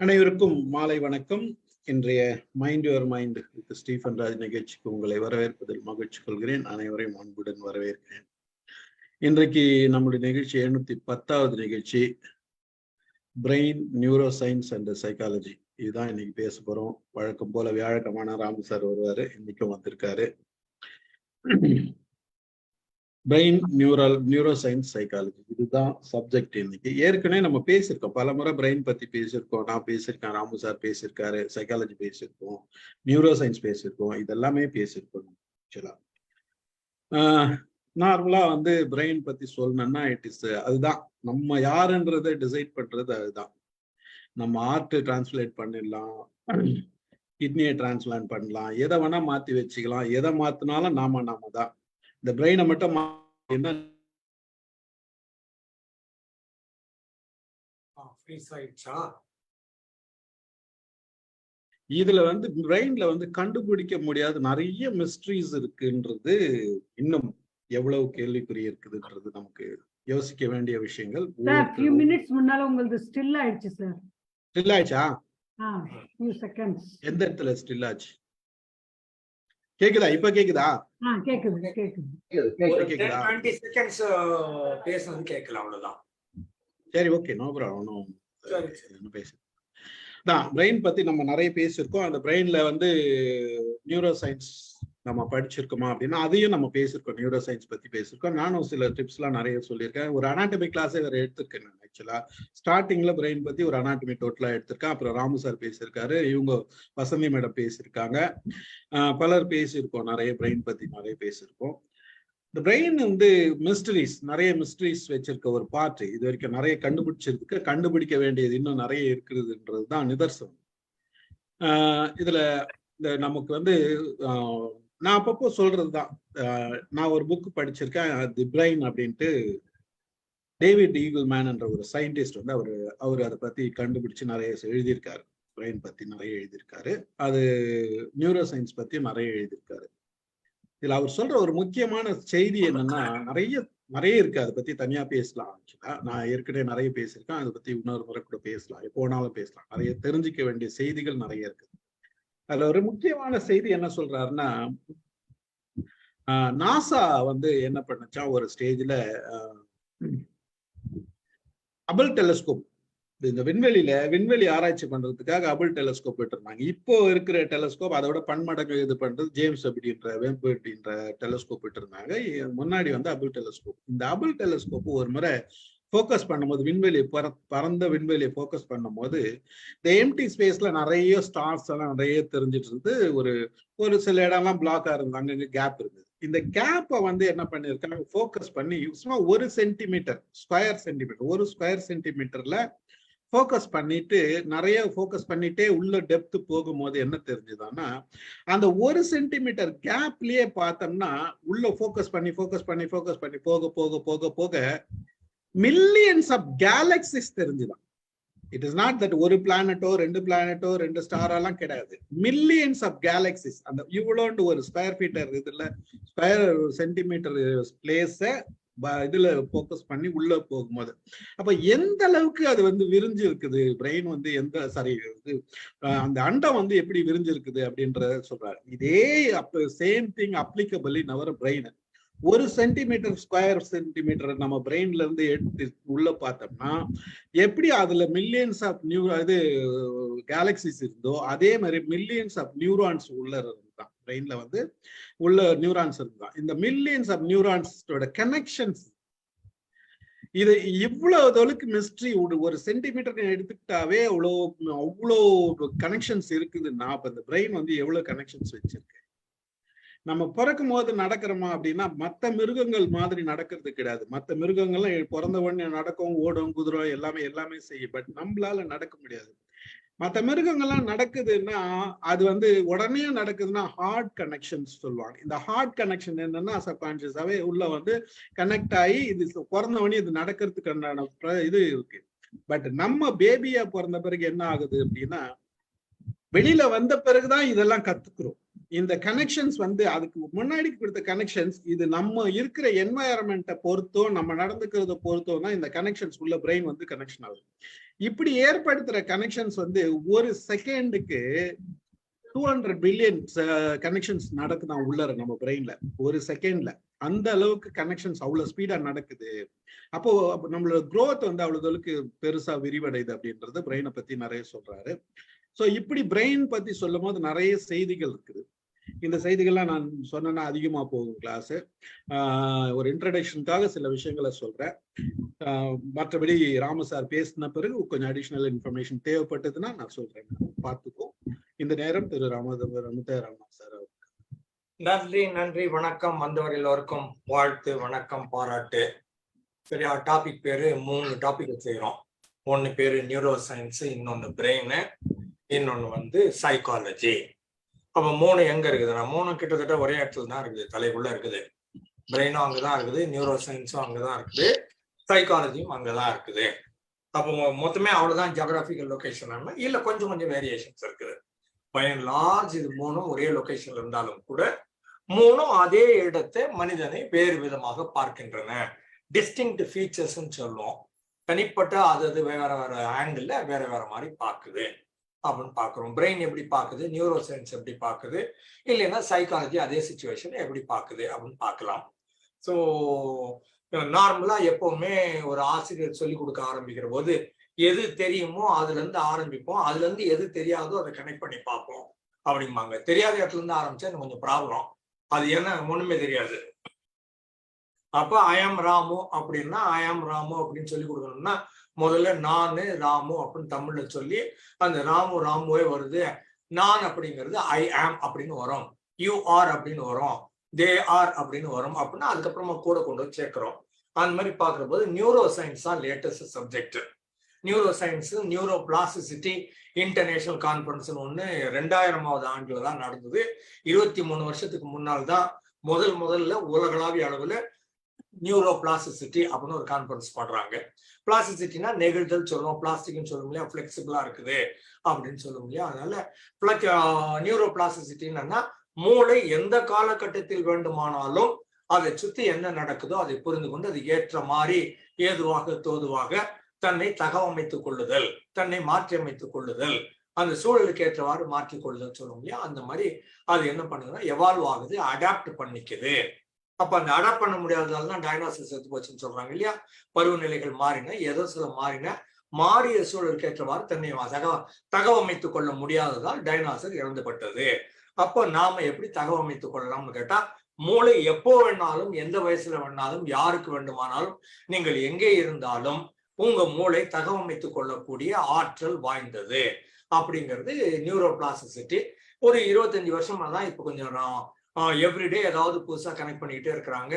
அனைவருக்கும் மாலை வணக்கம். இன்றைய mind your mind with Stephen Raj நிகழ்ச்சிக்கு உங்களை வரவேற்பதில் மகிழ்ச்சி கொள்கிறேன். அனைவரையும் அன்புடன் வரவேற்கிறேன். இன்றைக்கு நம்முடைய நிகழ்ச்சி 710வது நிகழ்ச்சி, brain, neuro science and psychology. இதுதான் இன்னைக்கு பேச போறோம். வழக்கம் போல வியாழக்கிழமை ராமு சார் வருவாரு, இன்னைக்கும் வந்திருக்காரு. பிரெயின், நியூரோ சயின்ஸ், சைக்காலஜி, இதுதான் சப்ஜெக்ட் இன்னைக்கு. ஏற்கனவே நம்ம பேசியிருக்கோம், பல முறை பிரெயின் பத்தி பேசியிருக்கோம். நான் பேசியிருக்கேன், ராமு சார் பேசியிருக்காரு, சைக்காலஜி பேசியிருக்கோம், நியூரோ சயின்ஸ் பேசியிருக்கோம், இதெல்லாமே பேசியிருக்கோம். ஆக்சுவலா நார்மலா பிரெயின் பத்தி சொல்லணும்னா அதுதான் நம்ம யாருன்றதை டிசைட் பண்றது. அதுதான் நம்ம ஹார்ட் டிரான்ஸ்லேட் பண்ணிடலாம், கிட்னியை டிரான்ஸ்பிளான்ட் பண்ணலாம், எதை வேணா மாத்தி வச்சுக்கலாம். எதை மாத்தினாலும் நாம தான். இந்த பிரெயினை மட்டும் இதுல பிரெயின்ல கண்டுபிடிக்க முடியாத நிறைய மிஸ்ட்ரிஸ் இருக்குன்றது, இன்னும் எவ்வளவு கேள்விக்குறி இருக்குதுன்றது நமக்கு யோசிக்க வேண்டிய விஷயங்கள். few minutes முன்னால உங்களுக்கு ஸ்டில் ஆயிடுச்சு சார். ஸ்டில் ஆயிடுச்சா? few seconds. எந்த இடத்துல ஸ்டில் ஆச்சு? கேக்குதா? இப்ப கேக்குதா? கேக்குது. 20 seconds பேசணும் கேட்கல, அவ்வளவுதான். சரி, ஓகே, நோ ப்ராப்ளம். பிரெயின் பத்தி நம்ம நிறைய பேசியிருக்கோம். அந்த பிரெயின்ல நியூரோ சயின்ஸ் நம்ம படிச்சிருக்கோமா அப்படின்னா அதையும் நம்ம பேசியிருக்கோம். நியூரோ சயின்ஸ் பத்தி பேசியிருக்கோம். நானும் சில டிப்ஸ் எல்லாம் நிறைய சொல்லியிருக்கேன். ஒரு அனாட்டமி கிளாஸே வேற எடுத்திருக்கேன் நான். ஆக்சுவலா ஸ்டார்டிங்ல பிரெயின் பத்தி ஒரு அனாட்டமி டோட்டலா எடுத்திருக்கேன். அப்புறம் ராமு சார் பேசியிருக்காரு, இவங்க வசந்தி மேடம் பேசியிருக்காங்க, பலர் பேசியிருக்கோம். நிறைய பிரெயின் பத்தி நிறைய பேசியிருக்கோம். இந்த பிரெயின் மிஸ்டரிஸ், நிறைய மிஸ்டரிஸ் வச்சிருக்க ஒரு பார்ட். இது வரைக்கும் நிறைய கண்டுபிடிக்க வேண்டியது இன்னும் நிறைய இருக்குதுன்றதுதான் நிதர்சனம். இதுல இந்த நமக்கு நான் அப்பப்போ சொல்றதுதான். நான் ஒரு புக் படிச்சிருக்கேன், தி பிரெயின் அப்படின்ட்டு. டேவிட் ஈகிள்மேன் என்ற ஒரு சயின்டிஸ்ட் அவர் அதை பத்தி கண்டுபிடிச்சு நிறைய எழுதியிருக்காரு. பிரெயின் பத்தி நிறைய எழுதியிருக்காரு. அது நியூரோ சயின்ஸ் பத்தி நிறைய எழுதியிருக்காரு. இதுல அவர் சொல்ற ஒரு முக்கியமான செய்தி என்னன்னா, நிறைய இருக்கு. அதை பத்தி தனியா பேசலாம். நான் ஏற்கனவே நிறைய பேசியிருக்கேன். அதை பத்தி இன்னொரு முறை கூட பேசலாம், எப்போ வேணாலும் பேசலாம். நிறைய தெரிஞ்சுக்க வேண்டிய செய்திகள் நிறைய இருக்கு. அதுல ஒரு முக்கியமான செய்தி என்ன சொல்றாருன்னா, நாசா என்ன பண்ணுச்சா, ஒரு ஸ்டேஜ்ல அபல் டெலஸ்கோப், இந்த விண்வெளி ஆராய்ச்சி பண்றதுக்காக அபல் டெலஸ்கோப் விட்டுருந்தாங்க. இப்போ இருக்கிற டெலஸ்கோப் அதோட பன்மடங்கு இது பண்றது ஜேம்ஸ் வெப் டெலஸ்கோப் விட்டுருந்தாங்க. முன்னாடி அபல் டெலஸ்கோப். இந்த அபல் டெலஸ்கோப் ஒரு முறை ஃபோக்கஸ் பண்ணும்போது, பறந்த விண்வெளியை ஃபோக்கஸ் பண்ணும்போது, இந்த எம்டி ஸ்பேஸ்ல நிறைய ஸ்டார்ஸ் எல்லாம் நிறைய தெரிஞ்சிட்டு இருந்து, ஒரு சில இடம்லாம் பிளாக்கா இருந்தாங்க, அங்க கேப் இருந்தது. இந்த கேப்பை என்ன பண்ணிருக்காங்க, ஃபோக்கஸ் பண்ணி சும்மா 1 சென்டிமீட்டர், ஒரு ஸ்கொயர் சென்டிமீட்டர்ல ஃபோக்கஸ் பண்ணிட்டு, நிறைய ஃபோக்கஸ் பண்ணிட்டே உள்ள டெப்த் போகும்போது என்ன தெரிஞ்சுதான்னா, அந்த 1 சென்டிமீட்டர் கேப்லயே பார்த்தோம்னா உள்ள ஃபோக்கஸ் பண்ணி போக போக போக போக மில்லியன்ஸ் ஆஃப் கேலக்சிஸ் தெரிஞ்சுதான். இட் இஸ் நாட் தட் ஒரு பிளானட்டோ 2 ஸ்டாரோ எல்லாம் கிடையாது. Millions of galaxies. அந்த இவ்வளோண்டு ஒரு ஸ்கொயர் ஃபீட்டர் இதுல ஸ்கொயர் சென்டிமீட்டர் பிளேஸ இதுல போக்கஸ் பண்ணி உள்ள போகும்போது, அப்ப எந்த அளவுக்கு அது விரிஞ்சு இருக்குது பிரெயின், அந்த அண்டம் எப்படி விரிஞ்சு இருக்குது அப்படின்றத சொல்றாரு. இதே same thing applicable in our brain. 1 centimetre, square centimetre நம்ம பிரெயின்ல இருந்து எடுத்து உள்ள பார்த்தோம்னா, எப்படி அதுல மில்லியன்ஸ் ஆஃப் கேலக்சிஸ் இருந்தோ, அதே மாதிரி மில்லியன்ஸ் ஆஃப் நியூரான்ஸ் உள்ள இருந்தான். பிரெயின்ல உள்ள நியூரான்ஸ் இருந்தான். இந்த மில்லியன்ஸ் ஆஃப் நியூரான்ஸோட கனெக்ஷன்ஸ், இது இவ்வளவு தொலைக்கு மிஸ்ட்ரி. 1 சென்டிமீட்டர் எடுத்துக்கிட்டாவே அவ்வளோ கனெக்ஷன்ஸ் இருக்குதுன்னா, அப்ப இந்த பிரெயின் எவ்வளவு கனெக்ஷன்ஸ் வச்சிருக்கு. நம்ம பிறக்கும் போது நடக்கிறோமா அப்படின்னா, மற்ற மிருகங்கள் மாதிரி நடக்கிறது கிடையாது. மற்ற மிருகங்கள்லாம் பிறந்த உடனே நடக்கும், ஓடும், குதிரை எல்லாமே செய்யும். பட் நம்மளால நடக்க முடியாது. மற்ற மிருகங்கள்லாம் நடக்குதுன்னா அது உடனே நடக்குதுன்னா ஹார்ட் கனெக்ஷன்ஸ் சொல்லுவாங்க. இந்த ஹார்ட் கனெக்ஷன் என்னன்னா, சப்கான்சியஸாவே உள்ள கனெக்ட் ஆகி இது பிறந்தவனே இது நடக்கிறதுக்கான இது இருக்கு. பட் நம்ம பேபியா பிறந்த பிறகு என்ன ஆகுது அப்படின்னா, வெளியில வந்த பிறகுதான் இதெல்லாம் கத்துக்கிறோம். இந்த கனெக்ஷன்ஸ் வந்து அதுக்கு முன்னாடி கொடுத்த கனெக்ஷன்ஸ் இது நம்ம இருக்கிற என்வாயரன்மெண்ட்டை பொறுத்தோ நம்ம நடந்துக்கிறத பொறுத்தோ தான் இந்த கனெக்ஷன்ஸ் உள்ள பிரெயின் வந்து கனெக்ஷன் ஆகுது. இப்படி ஏற்படுத்துற கனெக்ஷன்ஸ் வந்து ஒரு செகண்டுக்கு 200 பில்லியன் கனெக்ஷன்ஸ் நடக்குதான் உள்ளர நம்ம பிரெயின்ல ஒரு செகண்ட்ல. அந்த அளவுக்கு கனெக்ஷன்ஸ் அவ்வளவு ஸ்பீடா நடக்குது. அப்போ நம்மளோட growth வந்து அவ்வளவு அளவுக்கு பெருசா விரிவடையுது அப்படின்றது பிரெயினை பத்தி நிறைய சொல்றாரு. ஸோ இப்படி பிரெயின் பத்தி சொல்லும் போது நிறைய செய்திகள் இருக்குது. இந்த செய்திகள்லாம் நான் சொன்னேன்னா அதிகமா போகும் கிளாஸ். ஒரு இன்ட்ரடக்ஷனுக்காக சில விஷயங்களை சொல்றேன். மற்றபடி ராம சார் பேசின பிறகு கொஞ்சம் அடிஷனல் இன்ஃபர்மேஷன் தேவைப்பட்டதுன்னா நான் சொல்றேன், பார்த்துக்கோ. இந்த நேரம் திரு ராமதேவராமா சார். நன்றி நன்றி. வணக்கம். வந்தவர் எல்லோருக்கும் வாழ்த்து, வணக்கம், பாராட்டு. சரியா, டாபிக் பேரு 3 டாபிக் செய்யறோம். ஒன்னு பேரு நியூரோ சயின்ஸ், இன்னொன்னு பிரெயின், இன்னொன்னு வந்து சைக்காலஜி. அப்ப 3 எங்க இருக்குதுன்னா 3 கிட்டத்தட்ட ஒரே இடத்துல தான் இருக்குது, தலைக்குள்ள இருக்குது. பிரெயினும் அங்கதான் இருக்குது, நியூரோ சயின்ஸும் அங்கதான் இருக்குது, சைக்காலஜியும் அங்கதான் இருக்குது. அப்போ மொத்தமே அவ்வளவுதான் ஜியோகிராபிக்கல் லொகேஷன். இல்ல கொஞ்சம் கொஞ்சம் வேரியேஷன்ஸ் இருக்குது. பை அண்ட் லார்ஜ் இது 3 ஒரே லொகேஷன்ல இருந்தாலும் கூட 3 அதே இடத்தை மனிதனை வேறு விதமாக பார்க்கின்றன. டிஸ்டிங்க்ட் ஃபீச்சர்ஸ் சொல்லுவோம். தனிப்பட்ட அது வேற வேற ஆங்கிள் வேற வேற மாதிரி பார்க்குது அப்படின்னு பாக்குறோம். பிரெயின் எப்படி பாக்குது, நியூரோ சயின்ஸ் எப்படி பாக்குது, இல்லைன்னா சைக்காலஜி அதே சுச்சுவேஷன் எப்படி பாக்குது அப்படின்னு பார்க்கலாம். ஸோ நார்மலா எப்பவுமே ஒரு ஆசிரியர் சொல்லி கொடுக்க ஆரம்பிக்கிற போது எது தெரியுமோ அதுல இருந்து ஆரம்பிப்போம், அதுல இருந்து எது தெரியாதோ அதை கனெக்ட் பண்ணி பார்ப்போம் அப்படிம்பாங்க. தெரியாத இடத்துல இருந்து ஆரம்பிச்சா எனக்கு கொஞ்சம் ப்ராப்ளம். அது என்ன ஒண்ணுமே தெரியாது. அப்ப ஐஎம் ராமு அப்படின்னா ஐஎம் ராமு அப்படின்னு சொல்லி கொடுக்கணும்னா முதல்ல நானு ராமு அப்படின்னு தமிழ்ல சொல்லி அந்த ராமுவே வருது. நான் அப்படிங்கிறது ஐ ஆம் அப்படின்னு வரும், யூ ஆர் அப்படின்னு வரும், தே ஆர் அப்படின்னு வரும். அப்படின்னா அதுக்கப்புறமா கூட கொண்டு வந்து சேர்க்கிறோம். அந்த மாதிரி பார்க்குற போது நியூரோ சயின்ஸ் தான் latest subject. Neuro science neuro plasticity international conference ஒன்று 2000ஆவது ஆண்டுல தான் நடந்தது. 23 வருஷத்துக்கு முன்னால் தான் முதல்ல உலகளாவிய அளவுல நியூரோ பிளாஸ்டிசிட்டி அப்படின்னு ஒரு கான்ஃபரன்ஸ் பண்றாங்க. பிளாஸ்டிசிட்டினா நெகிழ்தல் சொல்லுவோம், பிளாஸ்டிக்னு சொல்லும் இல்லையா, பிளெக்சிபிளா இருக்குது அப்படின்னு சொல்லும் இல்லையா. அதனால நியூரோ பிளாஸ்டிசிட்டின்னா மூளை எந்த காலகட்டத்தில் வேண்டுமானாலும் அதை சுத்தி என்ன நடக்குதோ அதை புரிந்து கொண்டு அது ஏற்ற மாதிரி ஏதுவாக தோதுவாக தன்னை தகவமைத்துக் கொள்ளுதல், தன்னை மாற்றி அமைத்துக் கொள்ளுதல், அந்த சூழலுக்கு ஏற்றவாறு மாற்றிக் கொள்ளுதல் சொல்லும் இல்லையா. அந்த மாதிரி அது என்ன பண்ணுதுன்னா எவால்வ் ஆகுது, அடாப்ட் பண்ணிக்குது. அப்ப அந்த அடாப்ட் பண்ண முடியாததால தான் டைனோசர் செத்து போச்சுன்னு சொல்றாங்க இல்லையா. பருவநிலைகள் மாறின, ஏதோ சில மாறிய சூழலுக்கு ஏற்றவாறு தன்னை தகவமைத்துக் கொள்ள முடியாததால் டைனோசர் இறந்துபட்டது. அப்போ நாம எப்படி தகவமைத்துக் கொள்ளலாம்னு கேட்டா, மூளை எப்போ வேணாலும் எந்த வயசுல வேணாலும் யாருக்கு வேண்டுமானாலும் நீங்கள் எங்கே இருந்தாலும் உங்க மூளை தகவமைத்துக் கொள்ளக்கூடிய ஆற்றல் வாய்ந்தது அப்படிங்கிறது நியூரோ பிளாஸ்டிசிட்டி. ஒரு 25 வருஷமா தான் இப்ப கொஞ்சம் எவ்ரிடே ஏதாவது புதுசா கனெக்ட் பண்ணிக்கிட்டே இருக்கிறாங்க.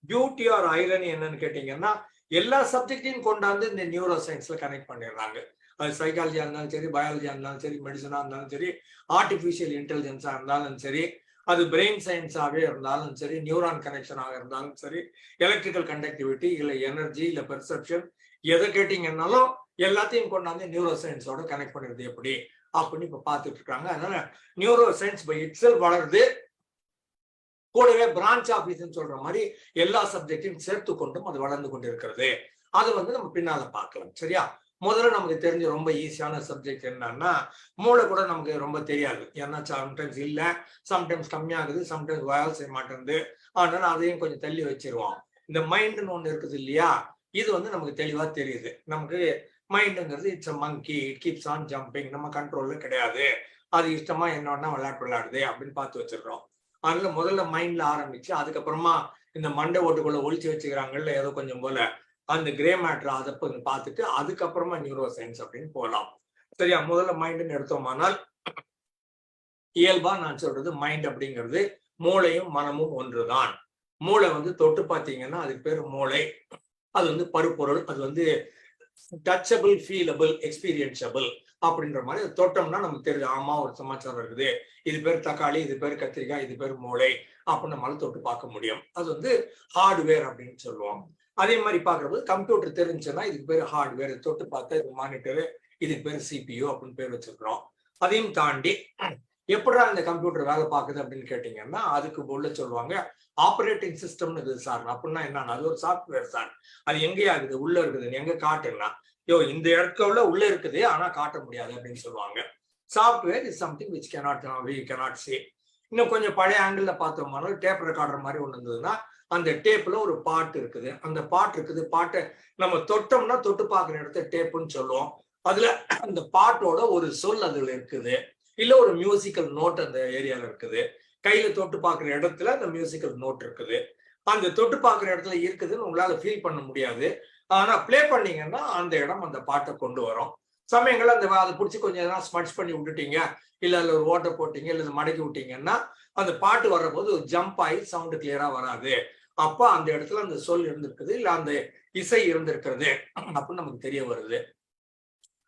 பியூட்டி ஆர் ஐரனி என்னன்னு கேட்டீங்கன்னா எல்லா சப்ஜெக்டையும் கொண்டாந்து இந்த நியூரோ சயின்ஸ்ல கனெக்ட் பண்ணிடுறாங்க. அது சைக்காலஜியா இருந்தாலும் சரி, பயாலஜியா இருந்தாலும் சரி, மெடிசனா இருந்தாலும் சரி, ஆர்டிபிஷியல் இன்டெலிஜென்ஸா இருந்தாலும் சரி, அது பிரெயின் சயின்ஸாவே இருந்தாலும் சரி, நியூரான் கனெக்ஷனாக இருந்தாலும் சரி, எலக்ட்ரிக்கல் கண்டக்டிவிட்டி இல்ல எனர்ஜி இல்ல பெர்செப்ஷன், எதை கேட்டீங்கன்னாலும் எல்லாத்தையும் கொண்டாந்து நியூரோ சயின்ஸோட கனெக்ட் பண்ணிடுது எப்படி அப்படின்னு இப்ப பார்த்துட்டு இருக்காங்க. அதனால நியூரோ சயின்ஸ் பை இட்செல்ஃப் வளருது. கூடவே பிரான்ச் ஆபீஸ் சொல்ற மாதிரி எல்லா சப்ஜெக்டையும் சேர்த்து கொண்டும் அது வளர்ந்து கொண்டிருக்கிறது. அது நம்ம பின்னால பார்க்கலாம். சரியா, முதல்ல நமக்கு தெரிஞ்ச ரொம்ப ஈஸியான சப்ஜெக்ட் என்னன்னா மூளை கூட நமக்கு ரொம்ப தெரியாது. ஏன்னா சம்டைம்ஸ் இல்ல, சம்டைம்ஸ் கம்மியாகுது, சம்டைம்ஸ் வேலை செய்ய மாட்டேங்குது. அதனால அதையும் கொஞ்சம் தள்ளி வச்சிருவோம். இந்த மைண்டுன்னு ஒண்ணு இருக்குது இல்லையா, இது நமக்கு தெளிவா தெரியுது. நமக்கு மைண்டுங்கிறது it's a monkey, it keeps on jumping, நம்ம கண்ட்ரோல்ல கிடையாது, அது இஷ்டமா என்ன வேணா விளையாடுது அப்படின்னு பார்த்து வச்சிருக்கோம். அதனால முதல்ல மைண்ட்ல ஆரம்பிச்சு அதுக்கப்புறமா இந்த மண்டை ஓட்டுக்குள்ள ஒழிச்சு வச்சுக்கிறாங்கல்ல ஏதோ கொஞ்சம் போல, அந்த கிரே மேட்டர் அதை பார்த்துட்டு அதுக்கப்புறமா நியூரோ சயின்ஸ் அப்படின்னு போகலாம். சரியா, முதல்ல மைண்டுன்னு எடுத்தோமானால் இயல்பா நான் சொல்றது மைண்ட் அப்படிங்கிறது மூளையும் மனமும் ஒன்றுதான். மூளை தொட்டு பார்த்தீங்கன்னா அதுக்கு பேர் மூளை. அது பருப்பொருள், அது டச்சபிள், ஃபீலபிள், எக்ஸ்பீரியன்ஸபிள் அப்படின்ற மாதிரி தொட்டோம்னா நமக்கு தெரியுது, ஆமா ஒரு சமாச்சாரம் இருக்குது, இது பேர் தக்காளி, இது பேர் கத்திரிக்காய், இது பேர் மூளை அப்படின்னு நம்மளால தொட்டு பார்க்க முடியும். அது ஹார்ட்வேர் அப்படின்னு சொல்லுவோம். அதே மாதிரி பார்க்கறது கம்ப்யூட்டர் தெரிஞ்சுன்னா இதுக்கு பேர் ஹார்ட்வேர், தொட்டு பார்த்தா இது மானிட்டரு, இதுக்கு பேர் சிபியு அப்படின்னு பேர் வச்சிருக்கிறோம். அதையும் தாண்டி எப்படா இந்த கம்ப்யூட்டர் வேலை பார்க்குது அப்படின்னு கேட்டீங்கன்னா அதுக்கு உள்ள சொல்லுவாங்க ஆப்ரேட்டிங் சிஸ்டம்னு இருக்குது சார். அப்படின்னா என்னன்னா அது ஒரு சாஃப்ட்வேர் சார். அது எங்கேயா இருக்குது, உள்ள இருக்குது, எங்க காட்டுன்னா இந்த இடத்துல உள்ள இருக்குது ஆனா காட்ட முடியாது அப்படின்னு சொல்லுவாங்க. Software is something which cannot say. இன்னும் கொஞ்சம் பழைய ஆங்கிள் பார்த்தோம்னா டேப் ரெக்கார்டர் மாதிரி ஒண்ணு இருந்ததுன்னா அந்த டேப்ல ஒரு பாட்டு இருக்குது, அந்த பாட்டு இருக்குது, பாட்டை நம்ம தொட்டோம்னா தொட்டு பார்க்குற இடத்த டேப்புன்னு சொல்லுவோம். அதுல அந்த பாட்டோட ஒரு சொல் அதுல இருக்குது, இல்ல ஒரு மியூசிக்கல் நோட் அந்த ஏரியால இருக்குது. கையில தொட்டு பார்க்குற இடத்துல அந்த மியூசிக்கல் நோட் இருக்குது. அந்த தொட்டு பார்க்குற இடத்துல இருக்குதுன்னு உங்களால ஃபீல் பண்ண முடியாது. ஆனா பிளே பண்ணீங்கன்னா அந்த இடம் அந்த பாட்டை கொண்டு வரும். சமயங்கள்ல அந்த அதை பிடிச்சி கொஞ்சம் எதனா ஸ்மட்ச் பண்ணி விட்டுட்டீங்க, இல்ல அதுல ஒரு ஓட்டை போட்டீங்க, இல்ல மடக்கி விட்டீங்கன்னா அந்த பாட்டு வர்ற போது ஜம்ப் ஆகி சவுண்டு கிளியரா வராது. அப்ப அந்த இடத்துல அந்த சொல் இருந்திருக்குது, இல்ல அந்த இசை இருந்திருக்கிறது அப்படின்னு நமக்கு தெரிய வருது.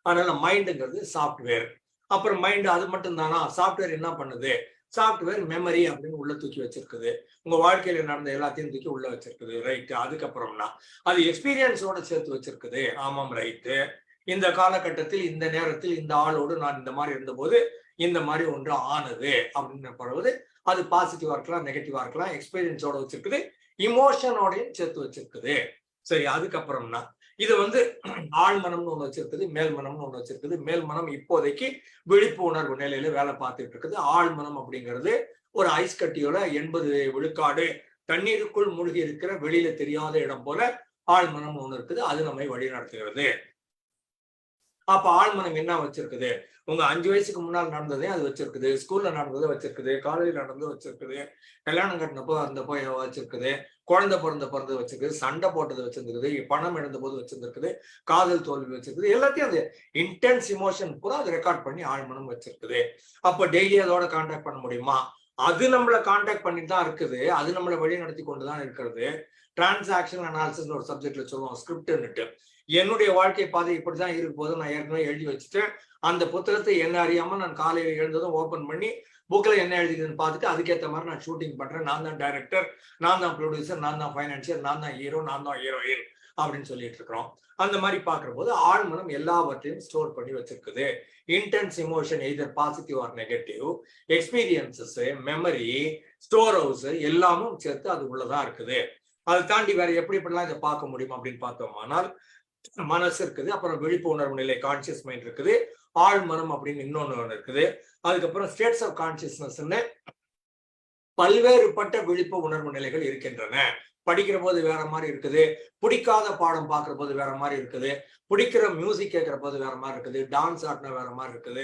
அதனால மைண்டுங்கிறது சாஃப்ட்வேர். அப்புறம் மைண்ட் அது மட்டும் தானா? சாஃப்ட்வேர் என்ன பண்ணுது? சாஃப்ட்வேர் மெமரி அப்படின்னு உள்ள தூக்கி வச்சிருக்குது. உங்க வாழ்க்கையில நடந்த எல்லாத்தையும் தூக்கி உள்ள வச்சிருக்குது, ரைட்டு. அதுக்கப்புறம்னா அது எக்ஸ்பீரியன்ஸோட சேர்த்து வச்சிருக்குது. ஆமாம், ரைட்டு. இந்த காலகட்டத்தில் இந்த நேரத்தில் இந்த ஆளோடு நான் இந்த மாதிரி இருந்தபோது இந்த மாதிரி ஒன்று ஆனது அப்படின்னு படுவது அது பாசிட்டிவா இருக்கலாம், நெகட்டிவா இருக்கலாம். எக்ஸ்பீரியன்ஸோட வச்சிருக்குது, இமோஷனோடையும் சேர்த்து வச்சிருக்குது. சரி, அதுக்கப்புறம்னா இது ஆழ்மனம்னு ஒண்ணு வச்சிருக்குது, மேல்மனம்னு ஒண்ணு வச்சிருக்குது. மேல்மனம் இப்போதைக்கு விழிப்பு உணர்வு நிலையில வேலை பார்த்துட்டு இருக்குது. ஆழ்மனம் அப்படிங்கிறது ஒரு ஐஸ் கட்டியோட 80 விழுக்காடு தண்ணீருக்குள் மூழ்கி இருக்கிற வெளியில தெரியாத இடம் போல ஆழ்மனம் ஒண்ணு இருக்குது. அது நம்மை வழி நடத்துகிறது. அப்ப ஆழ்மனம் என்ன வச்சிருக்குது? உங்க 5 வயசுக்கு முன்னால் நடந்ததே அது வச்சிருக்குது, ஸ்கூல்ல நடந்ததை வச்சிருக்குது, காலேஜ்ல நடந்தது வச்சிருக்குது, கல்யாணம் கட்டினப்போ அந்த போய் வச்சிருக்குது, குழந்தை பிறந்து வச்சிருக்குது, சண்டை போட்டது வச்சிருந்துருக்குது, பணம் இழந்த போது வச்சிருந்திருக்குது, காதல் தோல்வி வச்சிருக்குது. எல்லாத்தையும் அது இன்டென்ஸ் இமோஷன் பூரா அது ரெக்கார்ட் பண்ணி ஆழ்மனம் வச்சிருக்குது. அப்ப டெய்லி அதோட கான்டாக்ட் பண்ண முடியுமா? அது நம்மளை கான்டாக்ட் பண்ணிட்டு தான் இருக்குது, அது நம்மளை வழி நடத்தி கொண்டுதான் இருக்கிறது. டிரான்சாக்ஷன் அனாலிசிஸ் ஒரு சப்ஜெக்ட்ல சொல்லுவோம், ஸ்கிரிப்ட்னுட்டு. என்னுடைய வாழ்க்கை பாதை இப்படிதான் இருக்க போது நான் ஏற்கனவே எழுதி வச்சுட்டேன். அந்த புத்தகத்தை என்ன அறியாம நான் காலையில எழுந்ததும் ஓபன் பண்ணி புக்ல என்ன எழுதிதுன்னு பார்த்துட்டு அதுக்கேற்ற மாதிரி நான் ஷூட்டிங் பண்றேன். நான் தான் டைரக்டர், நான் தான் ப்ரொடியூசர், நான் தான் ஃபைனான்சியர், நான் தான் ஹீரோ, நான் தான் ஹீரோயின் அப்படின்னு சொல்லிட்டு இருக்கிறோம். அந்த மாதிரி பார்க்கிற போது ஆழ்மனம் எல்லாவற்றையும் ஸ்டோர் பண்ணி வச்சிருக்குது. Intense emotion either positive or negative, experiences, memory, store house எல்லாமும் சேர்த்து அது உள்ளதா இருக்குது. அதை தாண்டி வேற எப்படிலாம் இதை பார்க்க முடியும் அப்படின்னு பார்த்தோம்னால் மனசு இருக்குது, அப்புறம் விழிப்பு உணர்வு நிலை கான்சியஸ் மைண்ட் இருக்குது, ஆழ்மனம் அப்படின்னு இன்னொன்னு இருக்குது. அதுக்கப்புறம் ஸ்டேட்ஸ் ஆஃப் கான்சியஸ்னஸ்ன்னு பல்வேறுபட்ட விழிப்பு உணர்வு நிலைகள் இருக்கின்றன. படிக்கிற போது வேற மாதிரி இருக்குது, பிடிக்காத பாடம் பார்க்கிற போது வேற மாதிரி இருக்குது, பிடிக்கிற மியூசிக் கேட்கிற போது வேற மாதிரி இருக்குது, டான்ஸ் ஆடினா வேற மாதிரி இருக்குது,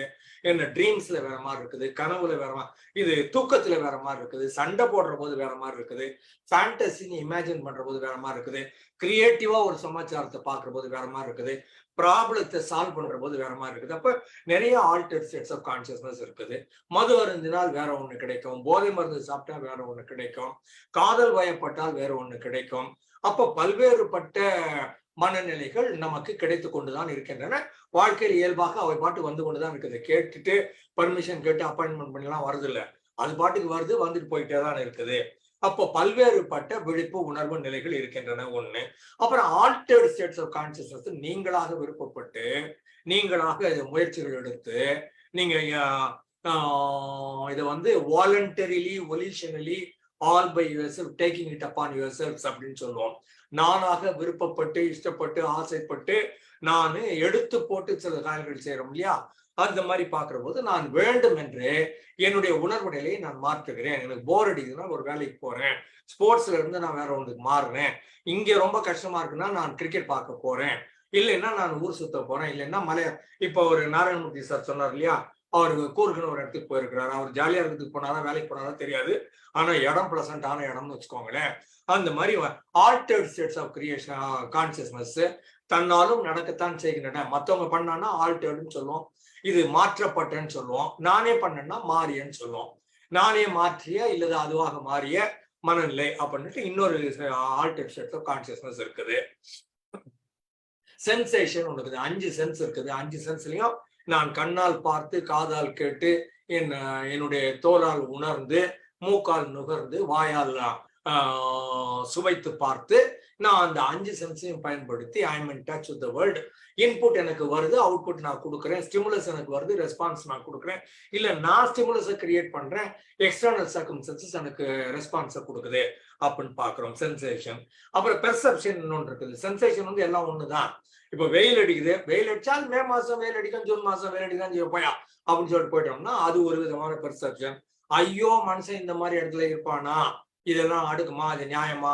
என்ன ட்ரீம்ஸ்ல வேற மாதிரி இருக்குது, கனவுல வேற மாதிரி, இது தூக்கத்துல வேற மாதிரி இருக்குது, சண்டை போடுற போது வேற மாதிரி இருக்குது, ஃபேண்டசின்னு இமேஜின் பண்ற போது வேற மாதிரி இருக்குது, கிரியேட்டிவா ஒரு சமாச்சாரத்தை பார்க்கிற போது வேற மாதிரி இருக்குது, ப்ராப்ளத்தை சால்வ் பண்ற போது வேற மாதிரி இருக்குது. அப்ப நிறைய ஆல்டர் ஸ்டேட்ஸ் ஆஃப் கான்சியஸ்னஸ் இருக்குது. மது அருந்தினால் வேற ஒண்ணு கிடைக்கும், போதை மருந்து சாப்பிட்டா வேற ஒண்ணு கிடைக்கும், காதல் வயப்பட்டால் வேற ஒண்ணு கிடைக்கும். அப்ப பல்வேறுபட்ட மனநிலைகள் நமக்கு கிடைத்து கொண்டுதான் இருக்கின்றன. வாழ்க்கையில் இயல்பாக அவை பாட்டு வந்து கொண்டுதான் இருக்குது. கேட்டுட்டு பர்மிஷன் கேட்டு அப்பாயின்மெண்ட் பண்ணலாம் வருது இல்ல, அது பாட்டுக்கு வருது, வந்துட்டு போயிட்டே தான் இருக்குது. அப்போ பல்வேறுபட்ட விழிப்பு உணர்வு நிலைகள் இருக்கின்றன ஒண்ணு. அப்புறம் ஆல்டர்ட் ஸ்டேட்ஸ் ஆஃப் கான்சியஸ்னஸ் நீங்களாக விருப்பப்பட்டு நீங்களாக முயற்சிகள் எடுத்து நீங்க இதை voluntarily volitionally all by yourself taking it upon yourself அப்படின்னு சொல்லுவோம். நானாக விருப்பப்பட்டு இஷ்டப்பட்டு ஆசைப்பட்டு நான் எடுத்து போட்டு சில காரியங்கள் செய்யறோம் இல்லையா, அந்த மாதிரி பார்க்கிற போது நான் வேண்டும் என்று என்னுடைய உணர்வு நிலையை நான் மாற்றுகிறேன். எனக்கு போர் அடிக்குதுன்னா ஒரு வேலைக்கு போறேன், ஸ்போர்ட்ஸ்ல இருந்து நான் வேற ஒன்றுக்கு மாறுறேன், இங்க ரொம்ப கஷ்டமா இருக்குன்னா நான் கிரிக்கெட் பார்க்க போறேன், இல்லைன்னா நான் ஊர் சுத்த போறேன், இல்லைன்னா இப்ப ஒரு நாராயணமூர்த்தி சார் சொன்னார் இல்லையா, அவருக்கு கூறுக்குன்னு ஒரு இடத்துக்கு போயிருக்கிறாரு. அவர் ஜாலியா இருக்கிறதுக்கு போனாரா வேலைக்கு போனாரா தெரியாது, ஆனா இடம் பிளசண்டான இடம்னு வச்சுக்கோங்களேன். அந்த மாதிரி altered states of creation consciousness தன்னாலும் நடக்கத்தான் செய்கின்றன. மற்றவங்க பண்ணான்னா ஆல்டர்டுன்னு சொல்லுவோம், இது மாற்றப்பட்டன்னு சொல்லுவோம், நானே பண்ணேன்னா மாறியன்னு சொல்லுவோம். நானே மாற்றிய இல்லது அதுவாக மாறிய மனநிலை அப்படின்ட்டு இன்னொரு ஆல்டர்ட் ஸ்டேட்ஸ் ஆஃப் கான்சியஸ்னஸ் இருக்குது. சென்சேஷன் ஒன்று இருக்குது, 5 சென்ஸ் இருக்குது. 5 சென்ஸ்லயும் நான் கண்ணால் பார்த்து, காதால் கேட்டு, என்னுடைய தோலால் உணர்ந்து, மூக்கால் நுகர்ந்து, வாயால் சுவைத்து பார்த்து நான் அந்த 5 சென்ஸையும் பயன்படுத்தி I am in touch with the world. Input எனக்கு வருது, அவுட்புட் நான் கொடுக்குறேன், ஸ்டிமுலஸ் எனக்கு வருது, ரெஸ்பான்ஸ் நான் கொடுக்குறேன், இல்ல நான் ஸ்டிமுலஸை கிரியேட் பண்றேன், எக்ஸ்டர்னல் சர்க்கம்ஸ்டன்சஸ் எனக்கு ரெஸ்பான்ஸை கொடுக்குது அப்படின்னு பாக்குறோம். சென்சேஷன். அப்புறம் பெர்செப்ஷன் இன்னொன்று இருக்குது. சென்சேஷன் வந்து எல்லாம் ஒண்ணுதான். இப்போ வெயில் அடிக்குது, வெயில் அடிச்சால் மே மாசம் வெயில் அடிக்கும், ஜூன் மாசம் வெயில் அடிக்கும் போயா அப்படின்னு சொல்லிட்டு போயிட்டோம்னா அது ஒரு விதமான பெர்செப்ஷன். ஐயோ மனுஷன் இந்த மாதிரி இடத்துல இருப்பானா, இதெல்லாம் அடுக்குமா, அது நியாயமா,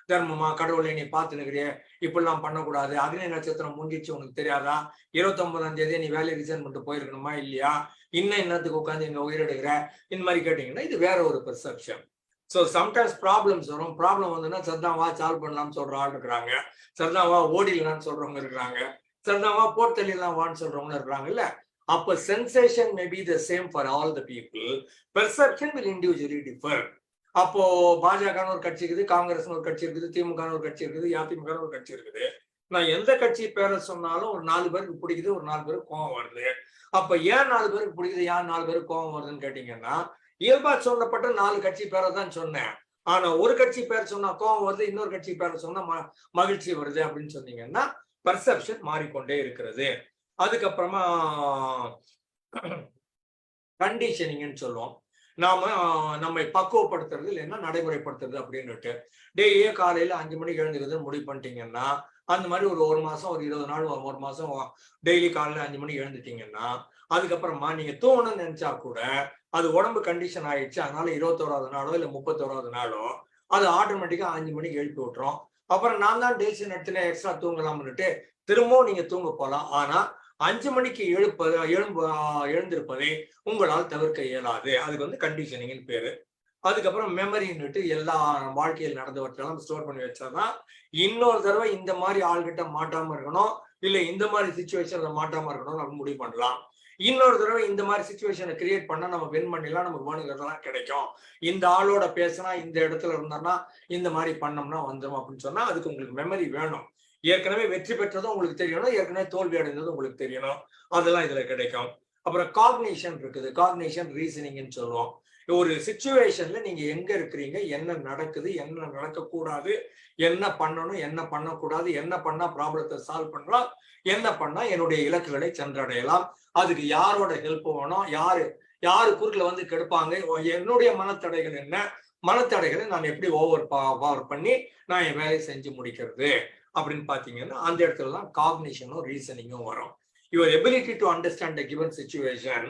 தர்மமா, கடவுளை நீ பார்த்து நிற்கிறிய, இப்படிலாம் பண்ணக்கூடாது, அக்னி நட்சத்திரம் முடிஞ்சிச்சு உனக்கு தெரியாதா, 29ஆம் தேதி நீ வேலையை ரிசைன் பண்ணிட்டு போயிருக்கணுமா இல்லையா, இன்னத்துக்கு உட்காந்து இங்க உயிரெடுக்கிற, இந்த மாதிரி கேட்டீங்கன்னா இது வேற ஒரு பெர்செப்ஷன். ஸோ சம்டைம்ஸ் ப்ராப்ளம்ஸ் வரும். ப்ராப்ளம் வந்துன்னா சர்தாவா சால்வ் பண்ணலாம்னு சொல்ற ஆள் இருக்கிறாங்க, சர்தாவா ஓடிடலாம்னு சொல்றவங்க இருக்கிறாங்க, சர்தாவா போர்த்தலாம் வான்னு சொல்றவங்க இருக்கிறாங்க இல்ல. அப்ப sensation may be the same for all the people, perception will individually differ. அப்போ பாஜகன்னு ஒரு கட்சி இருக்குது, காங்கிரஸ்னு ஒரு கட்சி இருக்குது, திமுகன்னு ஒரு கட்சி இருக்குது, அதிமுகன்னு ஒரு கட்சி இருக்குது. நான் எந்த கட்சி பேரை சொன்னாலும் ஒரு 4 பேருக்கு பிடிக்குது, ஒரு 4 பேருக்கு கோவம் வருது. அப்ப ஏன் 4 பேருக்கு பிடிக்குது, ஏன் 4 பேருக்கு கோவம் வருதுன்னு கேட்டீங்கன்னா, இயல்பா சொல்லப்பட்ட 4 கட்சி பேரை தான் சொன்னேன். ஆனா ஒரு கட்சி பேர் சொன்னா கோவம் வருது, இன்னொரு கட்சி பேரை சொன்னா மகிழ்ச்சி வருது அப்படின்னு சொன்னீங்கன்னா பர்செப்ஷன் மாறிக்கொண்டே இருக்கிறது. அதுக்கப்புறமா கண்டிஷனிங்னு சொல்லுவோம். நாம நம்மை பக்குவப்படுத்துறது இல்லைன்னா நடைமுறைப்படுத்துறது அப்படின்னுட்டு. டெய்லியே காலையில 5 மணிக்கு எழுந்துக்கிறதுன்னு முடிவு பண்ணிட்டீங்கன்னா, அந்த மாதிரி ஒரு மாசம், ஒரு 20 நாள், ஒரு மாசம் டெய்லி காலையில 5 மணிக்கு எழுந்துட்டீங்கன்னா, அதுக்கப்புறமா நீங்க தூங்கணும்னு நினைச்சா கூட அது உடம்பு கண்டிஷன் ஆயிடுச்சு, அதனால 21ஆவது நாளோ இல்ல 31ஆவது நாளோ அது ஆட்டோமேட்டிக்கா 5 மணிக்கு எழுப்பி விட்டுரும். அப்புறம் நான் தான் டேசி நடத்தின எக்ஸ்ட்ரா தூங்கலாம்னுட்டு திரும்பவும் நீங்க தூங்க போலாம். ஆனா 5 மணிக்கு எழுந்திருப்பதை உங்களால் தவிர்க்க இயலாது. அதுக்கு வந்து கண்டிஷனிங்னு பேரு. அதுக்கப்புறம் மெமரின்னுட்டு எல்லா வாழ்க்கையில் நடந்தவற்றெல்லாம் ஸ்டோர் பண்ணி வச்சாதான் இன்னொரு தடவை இந்த மாதிரி ஆள்கிட்ட மாட்டாம இருக்கணும், இல்ல இந்த மாதிரி சிச்சுவேஷன்ல மாட்டாம இருக்கணும் நம்ம முடிவு பண்ணலாம். இன்னொரு தடவை இந்த மாதிரி சிச்சுவேஷனை கிரியேட் பண்ணா நம்ம வின் பண்ணிடலாம், நமக்கு வேணுங்கிறதெல்லாம் கிடைக்கும், இந்த ஆளோட பேசினா இந்த இடத்துல இருந்தான்னா இந்த மாதிரி பண்ணோம்னா வந்துடும் அப்படின்னு சொன்னா அதுக்கு உங்களுக்கு மெமரி வேணும். ஏற்கனவே வெற்றி பெற்றதும் உங்களுக்கு தெரியணும், ஏற்கனவே தோல்வி அடைந்ததும் உங்களுக்கு தெரியணும், அதெல்லாம் இதுல கிடைக்கும். அப்புறம் காக்னிஷன் இருக்குது. காக்னிஷன் ரீசனிங்னு சொல்லுவோம். ஒரு சிச்சுவேஷன்ல நீங்க எங்க இருக்கிறீங்க, என்ன நடக்குது, என்ன நடக்கக்கூடாது, என்ன பண்ணணும், என்ன பண்ணக்கூடாது, என்ன பண்ணா ப்ராப்ளத்தை சால்வ் பண்ணலாம், என்ன பண்ணா என்னுடைய இலக்குகளை சென்றடையலாம், அதுக்கு யாரோட ஹெல்ப் வேணும், யாரு குறுக்கில் வந்து கெடுப்பாங்க, என்னுடைய மனத்தடைகள் என்ன, மனத்தடைகளை நான் எப்படி ஓவர் பண்ணி நான் என் வேலையை செஞ்சு முடிக்கிறது அப்படின்னு பாத்தீங்கன்னா அந்த இடத்துல தான் காக்னிஷனும் ரீசனிங்கும் வரும். Your ability to understand a given situation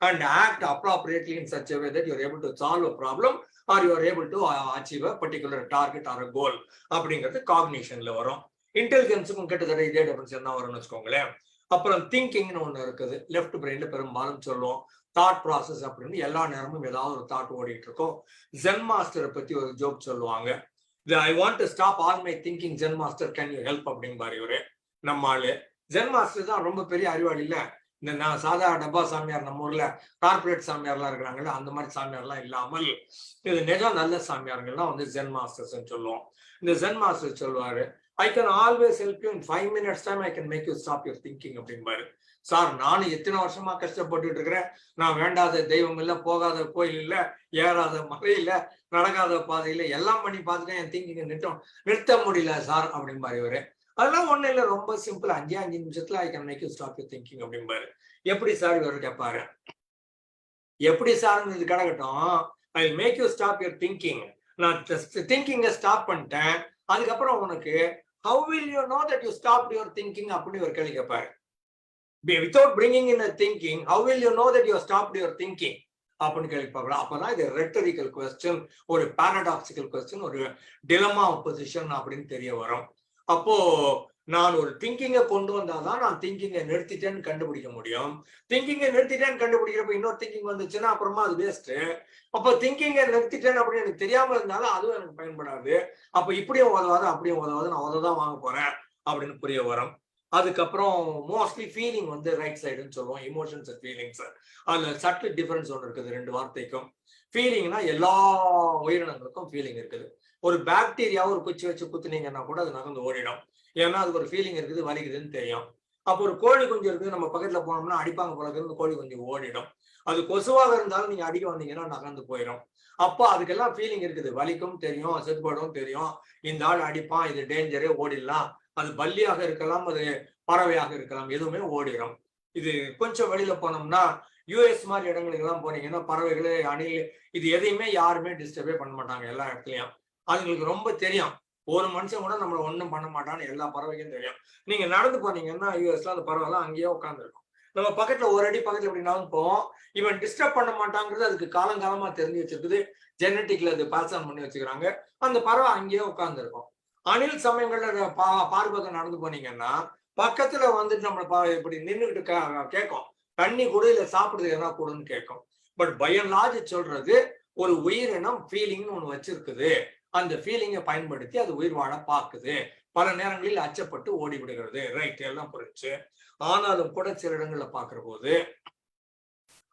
and act appropriately in such a way that you are able to solve a problem or you are able to achieve a particular target or a goal அப்படிங்கிறது காக்னிஷன்ல வரும். இன்டெலிஜென்ஸுக்கும் கிட்டத்தட்ட இதே difference தான் வரும்னு வச்சுக்கோங்களேன். அப்புறம் திங்கிங்னு ஒண்ணு இருக்குது. லெஃப்ட் பிரெயின்ல பெரும்பாலும் சொல்லுவோம். தாட் ப்ராசஸ் அப்படின்னு எல்லா நேரமும் ஏதாவது ஒரு தாட் ஓடிட்டு இருக்கும். ஜென் மாஸ்டரை பத்தி ஒரு ஜோக் சொல்லுவாங்க. I want to stop all my thinking, Zen master, can you help அப்படின்பாரு இவரு. நம்ம ஆளு ஜென் மாஸ்டர் தான் ரொம்ப பெரிய அறிவாளி இல்ல. இந்த நான் சாதா டப்பா சாமியார் நம்ம ஊர்ல கார்பரேட் சாமியார்லாம் இருக்கிறாங்கல்ல, அந்த மாதிரி சாமியார்லாம் இல்லாமல் இது நிஜம் நல்ல சாமியார்கள்லாம் வந்து ஜென் மாஸ்டர்ஸ் சொல்லுவோம். இந்த ஜென் மாஸ்டர் சொல்லுவாரு, I can always help you in 5 minutes time, I can make you stop your thinking அப்படின்பாரு. சார் நானும் எத்தனை வருஷமா கஷ்டப்பட்டு இருக்கிறேன், நான் வேண்டாத தெய்வம் இல்ல, போகாத கோயில் இல்ல, ஏறாத மலை இல்ல, நடக்காத பாதையில எல்லாம் பண்ணி பார்த்துட்டேன், என் திங்கிங்க நிறுத்த முடியல சார் அப்படின்பாரு இவரு. அதெல்லாம் ஒண்ணு இல்ல, ரொம்ப சிம்பிள், 5 நிமிஷத்துல I can make you stop your thinking அப்படின்பாரு. எப்படி சார் இவரு கேட்பாரு. எப்படி சார் இது கிடக்கட்டும், I make you stop your thinking, நான் திங்கிங்க ஸ்டாப் பண்ணிட்டேன், அதுக்கப்புறம் உனக்கு how will you know that you stopped your thinking அப்படின்னு ஒரு கேள்வி கேட்பாரு. Without bringing in a thinking, how will you know that you stopped your thinking அப்படின்னு கேள்வி பார்க்கலாம். அப்பதான் இது ரெட்டரிக்கல் கொஸ்டின், ஒரு பாரடாக்சிக்கல் கொஸ்டின், ஒரு டிலமா பொசிஷன் அப்படின்னு தெரிய வரும். அப்போ நான் ஒரு திங்கிங்கை கொண்டு வந்தாதான் நான் திங்கிங்கை நிறுத்திட்டேன்னு கண்டுபிடிக்க முடியும். திங்கிங்கை நிறுத்திட்டேன்னு கண்டுபிடிக்கிறப்ப இன்னொரு திங்கிங் வந்துச்சுன்னா அப்புறமா அது வேஸ்ட். அப்போ திங்கிங்கை நிறுத்திட்டேன் அப்படின்னு எனக்கு தெரியாம இருந்தாலும் அதுவும் எனக்கு பயன்படாது. அப்ப இப்படியும் உதவாது அப்படியும் உதவாது, நான் உததான் வாங்க போறேன் அப்படின்னு புரிய வரும். அதுக்கப்புறம் மோஸ்ட்லி ஃபீலிங் வந்து ரைட் சைடுன்னு சொல்லுவோம், இமோஷன்ஸ் அண்ட் ஃபீலிங்ஸ். அதுல சட்டு டிஃபரன்ஸ் ஒன்று இருக்குது 2 வார்த்தைக்கும். ஃபீலிங்னா எல்லா உயிரினங்களுக்கும் ஃபீலிங் இருக்குது. ஒரு பாக்டீரியாவை ஒரு குச்சி வச்சு குத்துனீங்கன்னா கூட அது நகர்ந்து ஓடிடும், ஏன்னா அதுக்கு ஒரு ஃபீலிங் இருக்குது, வலிக்குதுன்னு தெரியும். அப்போ ஒரு கோழி குஞ்சு இருக்குது, நம்ம பக்கத்துல போனோம்னா அடிப்பாங்க போல இருந்து கோழி குஞ்சு ஓடிடும். அது கொசுவாக இருந்தாலும் நீங்க அடிக்க வந்தீங்கன்னா நகர்ந்து போயிடும். அப்போ அதுக்கெல்லாம் ஃபீலிங் இருக்குது, வலிக்கும் தெரியும், செத்துப்படும் தெரியும், இந்த ஆள் அடிப்பான், இது டேஞ்சரே, ஓடிடலாம். அது பல்லியாக இருக்கலாம், அது பறவையாக இருக்கலாம், எதுவுமே ஓடிடும். இது கொஞ்சம் வெளியில போனோம்னா யூஎஸ் மாதிரி இடங்களுக்கு எல்லாம் போனீங்கன்னா பறவைகளே அணில் இது எதையுமே யாருமே டிஸ்டர்பே பண்ண மாட்டாங்க எல்லா இடத்துலயும். அதுங்களுக்கு ரொம்ப தெரியும், ஒரு மனுஷன் கூட நம்மள ஒண்ணும் பண்ண மாட்டான்னு எல்லா பறவைக்கும் தெரியும். நீங்க நடந்து போனீங்கன்னா யூஎஸ்ல அந்த பறவை எல்லாம் அங்கேயே உட்காந்துருக்கும். நம்ம பக்கத்துல ஒரு அடி பக்கத்துல எப்படினாலும் போவோம், இவன் டிஸ்டர்ப் பண்ண மாட்டாங்கிறது அதுக்கு காலங்காலமா தெரிஞ்சு வச்சிருக்குது, ஜெனட்டிக்ல அது பாஸ் ஆன் பண்ணி வச்சுக்கிறாங்க. அந்த பறவை அங்கேயே உட்காந்துருக்கும். அணில் சமயங்கள்ல பார்பக்கம் நடந்து போனீங்கன்னா பக்கத்துல வந்துட்டு நம்மள இப்படி நின்றுகிட்டு கேட்கும், தண்ணி கூட இல்ல சாப்பிடுறது எதனா கூடன்னு கேட்கும். பட் பை அண்ட் லார்ஜ் சொல்றது, ஒரு உயிரினம் ஃபீலிங்னு ஒண்ணு வச்சிருக்குது, அந்த ஃபீலிங்கை பயன்படுத்தி அது உயிர் வாழ பார்க்குது, பல நேரங்களில் அச்சப்பட்டு ஓடி விடுகிறது. ரைட், எல்லாம் புரிஞ்சு. ஆனாலும் கூட சில இடங்கள்ல பாக்குற போது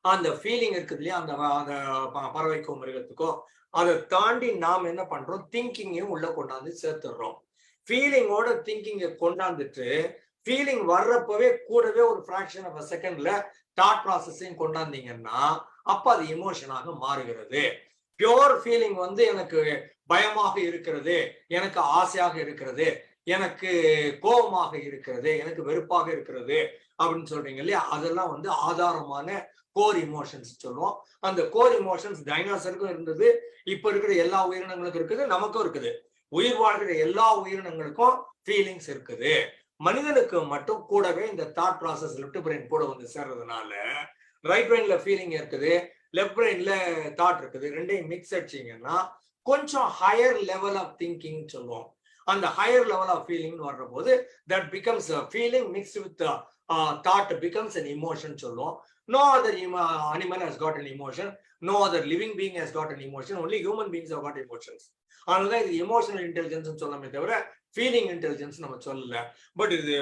அந்த ஃபீலிங் இருக்குது இல்லையா, அந்த பறவைக்கோ மிருகத்துக்கோ, அதை தாண்டி நாம் என்ன பண்றோம், திங்கிங்கையும் உள்ள கொண்டாந்து சேர்த்துடுறோம். ஃபீலிங்கோட திங்கிங்கை கொண்டாந்துட்டு ஃபீலிங் வர்றப்பவே கூடவே ஒரு ஃபிராக்ஷன் ஆஃப் அ செகண்ட்ல தாட் ப்ராசஸையும் கொண்டாந்தீங்கன்னா அப்ப அது எமோஷனாக மாறுகிறது. பியோர் ஃபீலிங் வந்து எனக்கு பயமாக இருக்கிறது, எனக்கு ஆசையாக இருக்கிறது, எனக்கு கோபமாக இருக்கிறது, எனக்கு வெறுப்பாக இருக்கிறது அப்படின்னு சொல்றீங்க இல்லையா, அதெல்லாம் வந்து ஆதாரமான கோர் இமோஷன்ஸ் சொல்லுவோம். அந்த கோர் இமோஷன்ஸ் டைனோசருக்கும் இருந்தது, இப்ப இருக்கிற எல்லா உயிரினங்களுக்கும் இருக்குது, நமக்கும் இருக்குது. உயிர் வாழ்கிற எல்லா உயிரினங்களுக்கும் ஃபீலிங்ஸ் இருக்குது. மனிதனுக்கு மட்டும் கூடவே இந்த தாட் ப்ராசஸ் லெஃப்ட் பிரெயின் கூட வந்து சேர்றதுனால ரைட் பிரெயின்ல ஃபீலிங் இருக்குது, லெஃப்ட் பிரெயின்ல தாட் இருக்குது, ரெண்டையும் மிக்ஸ் அடிச்சீங்கன்னா கொஞ்சம் ஹையர் லெவல் ஆஃப் திங்கிங் சொல்லுவோம். அந்த ஹையர் லெவல் ஆஃப் ஃபீலிங் வர்ற போது that becomes feeling mixed with thought becomes an emotion சொல்லுவோம். No other animal has got an emotion, no other living being has got an emotion, only human beings have got emotions. அதனால இது emotional intelligence சொல்லமே தவிர feeling intelligence நம்ம சொல்லல. But இது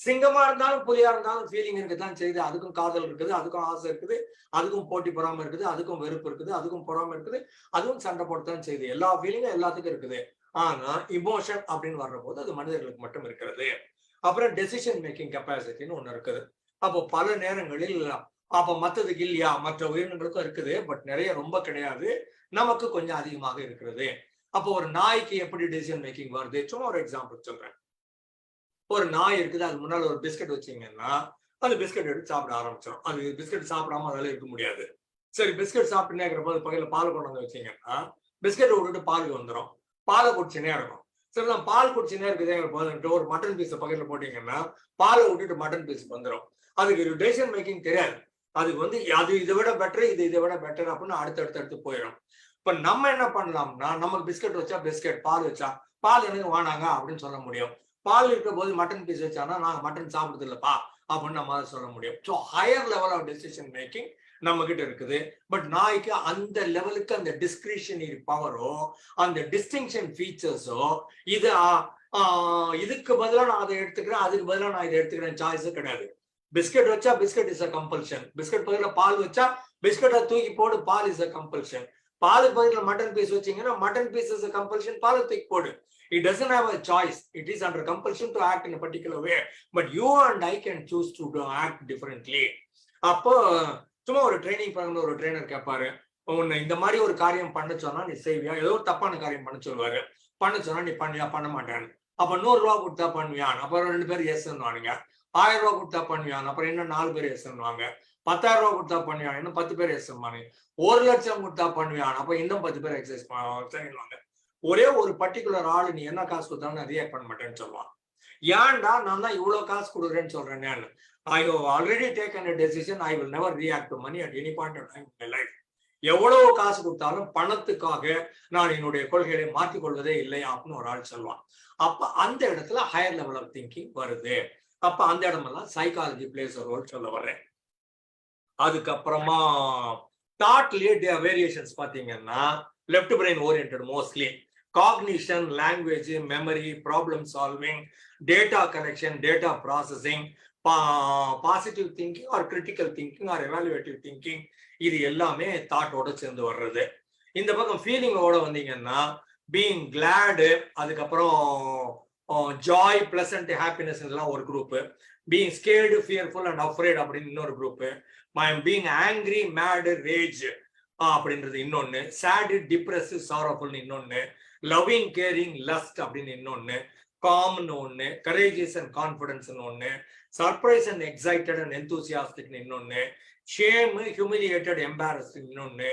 சிங்கமா இருந்தாலும் புலியா இருந்தாலும் ஃபீலிங் இருக்குதான் செய்யுது. அதுக்கும் காதல் இருக்குது, அதுக்கும் ஆசை இருக்குது, அதுக்கும் போட்டி பொறாம இருக்குது, அதுக்கும் வெறுப்பு இருக்குது, அதுக்கும் பொறாம இருக்குது, அதுவும் சண்டை போட்டுதான் செய்யுது. எல்லா ஃபீலிங்கும் எல்லாத்துக்கும் இருக்குது. ஆனா இமோஷன் அப்படின்னு வர்ற போது அது மனிதர்களுக்கு மட்டும் இருக்கிறது. அப்புறம் டெசிஷன் மேக்கிங் கெப்பாசிட்டின்னு ஒண்ணு இருக்குது. அப்போ பல நேரங்களில் அப்ப மத்ததுக்கு இல்லையா, மற்ற உயிரினங்களுக்கும் இருக்குது, பட் நிறைய ரொம்ப கிடையாது, நமக்கு கொஞ்சம் அதிகமாக இருக்கிறது. அப்போ ஒரு நாய்க்கு எப்படி டெசிஷன் மேக்கிங் வருது, சும்மா ஒரு எக்ஸாம்பிள் சொல்றேன். ஒரு நாய் இருக்குது, அது முன்னால ஒரு பிஸ்கட் வச்சீங்கன்னா அது பிஸ்கட் எடுத்து சாப்பிட ஆரம்பிச்சிடும். அது பிஸ்கட் சாப்பிடாம அதால இருக்க முடியாது. சரி, பிஸ்கட் சாப்பிட்டுனே இருக்கிற போது பக்கத்துல பால் கொண்டு வந்து வச்சீங்கன்னா பிஸ்கட்டை விட்டுட்டு பால் வந்துடும், பாலை குடிச்சுனே இருக்கும். சரி, நான் பால் குடிச்சுனே இருக்குதே, ஒரு மட்டன் பீஸ் பக்கத்துல போட்டீங்கன்னா பாலை விட்டுட்டு மட்டன் பீஸ் வந்துடும். அதுக்கு டெசிஷன் மேக்கிங் தெரியாது. அதுக்கு வந்து அது இதை விட பெட்டர், இது இதை விட பெட்டர் அப்படின்னு அடுத்து போயிடும். இப்ப நம்ம என்ன பண்ணலாம்னா, நமக்கு பிஸ்கட் வச்சா பிஸ்கட், பால் வச்சா பால் எனக்கு வானாங்க அப்படின்னு சொல்ல முடியும். பால் இருக்கிற போது மட்டன் பீஸ் வச்சானா நாங்க மட்டன் சாப்பிடுறது இல்லப்பா அப்படின்னு நம்ம அதை சொல்ல முடியும். So higher level of decision making நம்ம கிட்ட இருக்குது. பட் நாய்க்கு அந்த லெவலுக்கு அந்த டிஸ்கிரிஷனரி பவரோ அந்த டிஸ்டிங்ஷன் ஃபீச்சர்ஸோ இதுக்கு பதிலாக நான் அதை எடுத்துக்கிறேன், அதுக்கு பதிலாக நான் இதை எடுத்துக்கிறேன் சாய்ஸே கிடையாது. பிஸ்கட் வச்சா biscuit is a compulsion, biscuit பதிலாக பால் வச்சா பிஸ்கட்டை தூக்கி போடு, பால் இஸ் அ கம்பல்ஷன். பாலுக்கு பதிலாக மட்டன் பீஸ் வச்சீங்கன்னா mutton piece is a compulsion, பாலை தூக்கி போடு. It doesn't have a choice. It is under compulsion to act in a particular way. But you and I can choose to act differently. அப்போ சும்மா ஒரு training ப்ரோக்ராம்ல ஒரு trainer கேட்பாரு, உன்னை இந்த மாதிரி ஒரு காரியம் பண்ண சொன்னா நீ செய்வியா, ஏதோ ஒரு தப்பான காரியம் பண்ண சொல்லுவாரு, பண்ண சொன்னா நீ பண்ணியா, பண்ண மாட்டேன்னு. அப்ப 100 ரூபா கொடுத்தா பண்ணுவியான், அப்புறம் 2 பேர் எஸ்வானுங்க. 1000 ரூபா கொடுத்தா பண்ணுவியான், அப்புறம் இன்னும் 4 பேர் எஸ்வானுவாங்க. 10,000 ரூபா கொடுத்தா பண்ணுவியான், இன்னும் 10 பேர் எஸ்வானு. 1 லட்சம் கொடுத்தா பண்ணுவியான், அப்ப இன்னும் 10 பேர் எக்ஸசைஸ் பண்ணுவாங்க. ஒரே ஒரு பர்டிகுலர் ஆளு நீ என்ன காசு கொடுத்தாலும் ரியாக்ட் பண்ண மாட்டேன்னு சொல்லுவான். ஏன்டா நான் தான் இவ்வளவு காசு கொடுக்குறேன்னு சொல்றேன், I have already taken a decision, I will never react to money at any point of time in my life. எவ்வளவு காசு கொடுத்தாலும் பணத்துக்காக நான் என்னுடைய கொள்கைகளை மாற்றிக் கொள்வதே இல்லை அப்படின்னு ஒரு ஆள் சொல்லுவான். அப்ப அந்த இடத்துல ஹையர் லெவல் ஆஃப் திங்கிங் வருது. அப்ப அந்த இடமெல்லாம் சைக்காலஜி பிளேஸ் ஒரு ரோல் சொல்ல வரேன். அதுக்கப்புறமா தாட்லயே வேரியேஷன்ஸ் பாத்தீங்கன்னா left brain oriented mostly. Cognition, language, memory, problem solving, data collection, data processing, positive thinking or critical thinking or evaluative thinking, இது எல்லாமே தாட்டோட சேர்ந்து வர்றது. இந்த பக்கம் ஃபீலிங்கோட வந்தீங்கன்னா பீயிங் கிளாடு, அதுக்கப்புறம் ஜாய், பிளசன்ட், ஹாப்பினஸ் எல்லாம் ஒரு group. Being scared, fearful and afraid அப்படின்னு இன்னொரு group. Being angry, mad, rage அப்படின்றது இன்னொன்னு. சேடு, டிப்ரெஸ், சாரோஃபுல்னு இன்னொன்னு. லவ்விங், கேரிங், லஸ்ட் அப்படின்னு இன்னொன்னு. காம்னு ஒண்ணு. கரேஜியஸ் அண்ட் கான்பிடன்ஸ்னு ஒண்ணு. சர்ப்ரைஸ் அண்ட் எக்ஸைட்டட் அண்ட் எந்தூசியாஸ்டிக்னு இன்னொன்னு. ஷேம், ஹியூமிலியேட்டட், எம்பாரஸ்ட் இன்னொன்னு.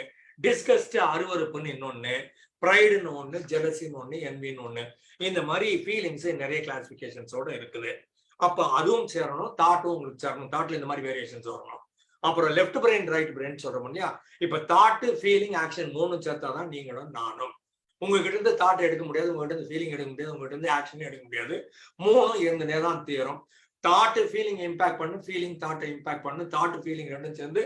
டிஸ்கஸ்ட், அருவருப்புன்னு இன்னொன்னு. ப்ரைடுன்னு ஒண்ணு. ஜெலசின்னு ஒண்ணு. என்வின்னு ஒண்ணு. இந்த மாதிரி ஃபீலிங்ஸ் நிறைய கிளாசிபிகேஷன்ஸோட இருக்குது. அப்ப அதுவும் சேரணும், தாட்டும் உங்களுக்கு சேரணும். தாட்ல இந்த மாதிரி வேரியேஷன்ஸ் வரணும். அப்புறம் லெஃப்ட் பிரெயின், ரைட் பிரெயின் சொல்றோம் இல்லையா? இப்ப தாட்டு, ஃபீலிங், ஆக்ஷன் மூணும் சேர்த்தாதான் நீங்களும் நானும். உங்ககிட்ட இருந்து தாட் எடுக்க முடியாது, உங்ககிட்ட இருந்து ஃபீலிங் எடுக்க முடியாது, உங்ககிட்ட இருந்து ஆக்ஷன் எடுக்க முடியாது. மூணும் இருந்தே தான் தீரும். தாட்டு ஃபீலிங் இம்பாக்ட் பண்ணும், ஃபீலிங் தாட்டை இம்பாக்ட் பண்ணும், தாட்டு ஃபீலிங் ரெண்டும் சேர்ந்து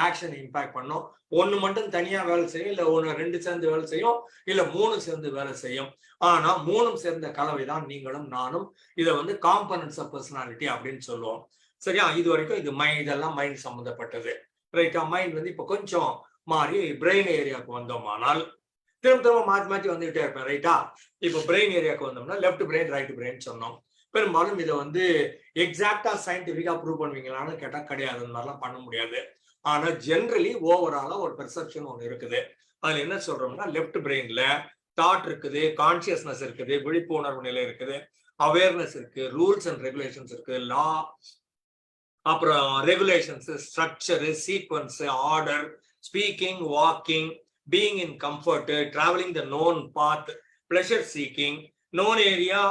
ஆக்ஷன் இம்பாக்ட் பண்ணும். ஒண்ணு மட்டும் தனியா வேலை செய்யும், இல்ல ஒண்ணு ரெண்டு சேர்ந்து வேலை செய்யும், இல்ல மூணு சேர்ந்து வேலை செய்யும். ஆனா மூணும் சேர்ந்த கலவை தான் நீங்களும் நானும். இதை வந்து காம்பனன்ட்ஸ் ஆஃப் பர்சனாலிட்டி அப்படின்னு சொல்லுவோம். சரியா? இது வரைக்கும் இது இதெல்லாம் மைண்ட் சம்பந்தப்பட்டது. ரைட்டா? மைண்ட் வந்து இப்ப கொஞ்சம் மாறி பிரெயின் ஏரியாவுக்கு வந்தோமானால் திரும்ப மாத்தி வந்துகிட்டே இருப்பேன். ரைட்டா? இப்ப பிரெயின் ஏரியாவுக்கு வந்தோம்னா லெஃப்ட் பிரெயின், ரைட் பிரெயின் சொன்னோம். பெரும்பாலும் இதை வந்து எக்ஸாக்டா சயின்டிபிக்கா ப்ரூவ் பண்ணுவீங்களான்னு கேட்டா கிடையாது, அந்த மாதிரிலாம் பண்ண முடியாது. ஆனா ஜென்ரலி ஓவராலா ஒரு பெர்செப்ஷன் ஒண்ணு இருக்குது. அதுல என்ன சொல்றோம்னா, லெஃப்ட் பிரெயின்ல தாட் இருக்குது, கான்சியஸ்னஸ் இருக்குது, விழிப்புணர்வு நிலை இருக்குது, அவேர்னஸ் இருக்கு, ரூல்ஸ் அண்ட் ரெகுலேஷன்ஸ் இருக்கு, லா, அப்புறம் regulations, structure, sequence, order, speaking, walking, being in comfort, travelling the known path, pleasure seeking, known area,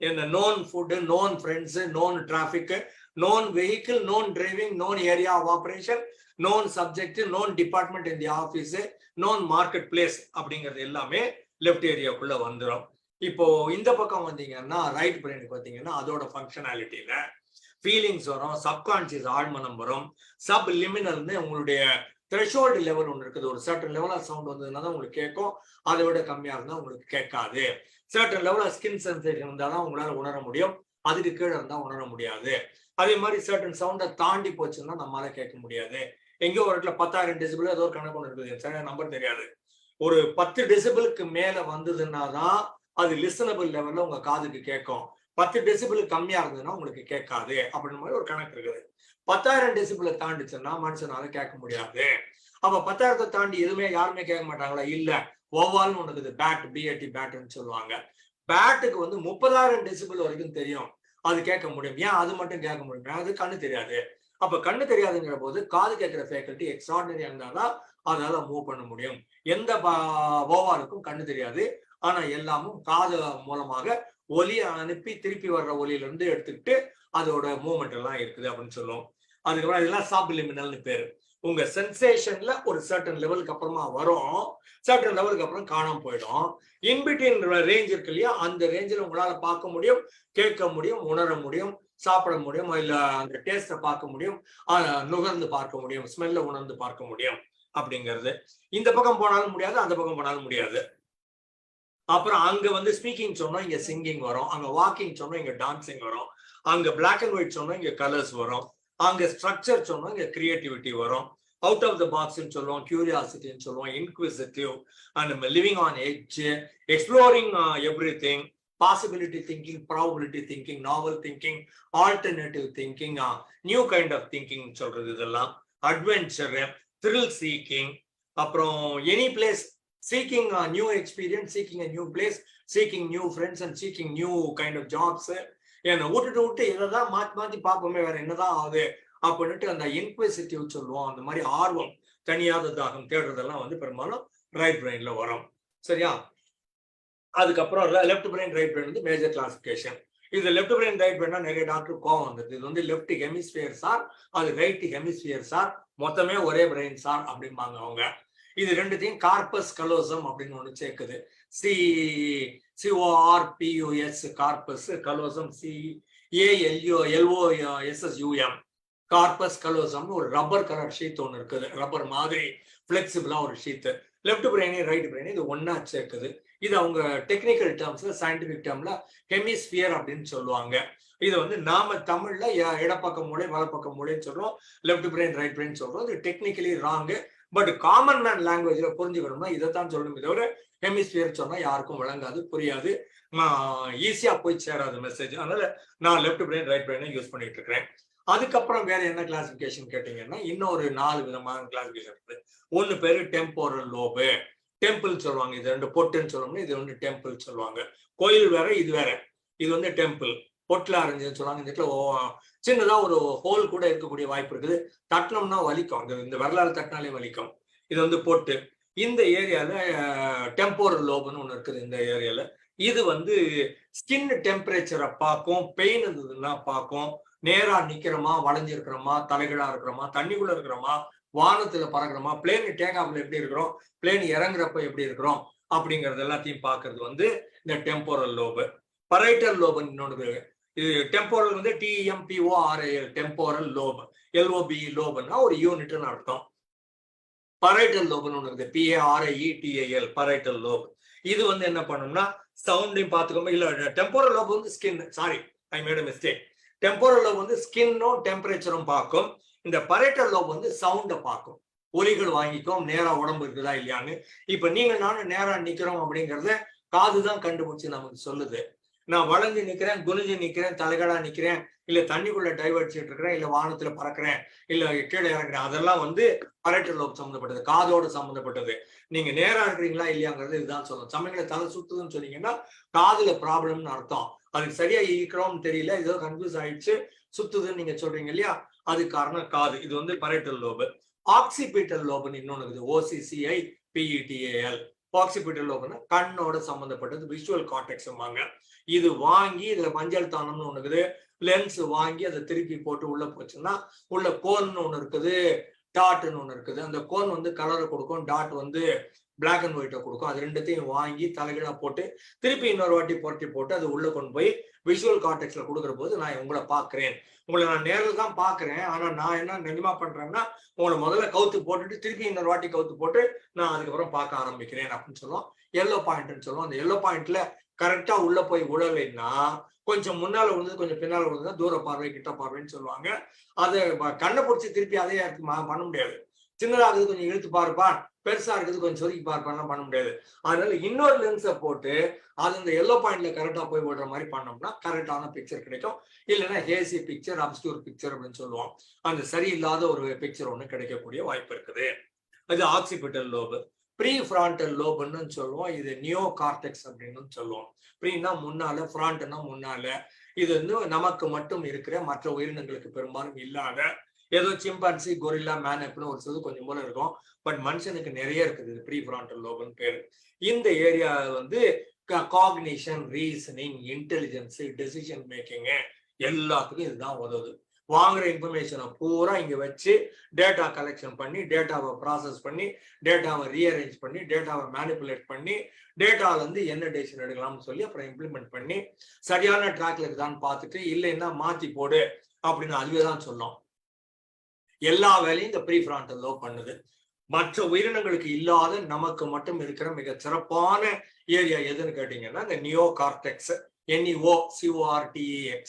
இந்த known food, known friends, known traffic, known vehicle, known driving, known area of operation, known subject, known department in the office, known market place அப்படிங்கிறது எல்லாமே left ஏரியாக்குள்ள வந்துடும். இப்போ இந்த பக்கம் வந்தீங்கன்னா right பிரெயினுக்கு பார்த்தீங்கன்னா அதோட ஃபங்க்ஷனாலிட்டியில ஃபீலிங்ஸ் வரும், சப்கான்சியஸ் ஆழ்மனம் வரும், சப் லிமினல்னு உங்களுடைய த்ரெஷோல்டு லெவல் ஒன்று இருக்குது. ஒரு சர்டன் லெவலாக சவுண்ட் வந்ததுன்னா தான் உங்களுக்கு கேட்கும், அதை விட கம்மியாக இருந்தால் உங்களுக்கு கேட்காது. சர்டன் லெவலாக ஸ்கின் சென்சேஷன் இருந்தால் தான் உங்களால் உணர முடியும், அதுக்கு கீழே இருந்தால் உணர முடியாது. அதே மாதிரி சர்டன் சவுண்டை தாண்டி போச்சுன்னா நம்மளால கேட்க முடியாது. எங்கேயோ ஒரு இடத்துல 10,000 டெசிபிள் ஏதோ ஒரு கணக்கு ஒன்று இருக்குது, சரியா நம்பர் தெரியாது. ஒரு 10 டெசிபிளுக்கு மேல வந்ததுன்னா தான் அது லிசனபிள் லெவல்ல உங்க காதுக்கு கேட்கும். 10 டெசிபிள் கம்மியா இருந்ததுன்னா உங்களுக்கு கேட்காது அப்படின்னு மாதிரி ஒரு கணக்கு இருக்குது. 10,000 டெசிபிளை தாண்டிச்சுன்னா மனுஷனால கேட்க முடியாது. அப்ப 10,000 தாண்டி எதுவுமே யாருமே கேட்க மாட்டாங்களா? இல்ல, ஒவ்வால்னு ஒண்ணு இருக்குது, பேட், பிஏடி பேட்னு சொல்லுவாங்க. பேட்டுக்கு வந்து 30,000 டெசிபிள் வரைக்கும் தெரியும், அது கேட்க முடியும். ஏன் அது மட்டும் கேட்க முடியும்? அது கண்ணு தெரியாது. அப்ப கண்ணு தெரியாதுங்கிற போது காது கேட்கிற ஃபேக்கல்ட்டி எக்ஸ்ட்ராடினரியா இருந்தாதான் அதால மூவ் பண்ண முடியும். எந்த ஓவாலுக்கும் கண்ணு தெரியாது, ஆனா எல்லாமும் காது மூலமாக ஒலியை அனுப்பி திருப்பி வர்ற ஒலியில இருந்து எடுத்துக்கிட்டு அதோட மூவ்மெண்ட் எல்லாம் இருக்குது அப்படின்னு சொல்லுவோம். அதுக்கப்புறம் இதெல்லாம் சப்லிமினல்னு பேரு. உங்க சென்சேஷன்ல ஒரு சர்டன் லெவலுக்கு அப்புறமா வரும், சர்டன் லெவலுக்கு அப்புறம் காணாம போயிடும். இன்பிட்வீன் ரேஞ்ச் இருக்கு இல்லையா, அந்த ரேஞ்சில் உங்களால பார்க்க முடியும், கேட்க முடியும், உணர முடியும், சாப்பிட முடியும், இல்ல அந்த டேஸ்ட பார்க்க முடியும், நுகர்ந்து பார்க்க முடியும், ஸ்மெல்ல உணர்ந்து பார்க்க முடியும் அப்படிங்கிறது. இந்த பக்கம் போனாலும் முடியாது, அந்த பக்கம் போனாலும் முடியாது. அப்புறம் அங்க வந்து ஸ்பீக்கிங் சொன்னோம், இங்க சிங்கிங் வரும். அங்க வாக்கிங் சொன்னோம், இங்க டான்சிங் வரும். அங்க பிளாக் அண்ட் ஒயிட் சொன்னோம், இங்க கலர்ஸ் வரும். அங்க ஸ்ட்ரக்சர் சொன்னோம், இங்க கிரியேட்டிவிட்டி வரும். அவுட் ஆஃப் த பாக்ஸ்ன்னு சொல்லுவோம், கியூரியாசிட்டின்னு சொல்லுவோம், inquisitive and living on edge, exploring everything, possibility thinking, probability thinking, novel thinking, alternative thinking, new kind of thinking சொல்றது இதெல்லாம். அட்வென்ச்சர், த்ரில் சீக்கிங், அப்புறம் any place, seeking a new experience, seeking a new place, seeking new friends and seeking new kind of jobs. என்ன விட்டு இதைதான் மாத்தி பார்ப்போமே, வேற என்னதான் ஆகுது அப்படின்ட்டு அந்த இன்க்விசிட்டிவ் சொல்லுவோம். அந்த மாதிரி ஆர்வம், தனியாத தாகம் தேடுறதெல்லாம் வந்து பெரும்பாலும் ரைட் பிரெயின்ல வரும். சரியா? அதுக்கப்புறம் லெஃப்ட் பிரெயின், ரைட் பிரெயின் வந்து மேஜர் கிளாசிபிகேஷன். இது லெஃப்ட் பிரெயின், ரைட் பிரெயின்னா நிறைய டாக்டர் கோவம் வந்தது. இது வந்து லெஃப்ட் ஹெமிஸ்பியர் சார், அது ரைட் ஹெமிஸ்பியர் சார், மொத்தமே ஒரே பிரெயின் சார் அப்படிம்பாங்க அவங்க. இது ரெண்டுத்தையும் கார்பஸ் கலோசம் அப்படின்னு ஒண்ணு சேர்க்குது. CORPUS corpus, callosum CALOSSUM, corpus கலோசம்னு ஒரு ரப்பர் கலர் ஷீட் ஒன்று இருக்குது, ரப்பர் மாதிரி பிளெக்சிபிளா ஒரு ஷீட். லெஃப்ட் பிரெயினே ரைட் பிரெயினே இது ஒன்னா சேர்க்குது. இது அவங்க டெக்னிக்கல் டேர்ம்ஸ்ல, சயின்டிபிக் டேர்ம்ல ஹெமிஸ்பியர் அப்படின்னு சொல்லுவாங்க. இது வந்து நாம தமிழ்ல இடப்பக்க மூளை, வலப்பக்க மூளைன்னு சொல்றோம், லெஃப்ட் பிரெயின், ரைட் பிரெயின் சொல்றோம். இது technically wrong, but common man லாங்குவேஜ்ல புரிஞ்சுக்கணும்னா இதைத்தான் சொல்லணுமே தவிர ஹெமிஸ்பியர் சொன்னா யாருக்கும் விளங்காது, புரியாது, ஈஸியா போய் சேராது மெசேஜ். அதனால நான் லெஃப்ட் பிரெயின் ரைட் பிரெயினை யூஸ் பண்ணிட்டு இருக்கிறேன். அதுக்கப்புறம் வேற என்ன கிளாசிபிகேஷன் கேட்டீங்கன்னா இன்னொரு 4 விதமான கிளாசிபிகேஷன் இருக்கு. ஒன்னு பேரு டெம்போரல் லோபு, டெம்பிள் சொல்லுவாங்க. இது 2 பொட்டுன்னு சொல்லுவாங்க, இது வந்து டெம்பிள் சொல்லுவாங்க. கோயில் வேற, இது வேற. இது வந்து டெம்பிள், பொட்டுல அரைஞ்சுன்னு சொல்லுவாங்க. இந்த இடத்துல சின்னதா ஒரு ஹோல் கூட இருக்கக்கூடிய வாய்ப்பு இருக்குது. தட்டினோம்னா வலிக்கும், இந்த வரலாறு தட்டினாலே வலிக்கும். இது வந்து பொட்டு. இந்த ஏரியால டெம்போரல் லோபுன்னு ஒண்ணு இருக்குது. இந்த ஏரியால இது வந்து ஸ்கின் டெம்பரேச்சரை பார்க்கும், பெயின் இருந்ததுன்னா பார்க்கும், நேரா நிக்கிறோமா, வளைஞ்சிருக்கிறோமா, தலைகளா இருக்கிறோமா, தண்ணிக்குள்ள இருக்கிறோமா, வானத்துல பறக்கிறோமா, பிளேன் டேக் ஆஃப்ல எப்படி இருக்கிறோம், பிளேன் இறங்குறப்ப எப்படி இருக்கிறோம் அப்படிங்கறது எல்லாத்தையும் பார்க்கறது வந்து இந்த டெம்போரல் லோபு. பரைட்டல் லோபுன்னு இன்னொன்று. இது டெம்போரல் வந்து TEMPORAL, டெம்போரல் லோபு. LOBE லோபுன்னா ஒரு யூனிட்னு அர்த்தம். பரைட்டல் லோபுன்னு ஒன்று இருக்குது, PARIETAL, பரைட்டல் லோபு. இது வந்து என்ன பண்ணும்னா சவுண்டையும் பார்த்துக்கோங்க. இல்ல டெம்போரல் லோபு வந்து skin, sorry I made mistake. Temporal lobe வந்து ஸ்கின்னும் டெம்பரேச்சரும் பார்க்கும். இந்த பரைட்டல் லோப் வந்து சவுண்டை பார்க்கும், ஒலிகள் வாங்கிக்கும், நேரா உடம்பு இருக்குதா இல்லையான்னு. இப்ப நீங்க நானும் நேரா நிக்கிறோம் அப்படிங்கறத காதுதான் கண்டுபிடிச்சு நமக்கு சொல்லுது. நான் வளைஞ்சு நிக்கிறேன், குனிஞ்சு நிக்கிறேன், தலைகளா நிக்கிறேன், இல்ல தண்ணிக்குள்ள டைவர்ட்சிட்டு இருக்கிறேன், இல்ல வானத்துல பறக்கிறேன், இல்ல கீழே இறங்குறேன், அதெல்லாம் வந்து பரைட்டல் லோப் சம்பந்தப்பட்டது, காதோட சம்பந்தப்பட்டது. நீங்க நேரா இருக்கிறீங்களா இல்லையாங்கிறது இதுதான் சொல்லணும். சமயங்களை தலை சுத்துதுன்னு சொன்னீங்கன்னா காதுல ப்ராப்ளம்னு அர்த்தம். அதுக்கு சரியா இருக்கிறோம்னு தெரியல, ஏதோ கன்ஃபியூஸ் ஆயிடுச்சு, சுத்துதுன்னு நீங்க சொல்றீங்க இல்லையா, அது காரணம் காது. இது வந்து பரைட்டல் லோபு. ஆக்சிபிட்டல் லோபுன்னு இன்னொன்னு இருக்குது, OCCIPETAL. ஆக்சிபிட்டல் லோபுன்னா கண்ணோட சம்பந்தப்பட்டது, விஷுவல் கார்டெக்ஸ். இது வாங்கி இதுல மஞ்சள் தானம்னு ஒண்ணு இருக்குது, லென்ஸ் வாங்கி அதை திருப்பி போட்டு உள்ள போச்சுன்னா உள்ள கோன்னு ஒண்ணு இருக்குது, டாட்னு ஒண்ணு இருக்குது. அந்த கோன் வந்து கலரை கொடுக்கும், டாட் வந்து பிளாக் அண்ட் ஒயிட்டை கொடுக்கும். அது ரெண்டுத்தையும் வாங்கி தலைகீழா போட்டு திருப்பி இன்னொரு வாட்டி புரட்டி போட்டு அது உள்ள கொண்டு போய் விஷுவல் கார்டெக்ஸ்ல கொடுக்குற போது நான் உங்களை பாக்குறேன், உங்களை நான் நேரில் தான் பாக்குறேன், ஆனா நான் என்ன நிஜமா பண்றேன்னா உங்களை முதல்ல கவுத்து போட்டுட்டு திருப்பி இன்னொரு வாட்டி கவுத்து போட்டு நான் அதுக்கப்புறம் பார்க்க ஆரம்பிக்கிறேன் அப்படின்னு சொல்லுவோம். எல்லோ பாயிண்ட்னு சொல்லுவோம். அந்த எல்லோ பாயிண்ட்ல கரெக்டா உள்ள போய் உழலைன்னா கொஞ்சம் முன்னால விழுந்து கொஞ்சம் பின்னால விழுந்தா தூர பார்வை, கிட்ட பார்வைன்னு சொல்லுவாங்க. அதை கண்ணை பிடிச்சி திருப்பி அதே பண்ண முடியாது. சின்னதா இருக்குது கொஞ்சம் இழுத்து பார்ப்பான், பெருசா இருக்குது கொஞ்சம் சொருக்கி பார்ப்பான்லாம் பண்ண முடியாது. அதனால இன்னொரு லென்ஸை போட்டு அது இந்த எல்லோ பாயிண்ட்ல கரெக்டா போய் விடுற மாதிரி பண்ணோம்னா கரெக்டான பிக்சர் கிடைக்கும். இல்லைன்னா ஹேசி பிக்சர், அப்ஸ்க்யூர் பிக்சர் அப்படின்னு சொல்லுவோம். அந்த சரியில்லாத ஒரு பிக்சர் ஒண்ணு கிடைக்கக்கூடிய வாய்ப்பு இருக்குது. அது ஆக்சிபிட்டல் லோபு. ப்ரீ ஃப்ரான்டல் லோபுன்னு சொல்லுவோம். இது நியோ கார்டெக்ஸ் அப்படின்னு சொல்லுவோம். ப்ரீனா முன்னால, ஃப்ரான்ட்னா முன்னால. இது வந்து நமக்கு மட்டும் இருக்கிற, மற்ற உயிரினங்களுக்கு பெரும்பாலும் இல்லாத, ஏதோ சிம்பான்சி, கொரில்லா, மேன் அப்படின்னு ஒரு சில கொஞ்சம் போல இருக்கும், பட் மனுஷனுக்கு நிறைய இருக்குது. ப்ரீ ஃப்ரான்டல் லோபுன்னு பேரு. இந்த ஏரியா வந்து cognition, reasoning, intelligence, decision making எல்லாத்துக்கும் இதுதான் உதவுது. வாங்குற இன்ஃபர்மேஷனை பூரா இங்க வச்சு டேட்டா கலெக்ஷன் பண்ணி, டேட்டாவை ப்ராசஸ் பண்ணி, டேட்டாவை ரீஅரேஞ்ச் பண்ணி, டேட்டாவை மேனிப்புலேட் பண்ணி, டேட்டால இருந்து என்ன டெசிஷன் எடுக்கலாம்னு சொல்லி அப்புறம் இம்ப்ளிமெண்ட் பண்ணி சரியான ட்ராக்ல இருக்குதான்னு பார்த்துட்டு இல்லைன்னா மாத்தி போடு அப்படின்னு அதுவே தான் சொல்லும். எல்லா வேலையும் இந்த ப்ரீ ஃப்ரான்டல் லோப் பண்ணுது. மற்ற உயிரினங்களுக்கு இல்லாத நமக்கு மட்டும் இருக்கிற மிக சிறப்பான ஏரியா எதுன்னு கேட்டீங்கன்னா இந்த neocortex, NEOCORTEX.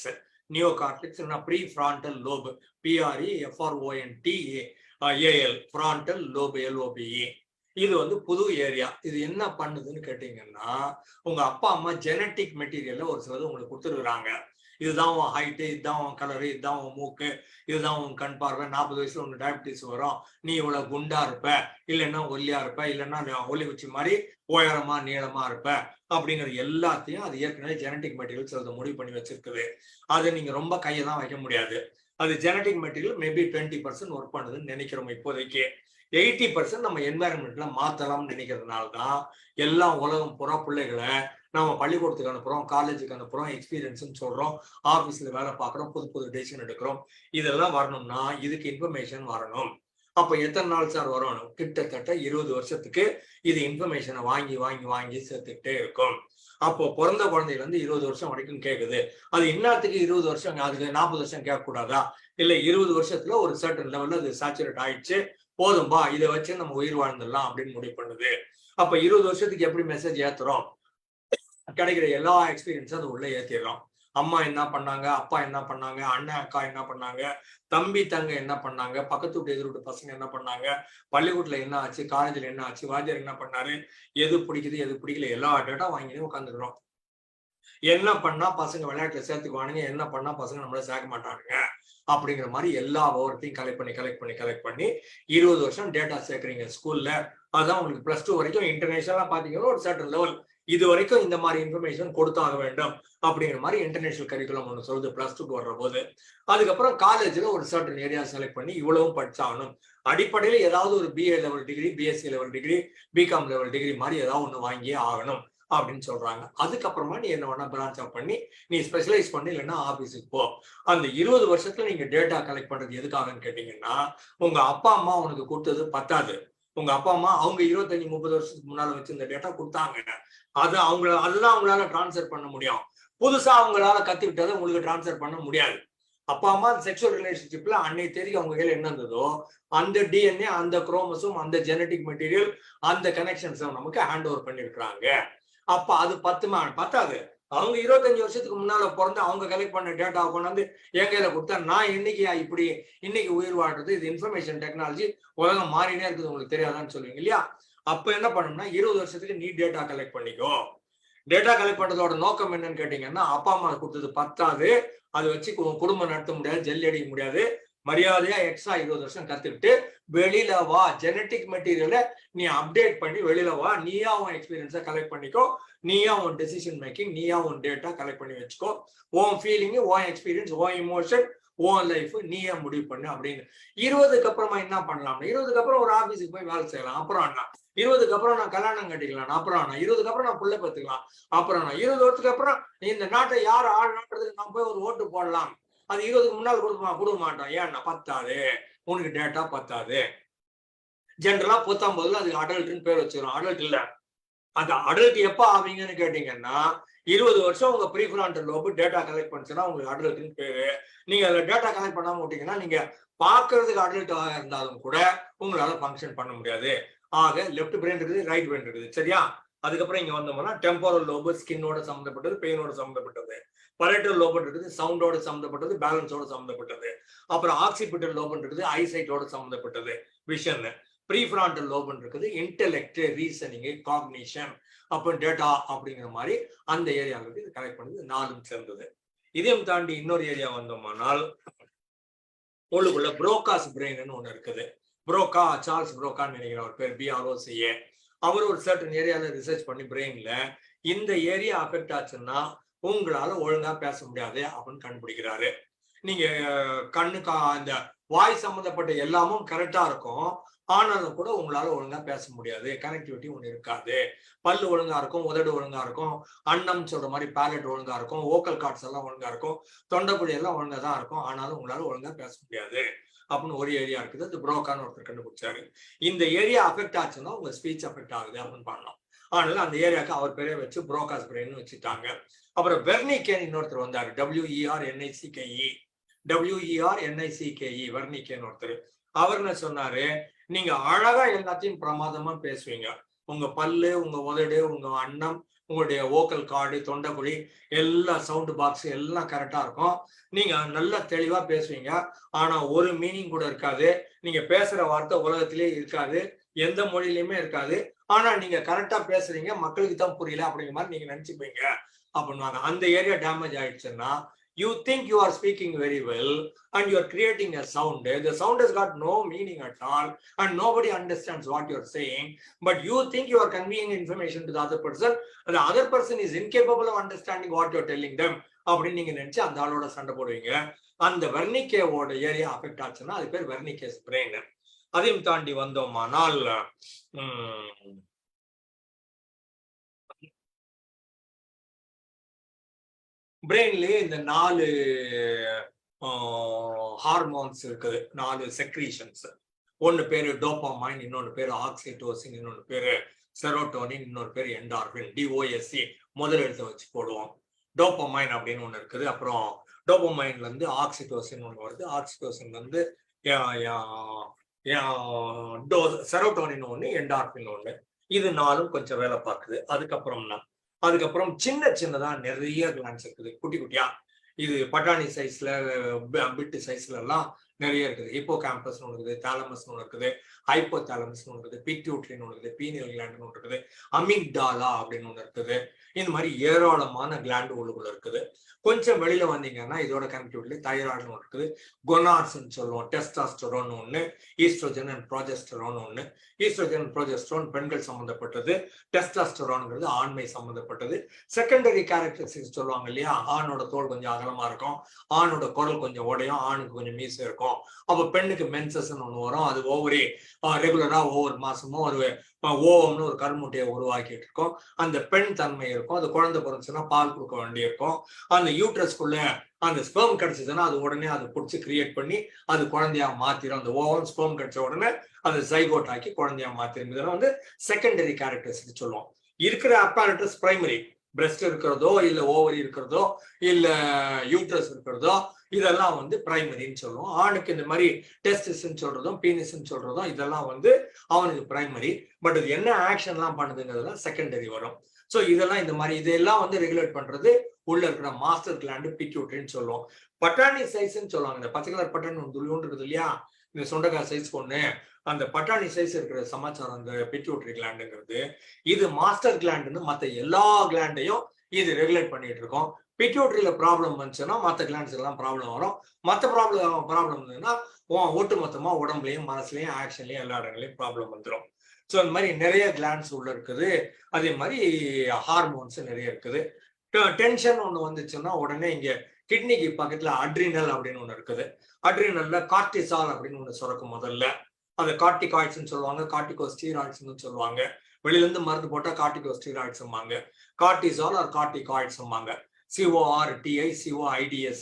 Neocortex prefrontal lobe, PREFRONTAL, frontal lobe, LOBE. இது வந்து புது ஏரியா. இது என்ன பண்ணுதுன்னு கேட்டீங்கன்னா உங்க அப்பா அம்மா ஜெனட்டிக் மெட்டீரியல்ல ஒரு சிலது உங்களுக்கு கொடுத்துருக்குறாங்க. இதுதான் உன் ஹைட்டு, இதுதான் உன் கலரு, இதுதான் உன் மூக்கு, இதுதான் உன் கண் பார்வை, 40 வயசுல உனக்கு டயபிட்டிஸ் வரும், நீ இவ்வளவு குண்டா இருப்ப, இல்லைன்னா ஒல்லியா இருப்ப, இல்லைன்னா ஒலி உச்சி மாதிரி உயரமா நீளமா இருப்ப அப்படிங்கிறது எல்லாத்தையும் அது ஏற்கனவே ஜெனட்டிக் மெட்டீரியல்ஸ் அதை முடிவு பண்ணி வச்சிருக்குது. அதை நீங்க ரொம்ப கையை தான் வைக்க முடியாது. அது ஜெனட்டிக் மெட்டீரியல் மேபி 20% ஒர்க் பண்ணுதுன்னு நினைக்கிறோம். இப்போதைக்கு 80% நம்ம என்வாயன்மெண்ட்ல மாத்தலாம்னு நினைக்கிறதுனால தான் எல்லா உலகம் புற பிள்ளைகளை நம்ம பள்ளிக்கூடத்துக்கு அனுப்புறோம், காலேஜுக்கு அனுப்புறோம், எக்ஸ்பீரியன்ஸ்ன்னு சொல்றோம், ஆபீஸ்ல வேலை பார்க்குறோம், புது புது டெசிஷன் எடுக்கிறோம். இதெல்லாம் வரணும்னா இதுக்கு இன்ஃபர்மேஷன் வரணும். அப்ப எத்தனை நாள் சார் வரணும்? கிட்டத்தட்ட 20 வருஷத்துக்கு இது இன்ஃபர்மேஷனை வாங்கி வாங்கி வாங்கி சேர்த்துக்கிட்டே இருக்கும். அப்போ பிறந்த குழந்தையில இருந்து 20 வருஷம் வரைக்கும் கேட்குது. அது இன்னத்துக்கு 20 வருஷம், அதுக்கு 40 வருஷம் கேட்கக்கூடாதா? இல்ல 20 வருஷத்துல ஒரு சர்டன் லெவல்ல அது சேச்சுரேட் ஆயிடுச்சு, போதும்பா இதை வச்சு நம்ம உயிர் வாழ்ந்துடலாம் அப்படின்னு முடிவு பண்ணுது. அப்ப 20 வருஷத்துக்கு எப்படி மெசேஜ் ஏத்துறோம்? கிடைக்கிற எல்லா எக்ஸ்பீரியன்ஸும் அது உள்ள ஏத்திடுறோம். அம்மா என்ன பண்ணாங்க, அப்பா என்ன பண்ணாங்க, அண்ணன் அக்கா என்ன பண்ணாங்க, தம்பி தங்க என்ன பண்ணாங்க, பக்கத்து வீட்டு எதிர் வீட்டு பசங்க என்ன பண்ணாங்க, பள்ளிக்கூடத்துல என்ன ஆச்சு, காலேஜ்ல என்ன ஆச்சு, வாத்தியார் என்ன பண்ணாரு, எது பிடிக்குது எது பிடிக்கல எல்லா டேட்டா வாங்கிட்டு உட்காந்துக்கிறோம். என்ன பண்ணா பசங்க விளையாட்டுல சேர்த்துக்குவானுங்க, என்ன பண்ணா பசங்க நம்மள சேர்க்க மாட்டானுங்க அப்படிங்கிற மாதிரி எல்லா ஓவர்த்தையும் கலெக்ட் பண்ணி 20 வருஷம் டேட்டா சேர்க்குறீங்க ஸ்கூல்ல. அதான் உங்களுக்கு +2 வரைக்கும் இன்டர்நேஷனலா பாத்தீங்கன்னா ஒரு சர்டன் லெவல் இது வரைக்கும் இந்த மாதிரி இன்ஃபர்மேஷன் கொடுத்தாக வேண்டும் அப்படிங்கிற மாதிரி இன்டர்நேஷனல் கரிக்குலம் ஒன்று சொல்லுது +2 வர்ற போது. அதுக்கப்புறம் காலேஜ்ல ஒரு சர்டன் ஏரியா செலக்ட் பண்ணி இவ்வளவும் படிச்சாகணும். அடிப்படையில ஏதாவது ஒரு BA level degree, BSc level degree, BCom level degree மாதிரி ஏதாவது ஒன்று வாங்கியே ஆகணும் அப்படின்னு சொல்றாங்க. அதுக்கப்புறமா நீ என்ன வேணா பிரான்ச் ஆஃப் பண்ணி நீ ஸ்பெஷலைஸ் பண்ணி இல்லைன்னா ஆபீஸுக்கு போ. அந்த 20 வருஷத்துல நீங்க டேட்டா கலெக்ட் பண்றது எதுக்காகன்னு கேட்டீங்கன்னா, உங்க அப்பா அம்மா உனக்கு கொடுத்தது பத்தாது. உங்க அப்பா அம்மா அவங்க 25-30 வருஷத்துக்கு முன்னால வச்சிருந்த டேட்டா கொடுத்தாங்க. அதுதான் அவங்களால டிரான்ஸ்ஃபர் பண்ண முடியும். புதுசா அவங்களால கத்துக்கிட்டதை உங்களுக்கு டிரான்ஸ்ஃபர் பண்ண முடியாது. அப்பா அம்மா செக்ஷுவல் ரிலேஷன்ஷிப்ல அன்னைக்கு தெரியும் அவங்க கையில என்ன இருந்ததோ அந்த DNA, அந்த குரோமோசோம், அந்த ஜெனட்டிக் மெட்டீரியல், அந்த கனெக்ஷன்ஸ் நமக்கு ஹேண்ட் ஓவர் பண்ணிருக்கிறாங்க. அப்ப அது பத்தாது. அவங்க 25 வருஷத்துக்கு முன்னால பிறந்து அவங்க கலெக்ட் பண்ண டேட்டாவை கொண்டாந்து என் கையில கொடுத்தா நான் இன்னைக்கு உயிர் வாழ்றது, இது இன்ஃபர்மேஷன் டெக்னாலஜி, உலகம் மாறினே இருக்குது, உங்களுக்கு தெரியாதான்னு சொல்லுவீங்க இல்லையா? அப்ப என்ன பண்ணணும்னா 20 வருஷத்துக்கு நீ டேட்டா கலெக்ட் பண்ணிக்கோ. டேட்டா கலெக்ட் பண்றதோட நோக்கம் என்னன்னு கேட்டீங்கன்னா, அப்பா அம்மா கொடுத்தது பத்தாது, அதை வச்சு குடும்பம் நடத்த முடியாது, ஜல்லி அடிக்க முடியாது. மரியாதையா எக்ஸ்ட்ரா 20 வருஷம் கத்துக்கிட்டு வெளியில வா. ஜெனட்டிக் மெட்டீரியலை நீ அப்டேட் பண்ணி வெளியில வா. நீயா உன் எக்ஸ்பீரியன்ஸை கலெக்ட் பண்ணிக்கோ, நீயா உன் டெசிஷன் மேக்கிங், நீயா உன் டேட்டா கலெக்ட் பண்ணி வச்சுக்கோ. உன் ஃபீலிங், உன் எக்ஸ்பீரியன்ஸ், உன் இமோஷன், உன் லைஃப் நீயே முடிவு பண்ணு அப்படின்னு. 20க்கு அப்புறமா என்ன பண்ணலாம்? 20க்கு அப்புறம் ஒரு ஆபீஸுக்கு போய் வேலை செய்யலாம். அப்புறம் என்ன? 20க்கு அப்புறம் நான் கல்யாணம் கட்டிக்கலாம். அப்புறம் என்ன? 20க்கு அப்புறம் நான் பிள்ளை பெற்றுக்கலாம். அப்புறம் என்ன? 20 வருஷத்துக்கு அப்புறம் இந்த நாட்டை யார் ஆளுன்றதுக்கு நான் போய் ஒரு ஓட்டு போடலாம். அது 20க்கு முன்னால் கொடுக்க மாட்டோம். ஏன்னா பத்தாது, உனக்கு டேட்டா பத்தாது. ஜென்ரலா 19ல அதுக்கு அடல்ட்னு பேர் வச்சிடும். அடல்ட் இல்ல, அந்த அடல்ட் எப்ப ஆவீங்கன்னு கேட்டீங்கன்னா 20 வருஷம் உங்க ப்ரீஃப்ரான்டல் லோப் டேட்டா கலெக்ட் பண்ணுச்சுன்னா உங்களுக்கு அடல்ட்னு பேரு. நீங்க அதுல டேட்டா கலெக்ட் பண்ணாம விட்டீங்கன்னா நீங்க பாக்குறதுக்கு அடல்ட்டாக இருந்தாலும் கூட உங்களால ஃபங்க்ஷன் பண்ண முடியாது. ஆக லெஃப்ட் பிரெயின் இருக்குது, ரைட் பிரெயின் இருக்குது, சரியா? அதுக்கப்புறம் இங்க வந்தோம்னா டெம்போரல் லோபு ஸ்கின்னோட சம்மந்தப்பட்டது, பெயினோட சம்மந்தப்பட்டது. பரேட்டல் லோபன் இருக்குது, சவுண்டோட சம்மந்தப்பட்டது, பேலன்ஸோட சம்மந்தப்பட்டது. அப்புறம் ஆக்சிபிட்டல் லோபன் இருக்குது, ஐசைட்டோட சம்மந்தப்பட்டது, விஷன். ப்ரீஃப்ரான்டல் லோபன் இருக்குது, இன்டெலெக்ட், ரீசனிங், காக்னிஷன், அப்போ டேட்டா அப்படிங்கிற மாதிரி அந்த ஏரியாவுக்கு இது கலெக்ட் பண்ணது 4ம் சேர்ந்தது. இதையும் தாண்டி இன்னொரு ஏரியா வந்தோம்னால் உள்ளுக்குள்ள புரோகாஸ் பிரெயின் ஒண்ணு இருக்குது. புரோக்கா, சார்ல்ஸ் புரோக்கான்னு நினைக்கிற ஒரு பேர், BROCA. அவர் ஒரு சர்டன் ஏரியால ரிசர்ச் பண்ணி பிரெயின்ல இந்த ஏரியா அஃபெக்ட் ஆச்சுன்னா உங்களால ஒழுங்கா பேச முடியாது அப்படின்னு கண்டுபிடிக்கிறாரு. நீங்க கண்ணுக்கா அந்த வாய் சம்பந்தப்பட்ட எல்லாமும் கரெக்டா இருக்கும், ஆனாலும் கூட உங்களால ஒழுங்கா பேச முடியாது. கனெக்டிவிட்டி ஒண்ணு இருக்காது. பல்லு ஒழுங்கா இருக்கும், உதடு ஒழுங்கா இருக்கும், அன்னம் சொல்ற மாதிரி பேலட் ஒழுங்கா இருக்கும், வோக்கல் கார்ட்ஸ் எல்லாம் ஒழுங்கா இருக்கும், தொண்டைக்குழி எல்லாம் ஒழுங்கா தான் இருக்கும், ஆனாலும் உங்களால ஒழுங்கா பேச முடியாது அப்படின்னு ஒரு ஏரியா இருக்குது. அது புரோக்கான்னு ஒருத்தர் கண்டுபிடிச்சாரு. இந்த ஏரியா அஃபெக்ட் ஆச்சுன்னா உங்க ஸ்பீச் அஃபெக்ட் ஆகுது அப்படின்னு பண்ணலாம். அதனால அந்த ஏரியாவுக்கு அவர் பேரே வச்சு புரோகாஸ் பிரெயின் வச்சுட்டாங்க. அப்புறம் வெர்னிகேன் இன்னொருத்தர் வந்தாரு, WERNICKE வெர்னிகேன் ஒருத்தர். அவர் என்ன சொன்னாரு, நீங்க அழகா எல்லாத்தையும் பிரமாதமா பேசுவீங்க. உங்க பல்லு, உங்க உதடு, உங்க அன்னம், உங்களுடைய வோக்கல் கார்டு, தொண்டைக்குழி, எல்லா சவுண்ட் பாக்ஸ் எல்லாம் கரெக்டா இருக்கும். நீங்க நல்லா தெளிவா பேசுவீங்க. ஆனா ஒரு மீனிங் கூட இருக்காது. நீங்க பேசுற வார்த்தை உலகத்திலே இருக்காது, எந்த மொழியிலுமே இருக்காது. ஆனா நீங்க கரெக்டா பேசுறீங்க, மக்களுக்கு தான் புரியல அப்படிங்கிற மாதிரி நீங்க நினைச்சுப்பீங்க அப்படின்னாங்க. அந்த ஏரியா டேமேஜ் ஆயிடுச்சுன்னா you think you are speaking very well and you are creating a sound. The sound has got no meaning at all and nobody understands what you are saying, but you think you are conveying information to the other person. The other person is incapable of understanding what you are telling them அப்படின்னு நீங்க நினைச்சு அந்த ஆளோட சண்டை போடுவீங்க. அந்த வெர்னிகேவோட area affect ஆச்சுன்னா அது பேர் வெர்னிகேஸ் பிரெயின். அதையும் தாண்டி வந்தோமானால் பிரெயின்லயே இந்த 4 ஹார்மோன்ஸ் இருக்குது, 4 செக்ரீஷன்ஸ். ஒன்னு பேரு டோபாமைன், இன்னொன்னு பேரு ஆக்சிடோசின், இன்னொன்னு பேரு செரோட்டோனின், இன்னொரு பேரு என்டார்பின். DOSC முதல் எழுத்தை வச்சு போடுவோம். டோபாமைன் அப்படின்னு ஒண்ணு இருக்குது. அப்புறம் டோபாமைன்ல இருந்து ஆக்சிடோசின் ஒண்ணு வருது, ஆக்சிடோசின்ல இருந்து செரோட்டோனின் ஒண்ணு, என்டார்பின் ஒண்ணு. இது 4ம் கொஞ்சம் வேலை பார்க்குது. அதுக்கப்புறம்னா அதுக்கப்புறம் சின்ன சின்னதா நிறைய கிளாண்ட்ஸ் இருக்குது, குட்டி குட்டியா. இது பட்டாணி சைஸ்ல, பிட்டு சைஸ்ல எல்லாம் நிறைய இருக்குது. ஹிப்போ கேம்பஸ் ஒன்று இருக்குது, தாலமஸ் ஒன்று இருக்குது, ஹைப்போ தாலமஸ் ஒன்று இருக்குது, பிட்யூட்ரின்னு ஒன்று இருக்குது, பீனியல் கிளாண்ட் ஒன்று இருக்குது, அமிக்டாலா அப்படின்னு ஒன்று இருக்குது. இந்த மாதிரி ஏராளமான கிளாண்டு உள்ளுக்குள்ள இருக்குது. கொஞ்சம் வெளியில வந்தீங்கன்னா இதோட கனெக்டிவிட்டி தைராய்டு ஒன்று இருக்குது, கொனார்ட்ஸ்ன்னு சொல்லுவோம், டெஸ்டாஸ்டரோன் ஒன்று, ஈஸ்ட்ரோஜன் அண்ட் ப்ரோஜெஸ்டரோன் ஒன்று. ஈஸ்ட்ரோஜன் அண்ட் ப்ரோஜெஸ்டரோன் பெண்கள் சம்பந்தப்பட்டது, டெஸ்டாஸ்டரோன்ங்கிறது ஆண்மை சம்பந்தப்பட்டது. செகண்டரி கேரக்டரிஸ்டிக்ஸ் சொல்லுவாங்க இல்லையா, ஆணோட தோல் கொஞ்சம் அகலமா இருக்கும், ஆணோட குரல் கொஞ்சம் உடையும், ஆணுக்கு கொஞ்சம் மீசை இருக்கும். அப்ப பெண்ணுக்கு மென்சஸ்ன்னு ஒண்ணு வரும், அது ஓவரி ரெகுலரா ஒவ்வொரு மாசமும் ஒரு ஓவம்னு ஒரு கருமுட்டையை உருவாக்கிட்டு இருக்கோம். அந்த பெண் தன்மை இருக்கும். அது குழந்தை பிறந்துச்சுன்னா பால் கொடுக்க வேண்டி இருக்கும். அந்த யூட்ரஸ்குள்ள அந்த ஸ்பெர்ம் கிடைச்சதுன்னா அது உடனே அதை பிடிச்சி கிரியேட் பண்ணி அது குழந்தையா மாத்திரும். அந்த ஓவம் ஸ்பெர்ம் கிடைச்ச உடனே அதை ஜைகோட் ஆக்கி குழந்தையா மாத்திரும். இதெல்லாம் வந்து செகண்டரி கேரக்டரிஸ்டிக் சொல்லுவோம். இருக்கிற அப்பேரட்டஸ் பிரைமரி, பிரெஸ்ட் இருக்கிறதோ இல்ல ஓவரி இருக்கிறதோ இல்ல யூட்ரஸ் இருக்கிறதோ இதெல்லாம் வந்து பிரைமரின்னு சொல்லுவோம். ஆணுக்கு இந்த மாதிரி டெஸ்டிஸ்ன்னு சொல்றதும் பீனிஸ்ன்னு சொல்றதும் இதெல்லாம் வந்து அவனுக்கு பிரைமரி. பட் இது என்ன ஆக்ஷன் எல்லாம் பண்ணுதுங்கிறதுலாம் செகண்டரி வரும். ஸோ இதெல்லாம் இந்த மாதிரி இதெல்லாம் வந்து ரெகுலேட் பண்றது உள்ள இருக்கிற மாஸ்டர் கிளாண்டு பிட்யூட்டரின்னு சொல்லுவோம். பட்டாணி சைஸ்ன்னு சொல்லுவாங்க. இந்த பச்சை கலர் பட்டாணி ஒன்று துளியோண்டு இருக்குது இல்லையா, இந்த சொண்டக்காய் சைஸ் ஒண்ணு, அந்த பட்டாணி சைஸ் இருக்கிற சமாச்சாரம் அந்த பிட்யூட்டரி கிளாண்டுங்கிறது. இது மாஸ்டர் கிளாண்டுன்னு மற்ற எல்லா கிளாண்டையும் இது ரெகுலேட் பண்ணிட்டு இருக்கோம். பிட்யூட்டரியில ப்ராப்ளம் வந்துச்சுன்னா மற்ற கிளாண்ட்ஸ் எல்லாம் ப்ராப்ளம் வரும். மற்ற ப்ராப்ளம் இருந்ததுன்னா ஒட்டு மொத்தமா உடம்புலையும் மனசுலையும் ஆக்ஷன்லையும் எல்லா இடங்களையும் ப்ராப்ளம் வந்துடும். ஸோ அந்த மாதிரி நிறைய கிளாண்ட்ஸ் உள்ள இருக்குது. அதே மாதிரி ஹார்மோன்ஸ் நிறைய இருக்குது. டென்ஷன் ஒன்று வந்துச்சுன்னா உடனே இங்க கிட்னிக்கு பக்கத்துல அட்ரினல் அப்படின்னு ஒன்று இருக்குது. அட்ரினல்ல கார்டிசால் அப்படின்னு ஒன்று சுரக்கும். முதல்ல அதை கார்டிகாய்ட்ஸ்ன்னு சொல்லுவாங்க, கார்டிகோஸ்டீராய்ட்ஸ்ன்னு சொல்லுவாங்க. வெளியில இருந்து மருந்து போட்டா கார்டிகோஸ்டீராய்ட்ஸ்ம்பாங்க, கார்டிசால் ஆர் கார்டிகாய்ட்ஸ்ம்பாங்க. CORTI COIDS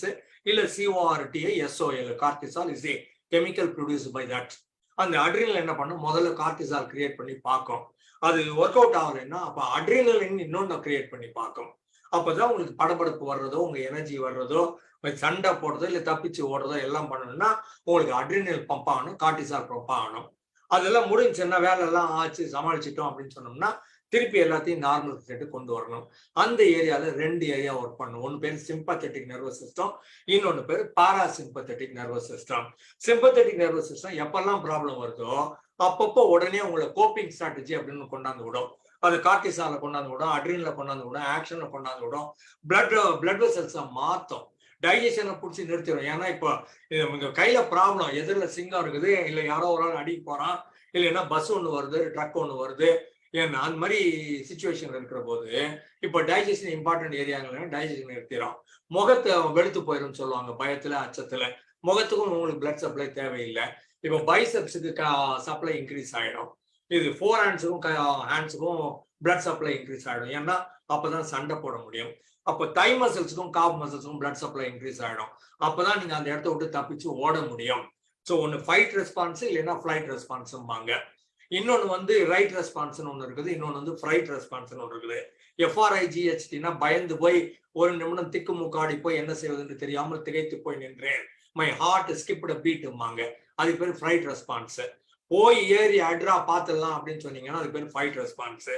இல்ல CORTI SOL. Cortisol is a chemical produced by that. அந்த அட்ரினல் என்ன பண்ணும், முதல்ல கார்டிசால் கிரியேட் பண்ணி பார்க்கும். அது ஒர்க் அவுட் ஆகலைன்னா அப்ப அட்ரினல் இன்னொன்னு கிரியேட் பண்ணி பார்க்கும். அப்பதான் உங்களுக்கு படபடப்பு வர்றதோ, உங்க எனர்ஜி வர்றதோ, சண்டை போடுறதோ இல்ல தப்பிச்சு ஓடுறதோ எல்லாம் பண்ணணும்னா உங்களுக்கு அட்ரினல் பம்ப் ஆகணும், கார்டிசால் பம்ப் ஆகணும். அதெல்லாம் முடிஞ்சுன்னா வேலை எல்லாம் ஆச்சு சமாளிச்சிட்டோம் அப்படின்னு சொன்னோம்னா திருப்பி எல்லாத்தையும் நார்மல் ஸ்டேட்டு கொண்டு வரணும். அந்த ஏரியால 2 ஏரியா ஒர்க் பண்ணணும். ஒன்னு பேர் சிம்பத்தட்டிக் நர்வஸ் சிஸ்டம், இன்னொன்னு பேர் parasympathetic nervous system. Sympathetic nervous system எப்பெல்லாம் ப்ராப்ளம் வருதோ அப்பப்போ உடனே உங்களை கோப்பிங் ஸ்ட்ராட்டஜி அப்படின்னு கொண்டாந்து விடும். அது கார்டிசால கொண்டாந்து விடும், அட்ரினல கொண்டாந்து விடும், ஆக்ஷன்ல கொண்டாந்து விடும், பிளட் வெசல்ஸை மாத்தும், டைஜஷனை பிடிச்சி நிறுத்திடும். ஏன்னா இப்போ உங்க கையில ப்ராப்ளம், எதிரில் சிங்கம் இருக்குது, இல்லை யாரோ ஒரு ஆள் அடிக்க போறான், இல்லைன்னா பஸ் ஒன்று வருது, ட்ரக் ஒன்று வருது, ஏன்னா அந்த மாதிரி சுச்சுவேஷன் இருக்கிற போது இப்போ டைஜஷன் இம்பார்ட்டன்ட் ஏரியாங்கள டைஜஷன் நிறுத்திடும். முகத்தை வெளுத்து போயிடும் சொல்லுவாங்க பயத்துல அச்சத்துல. முகத்துக்கும் உங்களுக்கு பிளட் சப்ளை தேவையில்லை. இப்போ பைசெப்ஸுக்கு சப்ளை இன்க்ரீஸ் ஆகிடும். இது 4 ஹேண்ட்ஸுக்கும் பிளட் சப்ளை இன்க்ரீஸ் ஆகிடும். ஏன்னா அப்பதான் சண்டை போட முடியும். அப்போ தை மசில்ஸுக்கும் காப் மசில்ஸுக்கும் பிளட் சப்ளை இன்க்ரீஸ் ஆகிடும். அப்பதான் நீங்க அந்த இடத்த விட்டு தப்பிச்சு ஓட முடியும். ஸோ ஒன்று ஃபைட் ரெஸ்பான்ஸ் இல்லைன்னா ஃபிளைட் ரெஸ்பான்ஸும்பாங்க. இன்னொன்று வந்து ரைட் ரெஸ்பான்ஸ்னு ஒன்று இருக்குது, இன்னொன்று வந்து ஃப்ரைட் ரெஸ்பான்ஸ்னு ஒன்று இருக்குது. FRIGHTனா பயந்து போய் 1 நிமிடம் திக்கு முக்காடி போய் என்ன செய்வதுன்னு தெரியாமல் திகைத்து போய் நின்றேன், மை ஹார்ட் ஸ்கிப்ட் பீட்டும்பாங்க, அதுக்கு பேர் ஃப்ரைட் ரெஸ்பான்ஸ். போய் ஏறி அட்ரா பார்த்துடலாம் அப்படின்னு சொன்னீங்கன்னா அதுக்கு பேர் ஃபைட் ரெஸ்பான்ஸ்.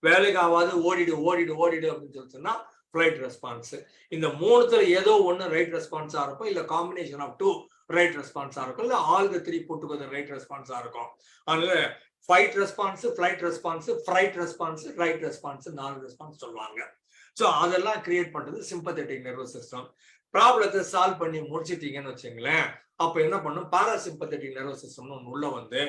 வேலைக்கு ஆகாது ஓடிடு ஓடிடு ஓடிடு அப்படின்னு சொல்லி சொன்னா ஃபிளைட் ரெஸ்பான்ஸ். இந்த 3த்துல ஏதோ ஒன்று ரைட் ரெஸ்பான்ஸா இருக்கும், இல்லை காம்பினேஷன் ஆஃப் 2 ரைட் ரெஸ்பான்ஸா இருக்கும், இல்லை ஆல் த 3 போட்டுக்கிறது ரைட் ரெஸ்பான்ஸா இருக்கும். அதனால fight response, flight response, fried response, right response, 4 response சொல்லுவாங்க. ஸோ அதெல்லாம் கிரியேட் பண்றது சிம்பத்தட்டிக் நர்வஸ் சிஸ்டம். ப்ராப்ளத்தை சால்வ் பண்ணி முடிச்சிட்டீங்கன்னு வச்சுங்களேன், அப்ப என்ன பண்ணும், பாராசிம்பத்தட்டிக் நர்வஸ் சிஸ்டம்னு ஒன்று உள்ள வந்து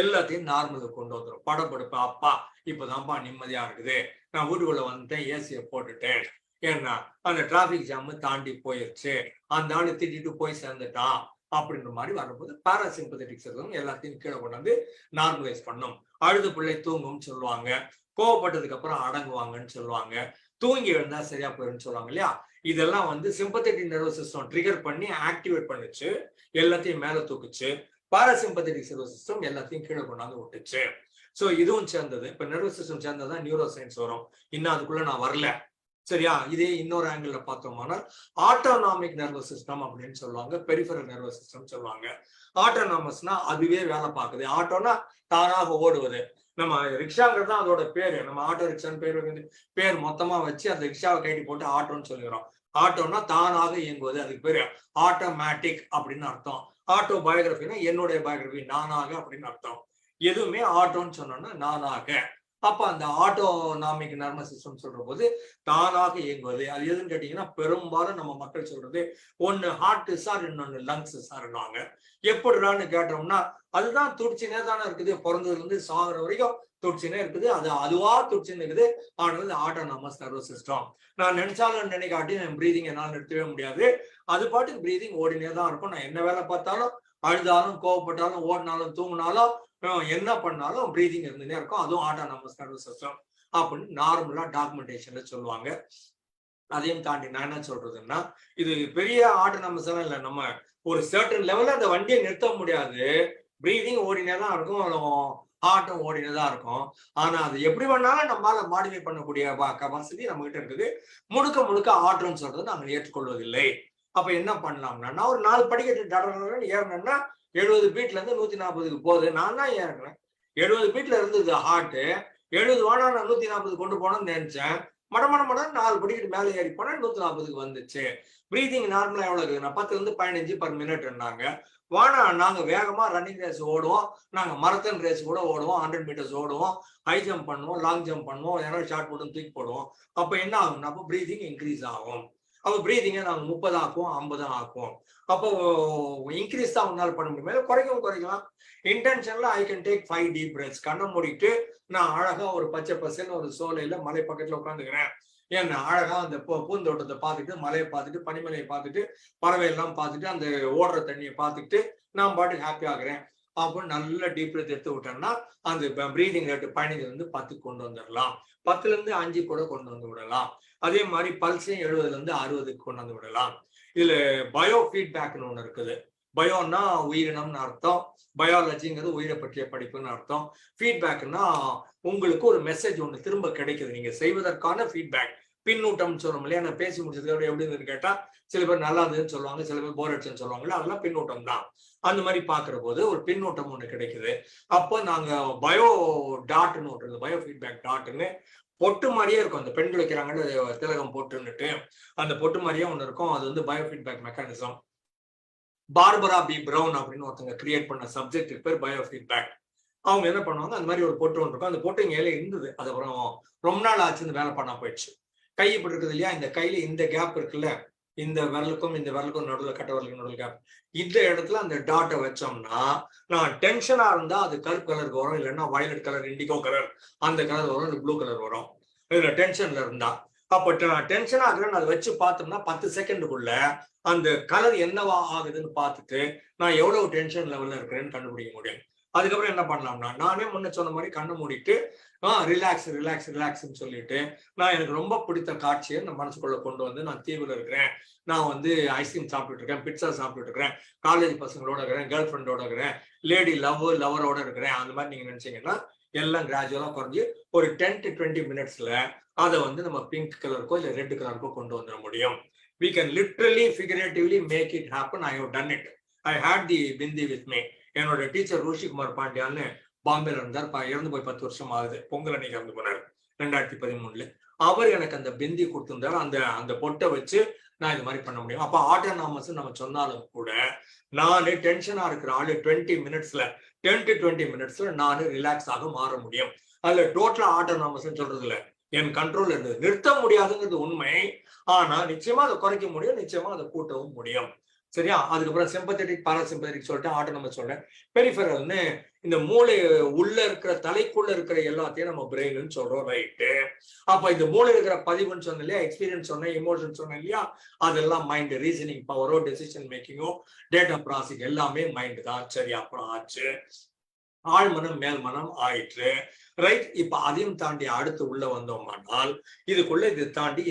எல்லாத்தையும் நார்மலுக்கு கொண்டு வந்துடும். படப்படுப்பு, அப்பா இப்பதான்ப்பா நிம்மதியா இருக்குது, நான் வீட்டுக்குள்ள வந்துட்டேன், ஏசியை போட்டுட்டேன், ஏன்னா அந்த டிராபிக் ஜாம் தாண்டி போயிடுச்சு, அந்த ஆளு திட்டிட்டு போய் சேர்ந்துட்டான் அப்படின்ற மாதிரி வரும்போது பாராசிம்பத்தட்டிக் சிஸ்டம் எல்லாத்தையும் கீழே கொண்டாந்து நார்மலைஸ் பண்ணும். அழுது பிள்ளை தூங்கும்னு சொல்லுவாங்க, கோவப்பட்டதுக்கு அப்புறம் அடங்குவாங்கன்னு சொல்லுவாங்க, தூங்கி எழுந்தா சரியா போயிருன்னு சொல்லுவாங்க இல்லையா. இதெல்லாம் வந்து சிம்பத்தட்டிக் நர்வஸ் சிஸ்டம் ட்ரிகர் பண்ணி ஆக்டிவேட் பண்ணுச்சு, எல்லாத்தையும் மேல தூக்குச்சு. பாராசிம்பத்தட்டிக் நர்வஸ் சிஸ்டம் எல்லாத்தையும் கீழே கொண்டாந்து விட்டுச்சு. ஸோ இதுவும் சேர்ந்தது. இப்ப நர்வஸ் சிஸ்டம் சேர்ந்ததான் நியூரோ சயின்ஸ் வரும். இன்னும் அதுக்குள்ள நான் வரல, சரியா. இதே இன்னொரு ஆங்கிள் பார்த்தோம்னா ஆட்டோனாமிக் நர்வஸ் சிஸ்டம் அப்படின்னு சொல்லுவாங்க, பெரிஃபரல் நர்வஸ் சிஸ்டம் சொல்லுவாங்க. ஆட்டோனாமஸ்னா அதுவே வேலை பார்க்குது. ஆட்டோனா தானாக ஓடுவது, நம்ம ரிக்ஷாங்கிறது தான் அதோட பேரு. நம்ம ஆட்டோ ரிக்ஷான்னு பேர் மொத்தமா வச்சு அந்த ரிக்ஷாவை கைட்டி போட்டு ஆட்டோன்னு சொல்லிடுறோம். ஆட்டோன்னா தானாக இயங்குவது, அதுக்கு பேரு ஆட்டோமேட்டிக் அப்படின்னு அர்த்தம். ஆட்டோ பயோகிராஃபினா என்னுடைய பயோகிராஃபி, நானாக அப்படின்னு அர்த்தம். எதுவுமே ஆட்டோன்னு சொன்னோம்னா நானாக. அப்ப அந்த ஆட்டோனாமிக் நர்வஸ் சிஸ்டம் சொல்ற போது தானாக இயங்குவது, அது எதுன்னு கேட்டீங்கன்னா பெரும்பாலும் நம்ம மக்கள் சொல்றது ஒன்னு ஹார்ட் சார், இன்னொன்னு லங்ஸ் சார்னாங்க. எப்படிடான்னு கேட்டோம்னா அதுதான் துடிச்சுனே தானே இருக்குது, பிறந்ததுல இருந்து சாகுற வரைக்கும் துடிச்சுனே இருக்குது, அது அதுவா துடிச்சுன்னு இருக்குது. ஆனது ஆட்டோனாமஸ் நர்வஸ் சிஸ்டம். நான் நினைச்சாலும் நினைக்காட்டி என் பிரீதிங் என்னால் நிறுத்தவே முடியாது. அது பாட்டுக்கு பிரீதிங் ஓடினே தான் இருக்கும். நான் என்ன வேலை பார்த்தாலும், அழுதாலும், கோவப்பட்டாலும், ஓடினாலும், தூங்கினாலும், என்ன பண்ணாலும் பிரீதிங் இருந்துட்டே இருக்கும். அதுவும் ஆட்டோனாமஸ் நர்வஸ் சிஸ்டம் அப்படின்னு நார்மலா டாக்குமெண்டேஷன்ல சொல்லுவாங்க. அதையும் தாண்டி நான் என்ன சொல்றதுன்னா, இது பெரிய ஆட்டோனாமஸ் எல்லாம் இல்லை. நம்ம ஒரு சர்டன் லெவல்ல அந்த வண்டியை நிறுத்த முடியாது. பிரீதிங் ஓடினே தான் இருக்கும், ஹார்ட்டும் ஓடினே தான் இருக்கும். ஆனா அது எப்படி வேணாலும் நம்மளால மாடிஃபை பண்ணக்கூடிய கெபாசிட்டி நம்ம கிட்ட இருக்குது. முழுக்க முழுக்க ஆட்டோன்னு சொல்றது நாங்கள் ஏற்றுக்கொள்வதில்லை. அப்ப என்ன பண்ணலாம்னா, நான் ஒரு 4 படிக்கட்டு ஏறினேன்னா 70 பீட்ல இருந்து 140க்கு போகுது. நான் தான் ஏறினேன். 70 பீட்ல இருந்தது ஹார்ட். 70 வேணா நான் 140 கொண்டு போனோம்னு நினைச்சேன். மடமட 4 படிக்கட்டு மேலே ஏறி போனா 140க்கு வந்துச்சு. பிரீதிங் நார்மலா எவ்வளவு இருக்குன்னா 10 இருந்து 15 per minute இருந்தாங்க. வானா நாங்க வேகமா ரன்னிங் ரேஸ் ஓடுவோம், நாங்க மரத்தன் ரேஸ் கூட ஓடுவோம், 100 meters ஓடுவோம், ஹை ஜம்ப் பண்ணுவோம், லாங் ஜம்ப் பண்ணுவோம், யாராவது ஷார்ட் போட்டு தூக்கி போடுவோம். அப்ப என்ன ஆகும்னா அப்போ பிரீதிங் இன்க்ரீஸ் ஆகும். அப்போ பிரீதிங்கை நாங்க 30 ஆக்குவோம், 50 ஆக்குவோம். அப்போ இன்க்ரீஸ் தான் உன்னால பண்ண முடியும், குறைக்கலாம். இன்டென்ஷன்ல I can take 5 deep breaths. கண்ணை மூடிட்டு நான் அழகா ஒரு பச்சை பசேன்னு ஒரு சோலையில மலை பக்கத்துல உட்காந்துக்கிறேன். ஏன்னா அழகா அந்த பூந்தோட்டத்தை பார்த்துட்டு, மலையை பார்த்துட்டு, பனிமலையை பார்த்துட்டு, பறவை எல்லாம் பார்த்துட்டு, அந்த ஓடுற தண்ணியை பார்த்துட்டு நான் பாட்டுக்கு ஹாப்பி ஆகுறேன். அப்போ நல்ல டீப் பிரெத் எடுத்து விட்டோம்னா அந்த பிரீதிங் ரேட்டு 15 இருந்து 10 கொண்டு வந்துடலாம். 10ல இருந்து 5 கூட கொண்டு வந்து விடலாம். அதே மாதிரி பல்ஸையும் 70ல இருந்து 60க்கு கொண்டு வந்து விடலாம். இதுல பயோ ஃபீட்பேக்னு ஒண்ணு இருக்குது. பயோன்னா உயிரினம்னு அர்த்தம், பயாலஜிங்கிறது உயிரை பற்றிய படிப்புன்னு அர்த்தம். ஃபீட்பேக்னா உங்களுக்கு ஒரு மெசேஜ் ஒன்று திரும்ப கிடைக்குது நீங்க செய்வதற்கான ஃபீட்பேக். பின்னூட்டம் சொல்றோம் இல்லையா, நான் பேசி முடிச்சதுக்கு எப்படி இருந்துன்னு கேட்டா சில பேர் நல்லா இருந்ததுன்னு சொல்லுவாங்க, சில பேர் போர் அடிச்சுன்னு சொல்லுவாங்கல்ல, அதெல்லாம் பின்னூட்டம் தான். அந்த மாதிரி பாக்குற போது ஒரு பின்னூட்டம் ஒண்ணு கிடைக்குது. அப்போ நாங்க பயோ டாட்னு ஒன்று, பயோ ஃபீட்பேக் டாட்னு பொட்டு மாதிரியே இருக்கும். அந்த பெண்கள் வைக்கிறாங்கன்னு திலகம் போட்டுன்னுட்டு அந்த பொட்டு மாதிரியே ஒண்ணு இருக்கும். அது வந்து biofeedback mechanism. Barbara B Brown அப்படின்னு ஒருத்தங்க கிரியேட் பண்ண சப்ஜெக்ட் பேர் பயோ ஃபீட்பேக். அவங்க என்ன பண்ணுவாங்க, அந்த மாதிரி ஒரு பொட்டு ஒன்று இருக்கும். அந்த பொட்டு இங்க இருந்தது, அதுக்கப்புறம் ரொம்ப நாள் ஆச்சு இந்த வேலை பண்ணா போயிடுச்சு. கை இப்படி இருக்குது இல்லையா, இந்த கையில இந்த கேப் இருக்குல்ல, இந்த விரலுக்கும் இந்த விரலுக்கும் நடுவில், கட்ட விரலுக்கு நடுவில் கேப், இந்த இடத்துல அந்த டாட்டை வச்சோம்னா நான் டென்ஷனா இருந்தா அது கருப்பு கலருக்கு வரும், இல்லைன்னா வயலட் கலர், இண்டிகோ கலர், அந்த கலர் வரும், இல்லை ப்ளூ கலர் வரும். இதுல டென்ஷன்ல இருந்தா அப்ப நான் டென்ஷன் ஆகுறேன்னு அதை வச்சு பார்த்தோம்னா 10 செகண்டுக்குள்ள அந்த கலர் என்னவா ஆகுதுன்னு பார்த்துட்டு நான் எவ்வளவு டென்ஷன் லெவல்ல இருக்கிறேன்னு கண்டுபிடிக்க முடியும். அதுக்கப்புறம் என்ன பண்ணலாம்னா, நானே முன்ன சொன்ன மாதிரி கண்ணை மூடிட்டு ரிலாக்ஸ் ரிலாக்ஸ் ரிலாக்ஸ்ன்னு சொல்லிட்டு நான் எனக்கு ரொம்ப பிடித்த காட்சியை நான் மனசுக்குள்ள கொண்டு வந்து நான் தீவுல இருக்கிறேன், நான் வந்து ஐஸ்கிரீம் சாப்பிட்டுட்டு இருக்கேன், பிட்சா சாப்பிட்டுட்டு இருக்கிறேன், காலேஜ் பசங்களோட இருக்கிறேன், கேர்ள் ஃப்ரெண்டோட இருக்கிறேன், லேடி லவரோட இருக்கிறேன், அந்த மாதிரி நீங்க நினைச்சீங்கன்னா எல்லாம் கிராஜுவலா குறைஞ்சி ஒரு 10 to 20 minutesல அதை வந்து நம்ம பிங்க் கலருக்கோ இல்லை ரெட் கலருக்கோ கொண்டு வந்துட முடியும். We can literally figuratively make it happen. I have done it. I had the bindi with me. என்னோட டீச்சர் ருஷிகுமார் பாண்டியான்னு பாம்பேல இருந்தார், இறந்து போய் 10 வருஷம் ஆகுது. பொங்கல் அன்னைக்கு இறந்து போனார் 2013. அவர் எனக்கு அந்த பிந்தி கொடுத்திருந்தாரு. அந்த பொட்டை வச்சு நான் இது மாதிரி பண்ண முடியும். அப்ப ஆட்டோனாமஸ் நம்ம சொன்னாலும் கூட நானு டென்ஷனா இருக்கிற ஆளு 10 to 20 minutesல நானு ரிலாக்ஸ் ஆக மாற முடியும். அதுல டோட்டலா ஆட்டோனாமஸ் சொல்றது இல்ல, என் கண்ட்ரோல் இருந்தது. நிறுத்த முடியாதுங்கிறது உண்மை, ஆனா நிச்சயமா அதை குறைக்க முடியும், நிச்சயமா அதை கூட்டவும் முடியும். சரியா? அதுக்கப்புறம் சிம்பத்தட்டிக், பாராசிம்பத்தட்டிக் சொல்லிட்டு ஆட்டோனாமஸ் சொல்றேன். பெரிஃபெரல்னு இந்த மூளை உள்ள இருக்கிற, தலைக்குள்ள இருக்கிற எல்லாத்தையும் நம்ம பிரெயின்னு சொல்றோம், ரைட்டு? அப்ப இந்த மூளை இருக்கிற பதிவுன்னு சொன்ன இல்லையா, எக்ஸ்பீரியன்ஸ் சொன்னேன், இமோஷன் சொன்னேன் இல்லையா, அதெல்லாம் மைண்ட். ரீசனிங் பவரோ, டெசிஷன் மேக்கிங்கோ, டேட்டா ப்ராசஸிங் எல்லாமே மைண்ட் தான். சரி, அப்புறம் ஆச்சு, ஆழ்மனம் மேல் மனம் ஆயிற்று, ரைட்? இப்ப அதையும் தாண்டி அடுத்து உள்ள வந்தோம்னால் இதுக்குள்ள இது தாண்டி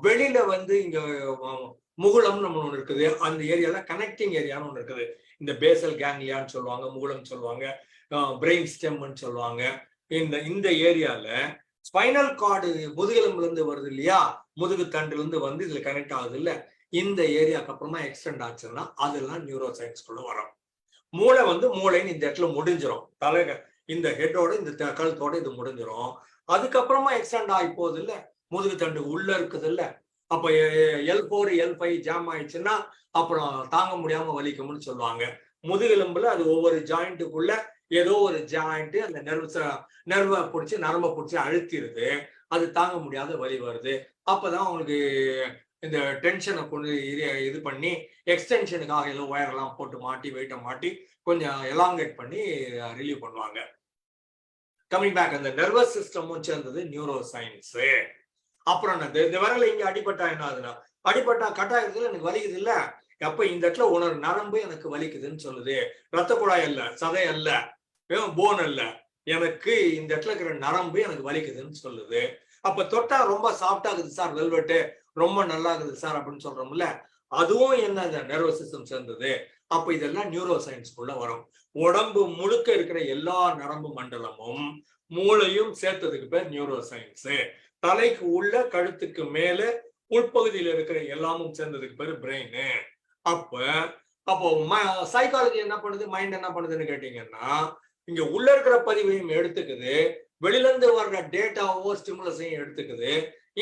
வெளியில வந்து இங்க முகுளம்னு ஒண்ணு இருக்குது. அந்த ஏரியால கனெக்டிங் ஏரியான்னு ஒண்ணு இருக்குது. இந்த பேசல் கேங்லியான்னு சொல்லுவாங்க, முகுளம் சொல்லுவாங்க, பிரெயின் ஸ்டெம்னு சொல்லுவாங்க. இந்த ஏரியால ஸ்பைனல் கார்டு முதுகெலும்புல இருந்து வருது இல்லையா, முதுகு தண்டுல இருந்து வந்து இதுல கனெக்ட் ஆகுது இல்ல, இந்த ஏரியாக்கு அப்புறமா எக்ஸ்டெண்ட் ஆச்சுன்னா அதெல்லாம் நியூரோ சயின்ஸ்குள்ள வரும். மூளை வந்து மூளைன்னு இந்த இடத்துல முடிஞ்சிடும். இந்த ஹெட்டோட இந்த கழுத்தோட இது முடிஞ்சிடும். அதுக்கப்புறமா எக்ஸ்டெண்ட் ஆகி போகுது இல்ல, முதுகு தண்டு உள்ள இருக்குது இல்ல, அப்ப L4 L5 ஜாம் ஆயிடுச்சுன்னா அப்புறம் தாங்க முடியாம வலிக்கும்னு சொல்லுவாங்க. முதுகெலும்புல அது ஒவ்வொரு ஜாயிண்ட்டுக்குள்ள ஏதோ ஒரு ஜாயிண்ட் அந்த நர்வை பிடிச்சி நரம்பை பிடிச்சி அழுத்திடுது, அது தாங்க முடியாத வலி வருது. அப்பதான் அவங்களுக்கு இந்த டென்ஷனை கொண்டு இது பண்ணி எக்ஸ்டென்ஷனுக்காக ஏதோ ஒயரெல்லாம் போட்டு மாட்டி வெயிட்டை மாட்டி கொஞ்சம் எலாங்கேட் பண்ணி ரிலீவ் பண்ணுவாங்க. கமிங் பேக், அந்த நர்வஸ் சிஸ்டமும் சேர்ந்தது நியூரோ சயின்ஸ். அப்புறம் இந்த விரல இங்க அடிபட்டா என்ன ஆகுதுன்னா, அடிபட்டா கட்டாயத்துல எனக்கு வலிக்குது இல்ல, அப்ப இந்த இடத்துல உணர் நரம்பு எனக்கு வலிக்குதுன்னு சொல்லுது. ரத்த குழாய் அல்ல, சதை அல்ல, போன் அல்ல, எனக்கு இந்த இடத்துல இருக்கிற நரம்பு எனக்கு வலிக்குதுன்னு சொல்லுது. அப்ப தொட்டா ரொம்ப சாஃப்டா இருக்குது சார் வெல்வெட்டு, ரொம்ப நல்லா இருக்குது சார் அப்படின்னு சொல்றோம்ல, அதுவும் என்ன நர்வஸ் சிஸ்டம் சேர்ந்தது. அப்ப இதெல்லாம் நியூரோ சயின்ஸ்குள்ள வரும். உடம்பு முழுக்க இருக்கிற எல்லா நரம்பு மண்டலமும் மூளையும் சேர்த்ததுக்கு பேர் நியூரோ சயின்ஸ். தலைக்கு உள்ள கழுத்துக்கு மேல உள்பகுதியில இருக்கிற எல்லாமும் சேர்ந்ததுக்கு பேரு பிரெயின். அப்போ சைக்காலஜி என்ன பண்ணுது, மைண்ட் என்ன பண்ணுதுன்னு கேட்டீங்கன்னா, இங்க உள்ள இருக்கிற பதிவையும் எடுத்துக்குது, வெளியில இருந்து வர்ற டேட்டாவோ ஸ்டிமுலஸையும் எடுத்துக்குது,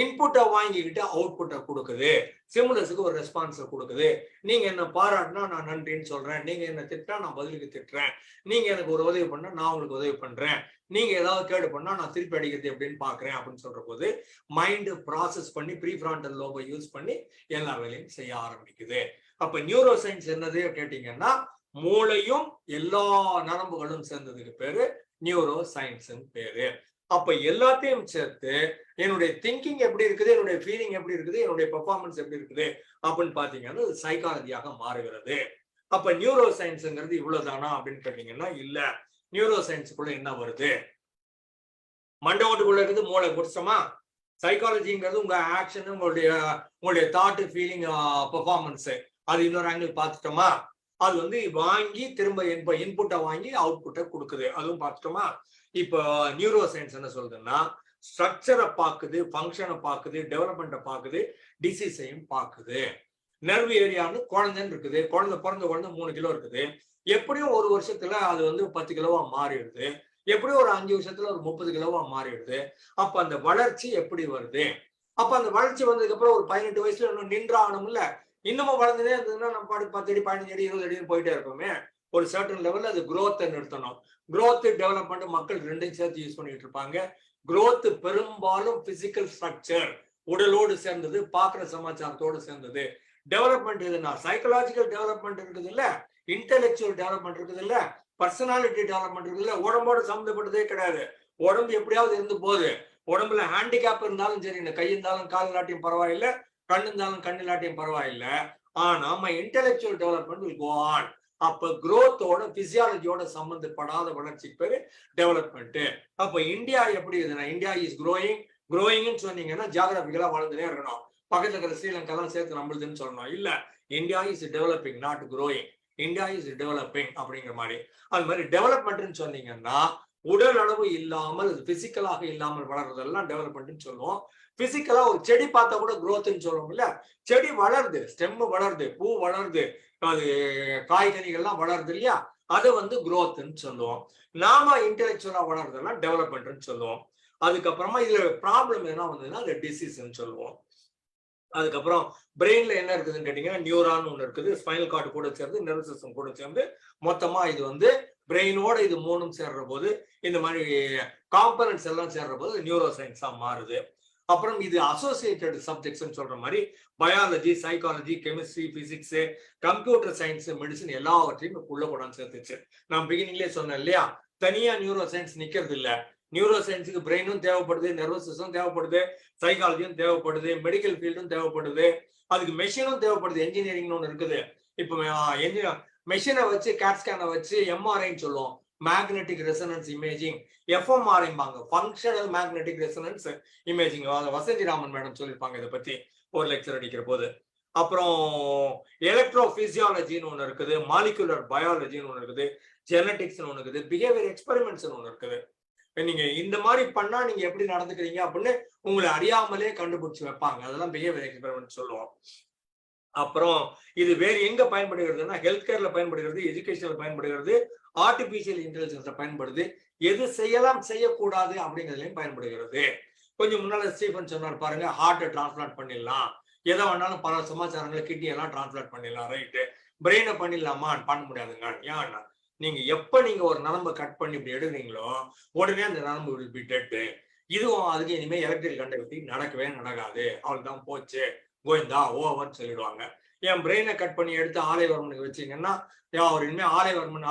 இன்புட்டை வாங்கிக்கிட்டு அவுட்புட்டை கொடுக்குது, ஸ்டிமுலஸுக்கு ஒரு ரெஸ்பான்ஸை கொடுக்குது. நீங்க என்ன பாராட்டினா நான் நன்றின்னு சொல்றேன், நீங்க என்ன திட்டா நான் பதிலுக்கு திட்டுறேன், நீங்க எனக்கு ஒரு உதவி பண்ணா நான் உங்களுக்கு உதவி பண்றேன், நீங்க ஏதாவது கேடு பண்ணா நான் திருப்பி அடிக்கிறது எப்படின்னு பாக்குறேன் அப்படின்னு சொல்ற போது மைண்ட் ப்ராசஸ் பண்ணி ப்ரீஃப்ரான்டல் லோபை யூஸ் பண்ணி எல்லா வேலையும் செய்ய ஆரம்பிக்குது. அப்ப நியூரோ சயின்ஸ் என்னது கேட்டீங்கன்னா, மூளையும் எல்லா நரம்புகளும் சேர்ந்ததுக்கு பேரு நியூரோ சயின்ஸ் பேரு. அப்ப எல்லாத்தையும் சேர்த்து என்னுடைய திங்கிங் எப்படி இருக்குது, என்னுடைய ஃபீலிங் எப்படி இருக்குது, என்னுடைய பெர்ஃபார்மன்ஸ் எப்படி இருக்குது அப்படின்னு பாத்தீங்கன்னா அது சைக்காலஜியாக மாறுகிறது. அப்ப நியூரோ சயின்ஸ்ங்கிறது இவ்வளவுதானா அப்படின்னு கேட்டீங்கன்னா இல்ல. நியூரோ சயின்ஸுக்குள்ள என்ன வருது, மண்டை ஓட்டுக்குள்ள இருக்குது மூளை குடிச்சோமா. சைக்காலஜிங்கிறது உங்க ஆக்ஷன், உங்களுடைய தாட், ஃபீலிங், பெர்ஃபார்மன்ஸ், அது இன்னொரு ஆங்கிள் பார்த்துட்டோமா. அது வந்து வாங்கி திரும்ப இன்புட்டை வாங்கி அவுட்புட்டை கொடுக்குது, அதுவும் பார்த்துட்டோமா. இப்போ நியூரோ சயின்ஸ் என்ன சொல்றதுன்னா, ஸ்ட்ரக்சரை பார்க்குது, ஃபங்க்ஷனை பார்க்குது, டெவலப்மெண்ட்டை பார்க்குது, டிசீஸையும் பார்க்குது. நர்வ் ஏரியான்னு குழந்தைன்னு இருக்குது, பிறந்த குழந்தை 3 கிலோ இருக்குது, எப்படியும் ஒரு வருஷத்துல அது வந்து 10 கிலோவா மாறிடுது, எப்படியும் ஒரு 5 வருஷத்துல ஒரு 30 கிலோவா மாறிடுது. அப்ப அந்த வளர்ச்சி எப்படி வருது, அப்ப அந்த வளர்ச்சி வந்ததுக்கு அப்புறம் ஒரு 18 வயசுல இன்னும் நின்றாகணும் இல்ல, இன்னமும் வளர்ந்துட்டே இருந்ததுன்னா நம்ம பாட்டு 10 அடி 15 அடி 20 அடின்னு போயிட்டே இருப்போமே. ஒரு சர்டன் லெவல்ல அது குரோத்தை நிறுத்தணும். குரோத் டெவலப்மெண்ட் மக்கள் ரெண்டையும் சேர்த்து யூஸ் பண்ணிட்டு இருப்பாங்க. குரோத் பெரும்பாலும் பிசிக்கல் ஸ்ட்ரக்சர், உடலோடு சேர்ந்தது, பாக்குற சமாச்சாரத்தோடு சேர்ந்தது. டெவலப்மெண்ட் எதுனா சைக்கலாஜிக்கல் டெவலப்மெண்ட் இருக்குது இல்ல, இன்டெலெக்சுவல் டெவலப்மெண்ட் இருக்குது இல்ல, பர்சனாலிட்டி டெவலப்மெண்ட் இருக்குது இல்ல, உடம்போட சம்மந்தப்பட்டதே கிடையாது. உடம்பு எப்படியாவது இருந்து போகுது, உடம்புல ஹேண்டிகேப் இருந்தாலும் சரி, இந்த கை இருந்தாலும் கால் இல்லாட்டியும் பரவாயில்ல, கண்ணு இருந்தாலும் கண்ணு இல்லாட்டியும் பரவாயில்ல, ஆனா நம்ம intellectual development will go on. அப்ப குரோத்தோட பிசியாலஜியோட சம்பந்தப்படாத வளர்ச்சிக்கு பேரு டெவலப்மெண்ட். அப்ப இந்தியா எப்படி இருக்குன்னா, இந்தியா இஸ் க்ரோயிங்னு சொன்னீங்கன்னா ஜியாகிரபிக்கலா வளர்ந்துட்டே இருக்கணும், பக்கத்துல இருக்கிற ஸ்ரீலங்கா எல்லாம் சேர்த்து நம்மளுதுன்னு சொல்லணும். இல்ல, India is developing not growing, India is developing அப்படிங்கிற மாதிரி. அது மாதிரி டெவலப்மெண்ட்னு சொன்னீங்கன்னா உடல் அளவு இல்லாமல் பிசிக்கலாக இல்லாமல் வளர்றதெல்லாம் டெவலப்மெண்ட்னு சொல்லுவோம். பிசிக்கலா ஒரு செடி பார்த்தா கூட குரோத்ன்னு சொல்லுவோம் இல்ல, செடி வளருது, ஸ்டெம் வளருது, பூ வளருது, அது காய்கறிகள்லாம் வளருது இல்லையா, அதை வந்து குரோத்ன்னு சொல்லுவோம். நாம இன்டெலெக்சுவலா வளர்றதெல்லாம் டெவலப்மெண்ட்னு சொல்லுவோம். அதுக்கப்புறமா இதுல ப்ராப்ளம் என்ன வந்ததுன்னா அது டிசீஸ்ன்னு சொல்லுவோம். அதுக்கப்புறம் பிரெயின்ல என்ன இருக்குதுன்னு கேட்டீங்கன்னா, நியூரான் ஒண்ணு இருக்குது, ஸ்பைனல் கார்டு கூட சேர்ந்து, நர்வஸ் சிஸ்டம் கூட சேர்ந்து, மொத்தமா இது வந்து பிரெயினோட இது மூணும் சேர்ற போது, இந்த மாதிரி காம்பனன்ட்ஸ் எல்லாம் சேர்ற போது நியூரோ சயின்ஸா மாறுது. அப்புறம் இது அசோசியேட்டட் சப்ஜெக்ட்ஸ் சொல்ற மாதிரி biology, psychology, chemistry, physics, computer science, medicine எல்லாவற்றையும் உள்ள கொண்டாந்து சேர்த்துச்சு. நான் பிகினிங்லேயே சொன்னேன் இல்லையா, தனியா நியூரோ சயின்ஸ் நிக்கிறது இல்ல. நியூரோ சயின்ஸுக்கு பிரெயினும் தேவைப்படுது, நர்வஸ் சிஸ்டம் தேவைப்படுது, சைக்காலஜியும் தேவைப்படுது, மெடிக்கல் ஃபீல்டும் தேவைப்படுது, அதுக்கு மெஷினும் தேவைப்படுது, என்ஜினியரிங்னு ஒன்று இருக்குது. இப்போ மெஷினை வச்சு கேட் ஸ்கேனை வச்சு எம்ஆர்ஐன்னு சொல்லுவோம், மேக்னெட்டிக் ரெசனன்ஸ் இமேஜிங், எஃப்எம்ஆர்ஐம்பாங்க, functional magnetic resonance imaging. Vasanthi Raman madam சொல்லியிருப்பாங்க இதை பத்தி ஒரு லெக்சர் அடிக்கிற போது. அப்புறம் எலக்ட்ரோ பிசியாலஜின்னு ஒன்று இருக்குது, மாலிகுலர் பயாலஜின்னு ஒன்று இருக்குது, ஜெனடிக்ஸ்னு ஒன்று இருக்குது, பிஹேவியர் எக்ஸ்பெரிமெண்ட்ஸ்னு ஒன்று இருக்குது. நீங்க இந்த மாதிரி பண்ணா நீங்க எப்படி நடந்துக்கிறீங்க அப்படின்னு உங்களை அறியாமலே கண்டுபிடிச்சு வைப்பாங்க, அதெல்லாம் பிஹேவியர் எக்ஸ்பெரிமெண்ட் சொல்லுவோம். அப்புறம் இது வேறு எங்க பயன்படுகிறதுனா ஹெல்த் கேர்ல பயன்படுகிறது, எஜுகேஷன்ல பயன்படுகிறது, ஆர்டிபிஷியல் இன்டெலிஜென்ஸ்ல பயன்படுது, எது செய்யலாம் செய்யக்கூடாது அப்படிங்கிறதுலயும் பயன்படுகிறது. கொஞ்சம் முன்னால ஸ்டீஃபன் சொன்னார் பாருங்க, ஹார்ட்டை டிரான்ஸ்பிளான்ட் பண்ணிடலாம், எதை வேணாலும் பல சமாச்சாரங்களை கிட்னி எல்லாம் டிரான்ஸ்பிளான்ட் பண்ணிடலாம், ரைட்டு. பிரெயினை பண்ணிடலாமா? பண்ண முடியாதுங்க. ஏன்னா நீங்க எப்ப நீங்க ஒரு நரம்பை கட் பண்ணி இப்படி எடுக்கிறீங்களோ உடனே அந்த நரம்பு வில் பி டெட். இதுவும் அதுக்கு இனிமே எலக்ட்ரிக்கல் கண்டக்டிவிட்டி நடக்கவே நடக்காது, அவள் தான் போச்சு, கோவிந்தா ஓவர்னு சொல்லிடுவாங்க. என் பிரெயினை கட் பண்ணி எடுத்து ஆலைவர்மனுக்கு வச்சீங்கன்னா அவர் இனிமே ஆலைவர்மன்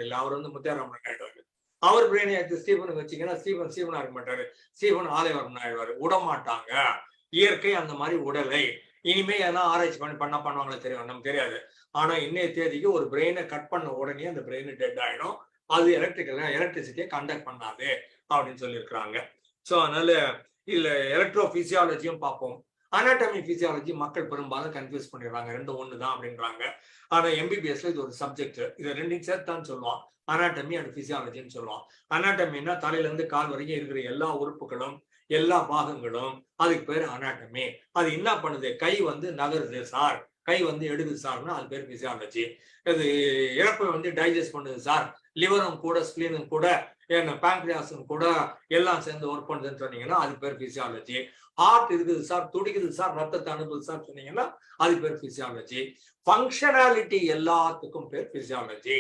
இல்லை, அவர் வந்து முத்தியாராமன் ஆயிடுவாரு. அவர் பிரெயினை எடுத்து ஸ்டீஃபனுக்கு வச்சீங்கன்னா ஸ்டீஃபனா இருக்க மாட்டாரு, ஸ்டீஃபன் ஆலைவர்மன் ஆயிடுவாரு. விட மாட்டாங்க, இயற்கை அந்த மாதிரி உடலை. இனிமே எதனா ஆராய்ச்சி பண்ணுவாங்களே தெரியும், நமக்கு தெரியாது. ஆனா இன்னைய தேதிக்கு ஒரு பிரெயினை கட் பண்ண உடனே அந்த பிரெயின் டெட் ஆயிடும், அது எலக்ட்ரிசிட்டியை கண்டக்ட் பண்ணாது அப்படின்னு சொல்லியிருக்கிறாங்க. ஸோ அதனால இதுல எலக்ட்ரோ பிசியாலஜியும் பார்ப்போம். அனாட்டமி பிசியாலஜி மக்கள் பெரும்பாலும் கன்ஃபியூஸ் பண்ணிடுறாங்க, ரெண்டும் ஒண்ணுதான் அப்படின்றாங்க. ஆனா எம்பிபிஎஸ்ல இது ஒரு சப்ஜெக்ட், இது ரெண்டையும் சேர்த்தான் சொல்லுவான், அனாட்டமி அண்ட் பிசியாலஜின்னு சொல்லுவான். அனாட்டமின்னா தலையில இருந்து கால் வரைக்கும் இருக்கிற எல்லா உறுப்புகளும் எல்லா பாகங்களும், அதுக்கு பேர் அனாட்டமி. அது என்ன பண்ணுது? கை வந்து நகருது சார், கை வந்து எடுக்குது சார்னா அது பேர் பிசியாலஜி. இது இறப்பை வந்து டைஜஸ்ட் பண்ணுது சார், லிவரும் கூட ஸ்பிளீனும் கூட பேங்க்ரியாஸும் கூட எல்லாம் சேர்ந்து ஒர்க் பண்ணுதுன்னு சொன்னீங்கன்னா அது பேர் பிசியாலஜி. ஹார்ட் இருக்குது சார், துடிக்குது சார், ரத்தத்தை அனுப்புது சார் சொன்னீங்கன்னா அது பேர் பிசியாலஜி. ஃபங்க்ஷனாலிட்டி எல்லாத்துக்கும் பேர் பிசியாலஜி.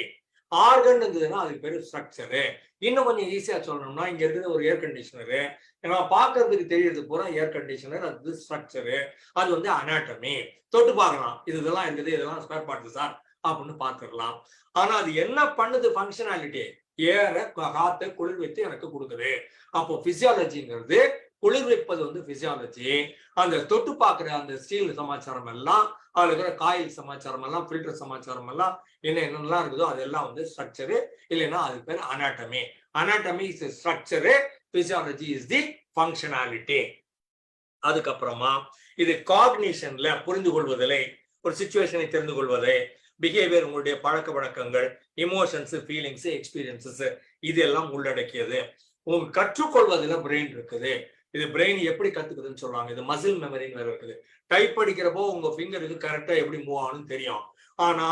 ஆர்கன் இருந்ததுன்னா அதுக்கு பேர் ஸ்ட்ரக்சரு. இன்னும் கொஞ்சம் ஈஸியா சொல்லணும்னா இங்க இருக்கிற ஒரு ஏர் கண்டிஷனரு, பாக்குறதுக்கு தெரியறது பூரா ஏர் கண்டிஷனர், அது ஸ்ட்ரக்சரு, அது வந்து அனாட்டமி. தொட்டு பார்க்கலாம், இதெல்லாம் இருக்குது, இதெல்லாம் ஸ்பேர் பார்ட்ஸ் சார் அப்படின்னு பார்த்துடலாம். ஆனா அது என்ன பண்ணுது? ஃபங்க்ஷனாலிட்டி, ஏற காத்தை குளிர் வைத்து எனக்கு கொடுக்குது. அப்போ பிசியாலஜிங்கிறது குளிர் வைப்பது வந்து பிசியாலஜி. அந்த தொட்டு பார்க்குற அந்த ஸ்டீல் சமாச்சாரம் எல்லாம், அதுல இருக்கிற காயில் சமாச்சாரம் எல்லாம், ஃபில்டர் சமாச்சாரம் எல்லாம், என்னென்னலாம் இருக்குதோ அதெல்லாம் வந்து ஸ்ட்ரக்சரு, இல்லைன்னா அது பேர் anatomy. Anatomy is structure, physiology is the functionality. அதுக்கப்புறமா இது காக்னிஷன்ல புரிந்து கொள்வதில்லை, ஒரு சிச்சுவேஷனை தெரிந்து கொள்வதை, பிஹேவியர், உங்களுடைய பழக்க வழக்கங்கள், இமோஷன்ஸ், ஃபீலிங்ஸ், எக்ஸ்பீரியன்சஸ், இதெல்லாம் உள்ளடக்கியது. உங்க கற்றுக்கொள்வதில் பிரெயின் இருக்குது. இது பிரெயின் எப்படி கத்துக்குதுன்னு சொல்லுவாங்க, இது மசில் மெமரின்னு வேற இருக்குது. டைப் படிக்கிறப்போ உங்க ஃபிங்கருக்கு கரெக்டா எப்படி மூவ் ஆகணும்னு தெரியும். ஆனா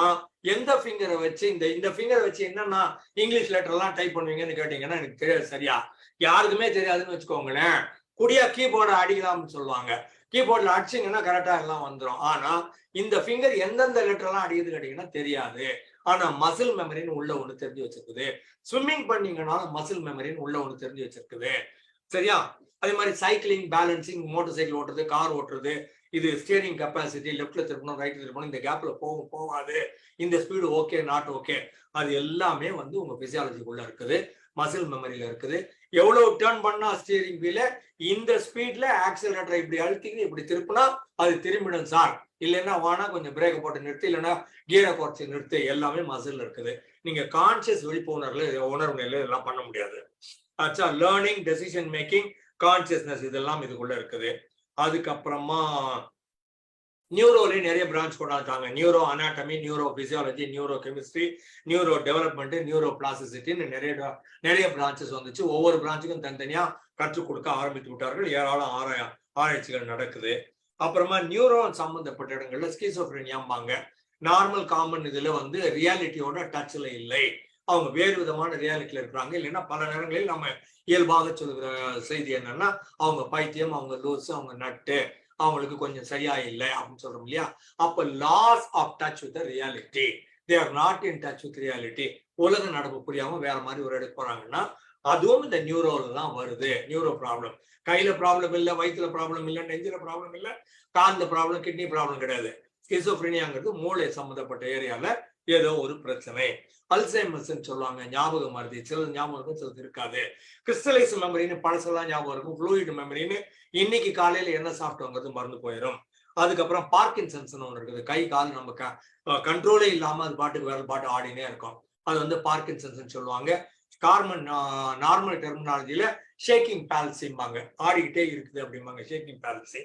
எந்த ஃபிங்கரை வச்சு இந்த ஃபிங்கரை வச்சு என்னன்னா இங்கிலீஷ் லெட்டர் எல்லாம் டைப் பண்ணுவீங்கன்னு கேட்டீங்கன்னா எனக்கு தெரியாது, சரியா யாருக்குமே தெரியாதுன்னு வச்சுக்கோங்களேன். குடியா கீபோர்டை அடிக்கலாம்னு சொல்லுவாங்க, கீபோர்ட்ல அடிச்சிங்கன்னா கரெக்டா எல்லாம் வந்துடும். ஆனா இந்த ஃபிங்கர் எந்தெந்த லெட்டர் எல்லாம் அடிக்குது கேட்டீங்கன்னா தெரியாது. ஆனா மசில் மெமரின்னு உள்ள ஒண்ணு தெரிஞ்சு வச்சிருக்குது. ஸ்விம்மிங் பண்ணீங்கன்னாலும் மசில் மெமரின்னு உள்ள ஒண்ணு தெரிஞ்சு வச்சிருக்குது, சரியா? அதே மாதிரி சைக்கிளிங், பேலன்சிங், மோட்டார் சைக்கிள் ஓட்டுறது, கார் ஓட்டுறது, இது ஸ்டியரிங் கெப்பாசிட்டி, லெஃப்ட்ல திருப்பணும், ரைட்ல திருப்பணும், இந்த கேப்ல போகாது, இந்த ஸ்பீடு ஓகே நாட் ஓகே, அது எல்லாமே வந்து உங்க பிசியாலஜிக்குள்ள இருக்குது, மசில் மெமரியில இருக்குது. எவ்வளவு டேர்ன் பண்ணா ஸ்டியரிங் வீல இந்த ஸ்பீட்ல ஆக்சிலரேட்டரை இப்படி அழுத்திக்கிட்டு இப்படி திருப்பினா அது திரும்பிடும் சார், இல்லைன்னா வானா கொஞ்சம் பிரேக்கை போட்டு நிறுத்து, இல்லைன்னா கியரை குறைச்சி நிறுத்து, எல்லாமே மசில் இருக்குது. நீங்க கான்சியஸ் உணர்வு நிலை இதெல்லாம் பண்ண முடியாது. ஆச்சா, லேர்னிங், டெசிஷன் மேக்கிங், கான்சியஸ்னஸ், இதெல்லாம் இதுக்குள்ள இருக்குது. அதுக்கப்புறமா நியூரோல நிறைய பிரான்ச் கொண்டாந்தாங்க. Neuroanatomy, neurophysiology, neurochemistry, neurodevelopment, neuro பிளாஸ்டிசிட்டின்னு நிறைய பிரான்ச்சஸ் வந்துச்சு. ஒவ்வொரு பிரான்ச்சுக்கும் தனித்தனியா கற்றுக் கொடுக்க ஆரம்பித்து விட்டார்கள். ஏராளம் ஆராய்ச்சிகள் நடக்குது. அப்புறமா நியூரோன் சம்பந்தப்பட்ட இடங்கள்ல ஸ்கிசோஃப்ரெனியாம்பாங்க. நார்மல் காமன் இதுல வந்து ரியாலிட்டியோட டச்ல இல்லை, அவங்க வேறு விதமான ரியாலிட்டியில இருக்கிறாங்க. இல்லைன்னா பல நேரங்களில் நம்ம இயல்பாக சொல்கிற செய்தி என்னன்னா அவங்க பைத்தியம், அவங்க லூஸ், அவங்க நட்டு, அவங்களுக்கு கொஞ்சம் சரியா இல்லை அப்படின்னு சொல்றோம் இல்லையா? அப்ப loss of touch with reality, they are not in touch with reality. உலக நடப்பு புரியாம வேற மாதிரி ஒரு இடத்துக்கு போறாங்கன்னா அதுவும் இந்த நியூரோல தான் வருது. நியூரோ ப்ராப்ளம், கையில ப்ராப்ளம் இல்லை, வயிற்றுல ப்ராப்ளம் இல்லை, நெஞ்சில ப்ராப்ளம் இல்லை, கால்ல ப்ராப்ளம், கிட்னி ப்ராப்ளம் கிடையாது. ஸ்கிசோஃப்ரெனியாங்கிறது மூளை சம்பந்தப்பட்ட ஏரியால ஏதோ ஒரு பிரச்சனை. அல்சைமர்ஸ் சொல்லுவாங்க, ஞாபக மருதி, சிலது ஞாபகம் இருக்கும், சிலது இருக்காது. கிறிஸ்டலைஸ் மெமரின்னு பழசெல்லாம் ஞாபகம் இருக்கும், ஃப்ளூயிட் மெமரின்னு இன்னைக்கு காலையில என்ன சாப்பிட்டோங்கிறது மறந்து போயிடும். அதுக்கப்புறம் பார்க்கின்சன்ஸ் ஒன்று இருக்குது, கை கால் நம்ம கண்ட்ரோலே இல்லாம அது பாட்டுக்கு வேற பாட்டு ஆடினே இருக்கும், அது வந்து பார்க்கின்சன்ஸ் சொல்லுவாங்க. நார்மல் டெர்மினாலஜியில ஷேக்கிங் பால்சிம்பாங்க, ஆடிக்கிட்டே இருக்குது அப்படிம்பாங்க, ஷேக்கிங் பால்சி.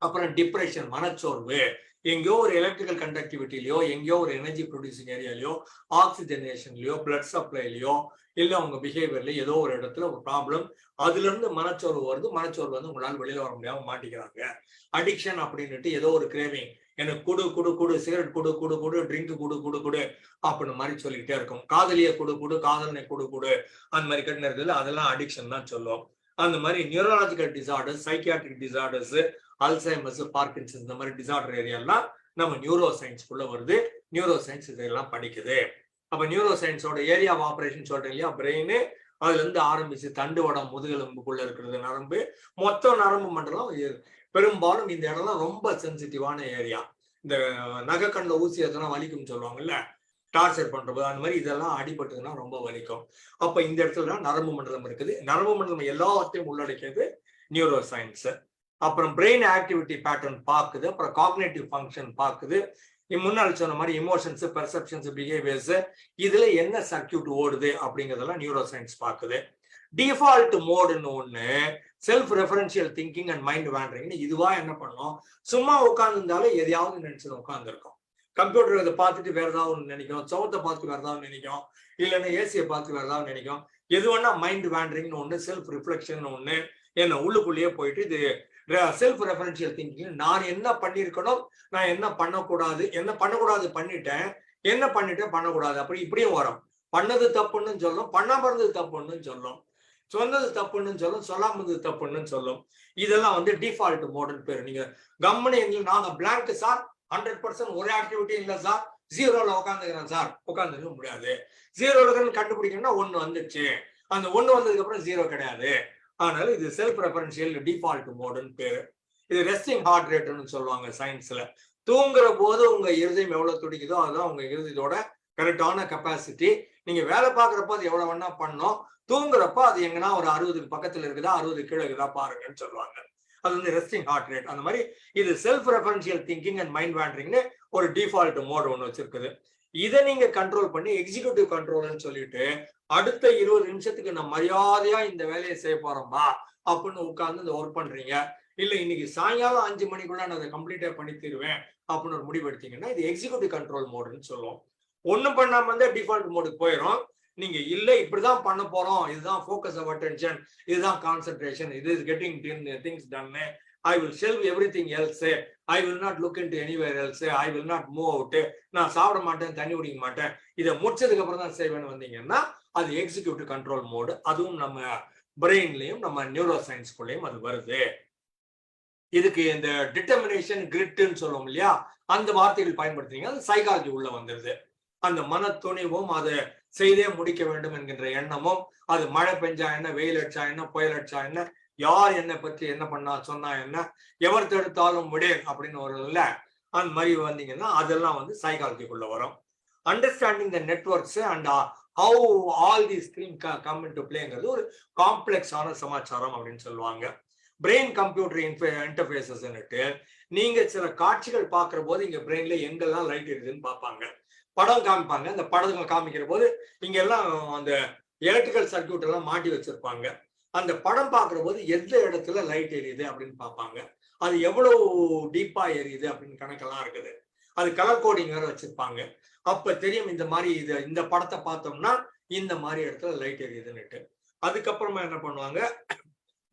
அப்புறம் டிப்ரெஷன், மனச்சோர்வு, எங்கேயோ ஒரு எலக்ட்ரிக்கல் கண்டக்டிவிட்டிலையோ, எங்கேயோ ஒரு எனர்ஜி ப்ரொடியூசிங் ஏரியாலையோ, ஆக்சிஜனேஷன்லயோ, பிளட் சப்ளைலயோ, இல்ல உங்க பிஹேவியர்ல ஏதோ ஒரு இடத்துல ஒரு ப்ராப்ளம், அதுல இருந்து மனச்சோர்வு வருது. மனச்சோர்வு வந்து உங்களால வெளியில வர முடியாம மாட்டிக்கிறாங்க. அடிக்ஷன் அப்படின்னுட்டு ஏதோ ஒரு கிரேவிங், எனக்கு குடு குடு குடு, சிகரெட் குடு குடு குடு, ட்ரிங்க் குடு குடு குடு அப்படின்னு மாதிரி சொல்லிக்கிட்டே இருக்கும். காதலிய குடு குடு, காதலனை குடு குடு, அந்த மாதிரி கட்டின இருக்குல்ல, அதெல்லாம் அடிக்ஷன் தான் சொல்லுவோம். அந்த மாதிரி neurological disorders, psychiatric disorders, Alzheimer's, Parkinson's, இந்த மாதிரி டிசார்டர் ஏரியாலாம் நம்ம நியூரோ சயின்ஸ்குள்ள வருது. நியூரோ சயின்ஸ் இதெல்லாம் படிக்குது. அப்ப நியூரோ சயின்ஸோட ஏரியா ஆஃப் ஆபரேஷன் சொல்றேன் இல்லையா, பிரெயின், அதுல இருந்து ஆரம்பிச்சு தண்டுவடம், முதுகெலும்புக்குள்ள இருக்கிறது நரம்பு, மொத்த நரம்பு மண்டலம். பெரும்பாலும் இந்த இடம்லாம் ரொம்ப சென்சிட்டிவான ஏரியா. இந்த நகைக்கண்ல ஊசி எதனா வலிக்கும்னு சொல்லுவாங்கல்ல, டார்ச்சர் பண்றது, அந்த மாதிரி இதெல்லாம் அடிபட்டதுன்னா ரொம்ப வலிக்கும். அப்ப இந்த இடத்துல நரம்பு மண்டலம் இருக்குது. நரம்பு மண்டலம் எல்லாத்தையும் உள்ளடக்கியது நியூரோ சயின்ஸ். அப்புறம் பிரெயின் ஆக்டிவிட்டி பேட்டர்ன் பார்க்குது. அப்புறம் காக்னேட்டிவ் ஃபங்க்ஷன் பார்க்குது. முன்னாடி சொன்ன மாதிரி இமோஷன்ஸ், பெர்செப்ஷன்ஸ், பிஹேவியர்ஸ், இதுல என்ன சர்க்கியூட் ஓடுது அப்படிங்கறதெல்லாம் நியூரோ சயின்ஸ் பார்க்குது. டிஃபால்ட் மோடுன்னு ஒண்ணு, self referential thinking and mind wandering. இதுவா என்ன பண்ணோம், சும்மா உட்கார்ந்துருந்தாலே எதையாவது நினைச்சு உட்காந்துருக்கோம். கம்ப்யூட்டர் இதை பார்த்துட்டு வேற ஏதாவது ஒன்று நினைக்கும், சவுத்தை பார்த்து வேற ஏதாவது நினைக்கும், இல்லைன்னா ஏசியை பார்த்து வேற ஏதாவது நினைக்கும். எது வேணா மைண்ட் வேண்டரிங்னு ஒண்ணு, செல்ஃப் ரிஃப்ளெக்ஷன் ஒண்ணு, என்ன உள்ளுக்குள்ளேயே போயிட்டு இது செல்ஃப் ரெஃபரன்ஷியல் திங்கிங். நான் என்ன பண்ணிருக்கணும், நான் என்ன பண்ணக்கூடாது பண்ணிட்டேன், என்ன பண்ணிட்டேன் பண்ணக்கூடாது, அப்படி இப்படியும் வரும். பண்ணது தப்புன்னு சொல்லும், பண்ணாம இருந்தது தப்புன்னு சொல்லும், சொன்னது தப்புன்னு சொல்லும், சொல்லாம இருந்தது தப்புன்னு சொல்லும். இதெல்லாம் வந்து டிஃபால்ட் மோடுன்னு பேரு. நீங்க கம்மனு நாங்க பிளாங்க் சார், 100% ஒரே ஆக்டிவிட்டி இல்லை சார், ஜீரோல உட்காந்துக்கிறேன் சார், உட்காந்துக்க முடியாது. ஜீரோல கண்டுபிடிக்கணும்னா 1 வந்துச்சு, அந்த 1 வந்ததுக்கு அப்புறம் ஜீரோ கிடையாது. அதனால இது செல்ஃப் ரெஃபரன்ஷியல் டிஃபால்ட் மோடுன்னு பேரு. இது ரெஸ்டிங் ஹார்ட் ரேட்னு சொல்லுவாங்க சயின்ஸ்ல. தூங்குற போது உங்க இருதயம் எவ்வளவு துடிக்குதோ அதுதான் உங்க இருதயத்தோட கரெக்டான கெப்பாசிட்டி. நீங்க வேலை பார்க்குறப்போ அது எவ்வளவு வேணா பண்ணோம், தூங்குறப்போ அது எங்கன்னா ஒரு 60க்கு பக்கத்துல இருக்குதா, 60 கீழே இருக்குதா பாருங்கன்னு சொல்லுவாங்க. அது வந்து ரெஸ்டிங் ஹார்ட் ரேட். அந்த மாதிரி இது self referential thinking and mind வேண்டரிங்னு ஒரு டிஃபால்ட் மோடு ஒன்று வச்சிருக்குது. இதை நீங்க கண்ட்ரோல் பண்ணி எக்ஸிக்யூட்டிவ் கண்ட்ரோல்னு சொல்லிட்டு அடுத்த 20 நிமிஷத்துக்கு நான் மரியாதையா இந்த வேலையை செய்ய போறோம்பா அப்படின்னு உட்கார்ந்து இந்த ஒர்க் பண்றீங்க. இல்ல இன்னைக்கு சாயங்காலம் 5 மணிக்குள்ள நான் அதை கம்ப்ளீட்டா பண்ணி தருவேன் அப்படின்னு ஒரு முடிவு எடுத்தீங்கன்னா இது எக்ஸிக்யூட்டிவ் கண்ட்ரோல் மோடுன்னு சொல்லுவோம். ஒண்ணும் பண்ணாம வந்து டிஃபால்ட் மோடுக்கு போயிடும். நீங்க இல்ல இப்படிதான் பண்ண போறோம், இதுதான் ஃபோக்கஸ் ஆஃப் அட்டென்ஷன், இதுதான் கான்சென்ட்ரேஷன், இது is getting things ton, I will shelve everything else, I will not look into anywhere else, I will not move out, நான் சாப்பிட மாட்டேன், தண்ணி குடிக்க மாட்டேன், இதை முடிச்சதுக்கு அப்புறம் தான் செய்வேன்னு வந்தீங்கன்னா அது எக்ஸிக்யூட்டிவ் கண்ட்ரோல் மோடு. அதுவும் நம்ம பிரெயின்லயும் நம்ம நியூரோ சயின்ஸ்குள்ளேயும் அது வருது. இதுக்கு இந்த டிட்டர்மினேஷன், கிரிட்னு சொல்லுவோம் இல்லையா, அந்த வார்த்தைகள் பயன்படுத்துறீங்க, அது சைக்காலஜி உள்ள வந்துருது. அந்த மன துணிவும் அதை செய்தே முடிக்க வேண்டும் என்கின்ற எண்ணமும், அது மழை பெஞ்சா என்ன, வெயில் அடிச்சா என்ன, புயல் அடிச்சா என்ன, யார் என்னை பற்றி என்ன பண்ணா சொன்னா என்ன, எவர் தடுத்தாலும் விடேன் அப்படின்னு ஒரு இல்ல, அந்த மாதிரி வந்தீங்கன்னா அதெல்லாம் வந்து சைக்காலஜிக்குள்ள வரும். Understanding the networks and how all the screen come into பிளேங்கிறது ஒரு காம்ப்ளெக்ஸான சமாச்சாரம் அப்படின்னு சொல்லுவாங்க. பிரெயின் கம்ப்யூட்டர் இன்டர்ஃபேஸஸ்ன்னுட்டு நீங்க சில காட்சிகள் பார்க்கிற போது இங்க பிரெயின்ல எங்கெல்லாம் லைட் இருக்குதுன்னு பார்ப்பாங்க. படம் காமிப்பாங்க, அந்த படத்துக்கு காமிக்கிற போது இங்க எல்லாம் அந்த எலக்ட்ரிக்கல் சர்க்கியூட் எல்லாம் மாட்டி வச்சிருப்பாங்க. அந்த படம் பார்க்கிற போது எந்த இடத்துல லைட் எரியுது அப்படின்னு பார்ப்பாங்க. அது எவ்வளவு டீப்பா எரியுது அப்படின்னு கணக்கெல்லாம் இருக்குது. அது கலர் கோடிங் வேற வச்சிருப்பாங்க. அப்ப தெரியும் இந்த மாதிரி இந்த படத்தை பார்த்தோம்னா இந்த மாதிரி இடத்துல லைட் எரியுதுன்னுட்டு. அதுக்கப்புறமா என்ன பண்ணுவாங்க,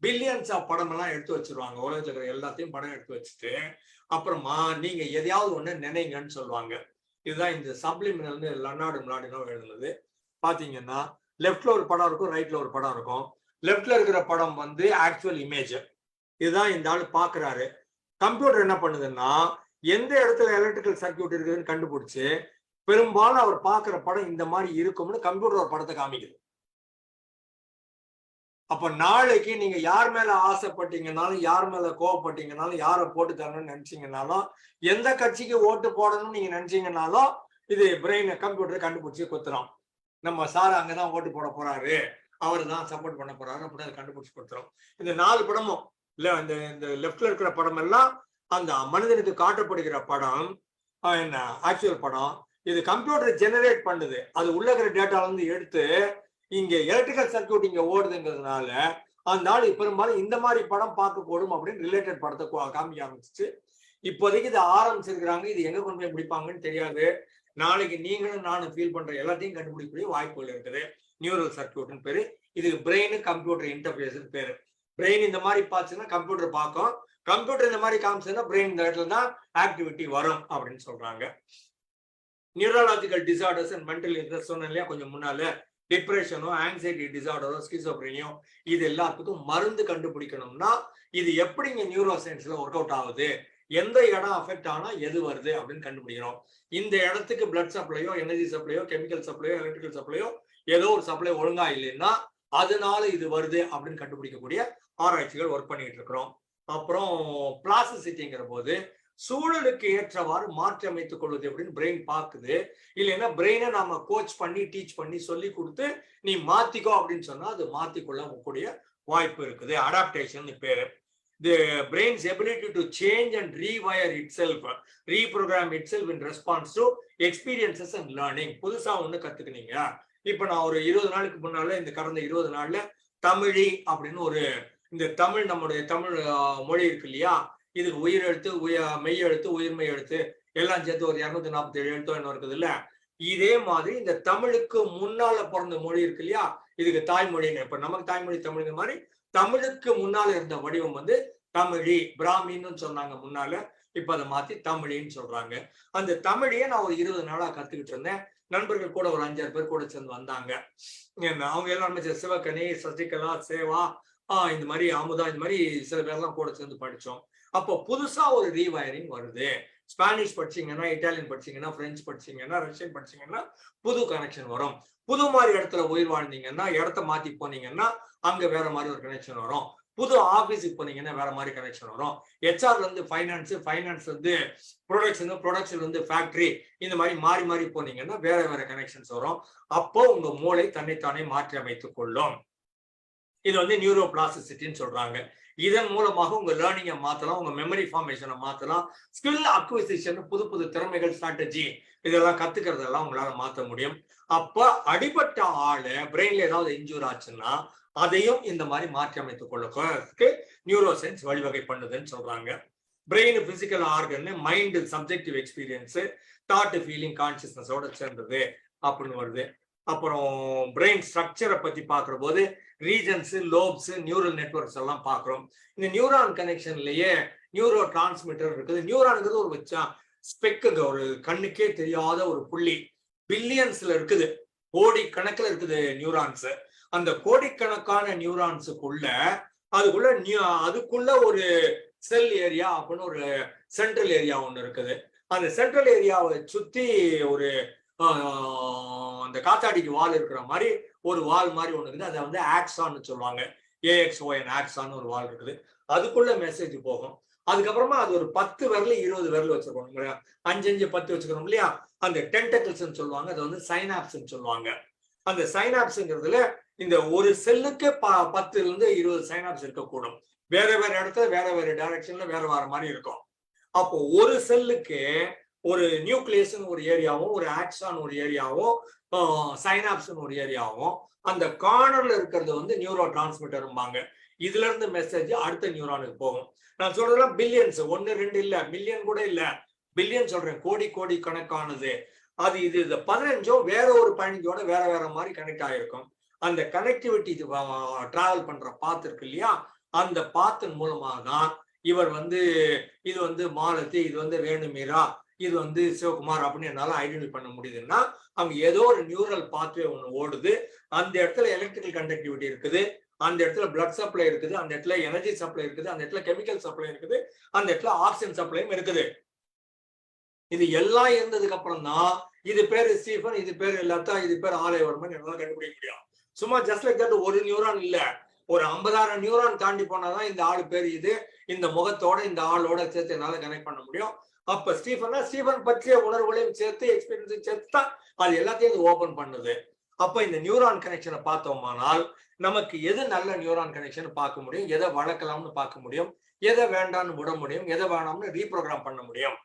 பில்லியன்ஸ் ஆஃப் படம் எல்லாம் எடுத்து வச்சிருவாங்க. உலகத்துல இருக்கிற எல்லாத்தையும் படம் எடுத்து வச்சுட்டு அப்புறமா நீங்க எதையாவது ஒண்ணு நினைங்கன்னு சொல்லுவாங்க. இதுதான் இந்த சப்ளிமினல்னு லெனார்டு மிலாடினோ எழுதுனது. பாத்தீங்கன்னா லெஃப்ட்ல ஒரு படம் இருக்கும், ரைட்ல ஒரு படம் இருக்கும். லெஃப்ட்ல இருக்கிற படம் வந்து ஆக்சுவல் இமேஜ், இதுதான் இந்த ஆள் பாக்குறாரு. கம்ப்யூட்டர் என்ன பண்ணுதுன்னா எந்த இடத்துல எலக்ட்ரிக்கல் சர்க்கியூட் இருக்குதுன்னு கண்டுபிடிச்சு பெரும்பாலும் அவர் பாக்குற படம் இந்த மாதிரி இருக்கும்னு கம்ப்யூட்டர் ஒரு படத்தை காமிக்குது. அப்ப நாளைக்கு நீங்க யார் மேல ஆசைப்பட்டீங்கன்னாலும், யார் மேல கோவப்பட்டீங்கன்னாலும், யாரை போட்டு தரணும்னு நினைச்சீங்கன்னாலும், எந்த கட்சிக்கு ஓட்டு போடணும்னு நீங்க நினைச்சீங்கன்னாலும் இது பிரெயின் கம்ப்யூட்டர் கண்டுபிடிச்சி கொடுத்துரும். நம்ம சார் அங்கதான் ஓட்டு போட போறாரு, அவர் தான் சப்போர்ட் பண்ண போறாரு அப்படின்னு அதை கண்டுபிடிச்சு கொடுத்துரும். இந்த 4 படமும் இல்ல, இந்த லெஃப்ட்ல இருக்கிற படம் எல்லாம் அந்த மனிதனுக்கு காட்டப்படுகிற படம் என்ன ஆக்சுவல் படம். இது கம்ப்யூட்டர் ஜெனரேட் பண்ணுது. அது உள்ள இருக்கிற டேட்டால இருந்து எடுத்து இங்க எலக்ட்ரிக்கல் சர்க்கியூட் இங்க ஓடுதுங்கிறதுனால அந்த நாள் பெரும்பாலும் இந்த மாதிரி படம் பார்க்க கூடும் அப்படின்னு ரிலேட்டட் படத்தை காமிக்க ஆரம்பிச்சு இப்போதைக்கு இது ஆரம்பிச்சிருக்கிறாங்க, இது எங்க கொண்டு போய் முடிப்பாங்கன்னு தெரியாது. நாளைக்கு நீங்களும் நானும் ஃபீல் பண்ற எல்லாத்தையும் கண்டுபிடிக்கக்கூடிய வாய்ப்புகள் இருக்குது. நியூரல் சர்க்யூட்னு பேரு. இதுக்கு பிரெயின் கம்ப்யூட்டர் இன்டர்ஃபேஸ் பேரு. பிரெயின் இந்த மாதிரி பார்த்துன்னா கம்ப்யூட்டர் பார்க்கும், கம்ப்யூட்டர் இந்த மாதிரி காமிச்சுன்னா பிரெயின் இந்த இடத்துல தான் ஆக்டிவிட்டி வரும் அப்படின்னு சொல்றாங்க. Neurological disorders and mental illness சொன்னேன் இல்லையா கொஞ்சம் முன்னால, டிப்ரெஷனோ ஆங்ஸைட்டி டிசார்டரோ ஸ்கிசோப்ரினியோ, இது எல்லாத்துக்கும் மருந்து கண்டுபிடிக்கணும்னா இது எப்படிங்க நியூரோ சயின்ஸ்ல ஒர்க் அவுட் ஆகுது, எந்த இடம் அஃபெக்ட் ஆனா எது வருது அப்படின்னு கண்டுபிடிக்கிறோம். இந்த இடத்துக்கு பிளட் சப்ளையோ எனர்ஜி சப்ளையோ கெமிக்கல் சப்ளையோ எலக்ட்ரிக்கல் சப்ளையோ ஏதோ ஒரு சப்ளை ஒழுங்கா இல்லைன்னா அதனால இது வருது அப்படின்னு கண்டுபிடிக்கக்கூடிய ஆராய்ச்சிகள் ஒர்க் பண்ணிட்டு இருக்கிறோம். அப்புறம் பிளாஸ்டிசிட்டிங்கிற போது சூழலுக்கு ஏற்றவாறு மாற்றி அமைத்துக் கொள்வது அப்படின்னு பிரெயின் பாக்குது. இல்லைன்னா பிரெயினை நாம கோச் பண்ணி டீச் பண்ணி சொல்லி கொடுத்து நீ மாத்திக்கோ அப்படின்னு சொன்னா அது மாத்திக்கொள்ள கூடிய வாய்ப்பு இருக்குது. அடாப்டேஷன் பேரு. The brain's ability to change and rewire itself, reprogram itself in response to experiences and learning. புதுசா ஒண்ணு கத்துக்கினீங்க. இப்ப நான் ஒரு 20 நாளுக்கு முன்னால இந்த கடந்த 20 நாள்ல தமிழி அப்படின்னு ஒரு இந்த தமிழ் நம்முடைய தமிழ் மொழி இருக்கு இல்லையா, இதுக்கு உயிர் எழுத்து மெய் எழுத்து உயிர்மெய் எழுத்து எல்லாம் சேர்த்து ஒரு 247 எழுத்தோ என்ன இருக்குது இல்ல, இதே மாதிரி இந்த தமிழுக்கு முன்னால பிறந்த மொழி இருக்கு இல்லையா, இதுக்கு தாய்மொழின்னு. இப்ப நமக்கு தாய்மொழி தமிழுங்க மாதிரி தமிழுக்கு முன்னால இருந்த வடிவம் வந்து தமிழி, பிராமின்னு சொன்னாங்க முன்னால, இப்ப அதை மாத்தி தமிழின்னு சொல்றாங்க. அந்த தமிழையே நான் ஒரு 20 நாளா கத்துக்கிட்டு இருந்தேன். நண்பர்கள் கூட ஒரு 5-6 பேர் கூட சேர்ந்து வந்தாங்க. அவங்க எல்லாருமே சிவகனி, சசிகலா, சேவா, இந்த மாதிரி அமுதா, இந்த மாதிரி சில பேர்லாம் கூட சேர்ந்து படிச்சோம். அப்போ புதுசா ஒரு ரீவயரிங் வருது. ஸ்பானிஷ் படிச்சீங்கன்னா, இட்டாலியன் படிச்சீங்கன்னா, பிரெஞ்சு படிச்சீங்கன்னா, ரஷ்யன் படிச்சீங்கன்னா புது கனெக்ஷன் வரும். புது மாதிரி இடத்துல உயிர் வாழ்ந்தீங்கன்னா, இடத்த மாத்தி போனீங்கன்னா அங்க வேற மாதிரி ஒரு கனெக்ஷன் வரும். புது ஆபீஸுக்கு போனீங்கன்னா வேற மாதிரி கனெக்ஷன் வரும். ஹெச்ஆர்ல இருந்து ஃபைனான்ஸ், ஃபைனான்ஸ் வந்து ப்ரொடக்ஷன், ப்ரொடக்ஷன் வந்து ஃபேக்டரி, இந்த மாதிரி மாறி மாறி போனீங்கன்னா வேற வேற கனெக்ஷன்ஸ் வரும். அப்போ உங்க மூளை தன்னைத்தானே மாற்றி அமைத்துக் கொள்ளும். இது வந்து நியூரோ பிளாஸ்டிசிட்டின்னு சொல்றாங்க. இதன் மூலமாக உங்க லேர்னிங்கை மாத்தலாம், உங்க மெமரி ஃபார்மேஷனை மாத்தலாம், ஸ்கில் அக்விசிஷன், புது புது திறமைகள், ஸ்ட்ராட்டஜி இதெல்லாம் கத்துக்கிறதெல்லாம் உங்களால மாற்ற முடியும். அப்ப அடிபட்ட ஆளு பிரெயின்ல ஏதாவது இன்ஜூர் ஆச்சுன்னா அதையும் இந்த மாதிரி மாற்றி அமைத்துக் கொள்ளக்கு நியூரோ சயின்ஸ் வழிவகை பண்ணுதுன்னு சொல்றாங்க. Brain physical organ, mind subjective experience, thought feeling கான்சியஸ்னஸோட சேர்ந்தது அப்படின்னு வருது. அப்புறம் பிரெயின் ஸ்ட்ரக்சரை பத்தி பாக்குற போது ரீஜன்ஸ், லோப்ஸ், நியூரல் நெட்வொர்க்ஸ் எல்லாம் பாக்குறோம். இந்த நியூரான் கனெக்ஷன்லயே நியூரோ டிரான்ஸ்மிட்டர் இருக்குது. நியூரானுங்கிறது ஒரு வச்சா ஸ்பெக்குங்க, ஒரு கண்ணுக்கே தெரியாத ஒரு புள்ளி, பில்லியன்ஸ்ல இருக்குது, கோடி கணக்குல இருக்குது நியூரான்ஸ். அந்த கோடிக்கணக்கான நியூரான்ஸுக்குள்ள அதுக்குள்ள ஒரு செல் ஏரியா அப்படின்னு ஒரு சென்ட்ரல் ஏரியா ஒண்ணு இருக்குது. அந்த சென்ட்ரல் ஏரியாவை சுத்தி ஒரு அந்த காத்தாடிக்கு வால் இருக்கிற மாதிரி ஒரு வால் மாதிரி ஒண்ணு இருக்குது. அதை வந்து ஆக்சான்னு சொல்லுவாங்க. AXON ஆக்சான்னு ஒரு வால் இருக்குது. அதுக்குள்ள மெசேஜ் போகும். அதுக்கப்புறமா அது ஒரு 10 விரல் 20 விரல் வச்சிருக்கோம், 5 10 வச்சுக்கிறோம் இல்லையா, அந்த டென்டக்கிள்ஸ் சொல்லுவாங்க. அது வந்து சைனாப்ஸ் சொல்லுவாங்க. அந்த சைனாப்ஸ்ங்கிறதுல இந்த ஒரு செல்லுக்கு 10 இருந்து 20 சைனாப்ஸ் இருக்கக்கூடும். வேற வேற இடத்துல வேற வேற டைரக்ஷன்ல வேற வேற மாதிரி இருக்கும். அப்போ ஒரு செல்லுக்கு ஒரு நியூக்ளியஸ் ஒரு ஏரியாவும், ஒரு ஆக்சான் ஒரு ஏரியாவும், சைனாப்ஸ் ஒரு ஏரியாவும், அந்த கார்னர்ல இருக்கிறது வந்து நியூரோ டிரான்ஸ்மிட்டர்பாங்க. இதுல இருந்து மெசேஜ் அடுத்த நியூரானுக்கு போகும். நான் சொல்றதெல்லாம் பில்லியன்ஸ், 1 2 இல்ல, மில்லியன் கூட இல்ல, பில்லியன் சொல்றேன், கோடி கோடி கணக்கானது. அது இது 15 வேற ஒரு 15ஓட வேற வேற மாதிரி கனெக்ட் ஆகிருக்கும். அந்த கனெக்டிவிட்டி டிராவல் பண்ற பாத் இருக்கு இல்லையா, அந்த பாத்தின் மூலமாக தான் இவர் வந்து இது வந்து மாலதி, இது வந்து வேணுமீரா, இது வந்து சிவகுமார் அப்படின்னு என்னால ஐடென்டிஃபை பண்ண முடியுதுன்னா அங்க ஏதோ ஒரு நியூரல் பாத்வே ஒண்ணு ஓடுது. அந்த இடத்துல எலக்ட்ரிக்கல் கண்டக்டிவிட்டி இருக்குது, அந்த இடத்துல பிளட் சப்ளை இருக்குது, அந்த இடத்துல எனர்ஜி சப்ளை இருக்குது, அந்த இடத்துல கெமிக்கல் சப்ளை இருக்குது, அந்த இடத்துல ஆக்சிஜன் சப்ளையும் இருக்குது. இது எல்லாம் இருந்ததுக்கு அப்புறம் தான் இது பேரு ஸ்டீஃபன், இது பேரு லதா, இது பேர் ஆலயவர்மன் எல்லாம் கண்டுபிடிக்க முடியும். சும்மா ஜஸ்ட் லைக் தட் ஒரு நியூரான் இல்ல, ஒரு 50,000 நியூரான் தாண்டி போனாதான் இந்த ஆளு பேர் இது, இந்த முகத்தோட இந்த ஆளோட சேர்த்து என்னால கனெக்ட் பண்ண முடியும். அப்ப ஸ்டீஃபன்னா ஸ்டீஃபன் பற்றிய உணர்வுகளையும் சேர்த்து எக்ஸ்பீரியன்ஸையும் சேர்த்து தான் அது எல்லாத்தையும் ஓபன் பண்ணுது. அப்ப இந்த நியூரான் கனெக்ஷனை பார்த்தோமானால் நமக்கு எது நல்ல நியூரான் கனெக்ஷன் பார்க்க முடியும், எதை வளர்க்கலாம்னு பார்க்க முடியும், எதை வேண்டாம்னு விட முடியும், எதை வேணாம்னு ரீப்ரோக்ராம் பண்ண முடியும்.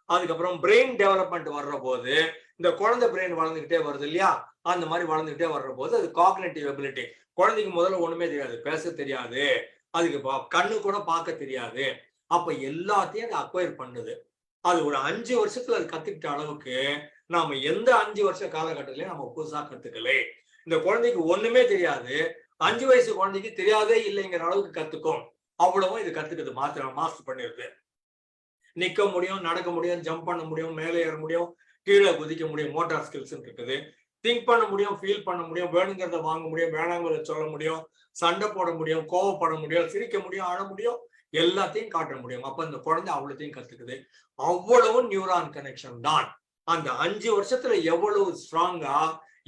அதுக்கப்புறம் பிரெயின் டெவலப்மெண்ட் வர்ற போது இந்த குழந்தை பிரெயின் வளர்ந்துகிட்டே வருது இல்லையா, அந்த மாதிரி வளர்ந்துகிட்டே வர்ற போது அது காக்னிட்டிவ் எபிலிட்டி. குழந்தைக்கு முதல்ல ஒண்ணுமே தெரியாது, பேச தெரியாது, அதுக்கு கண்ணு கூட பார்க்க தெரியாது, அப்ப எல்லாத்தையும் அது அக்வயர் பண்ணுது. அது ஒரு 5 வருஷத்துல அது கத்துக்கிட்ட அளவுக்கு நாம எந்த 5 வருஷ காலகட்டத்திலயும் நம்ம புதுசா கத்துக்கல. இந்த குழந்தைக்கு ஒண்ணுமே தெரியாது, 5 வயசு குழந்தைக்கு தெரியாதே இல்லைங்கிற அளவுக்கு கத்துக்கும். அவ்வளவும் இது கத்துக்குது, மாஸ்டர் பண்ணிருது. நிக்க முடியும், நடக்க முடியும், ஜம்ப் பண்ண முடியும், மேலே ஏற முடியும், கீழே குதிக்க முடியும், மோட்டார் ஸ்கில்ஸ் இருக்குது. திங்க் பண்ண முடியும், ஃபீல் பண்ண முடியும், வேணுங்கிறத வாங்க முடியும், வேணாங்கிறத சொல்ல முடியும், சண்டை போட முடியும், கோவப்பட முடியும், சிரிக்க முடியும், அழ முடியும், எல்லாத்தையும் காட்ட முடியும். அப்ப இந்த குழந்தை அவ்வளோத்தையும் கத்துக்குது. அவ்வளவு நியூரான் கனெக்ஷன் தான். அந்த 5 வருஷத்துல எவ்வளவு ஸ்ட்ராங்கா,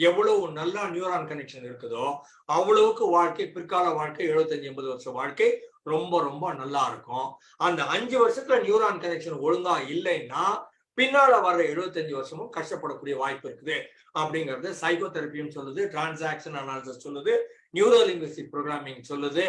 எவ்வளவு நல்லா நியூரான் கனெக்ஷன் இருக்குதோ அவ்வளவுக்கு வாழ்க்கை, பிற்கால வாழ்க்கை, 75-80 வருஷம் வாழ்க்கை ரொம்ப ரொம்ப நல்லா இருக்கும். அந்த 5 வருஷத்துல நியூரான் கனெக்ஷன் ஒழுங்கா இல்லைன்னா பின்னால வர்ற 75 வருஷமும் கஷ்டப்படக்கூடிய வாய்ப்பு இருக்குது அப்படிங்கிறது சைக்கோ தெரப்பியும் சொல்லுது, டிரான்சாக்ஷன் அனாலிசிஸ் சொல்லுது, நியூரோ லிங்குவிஸ்டிக் ப்ரோக்ராமிங் சொல்லுது,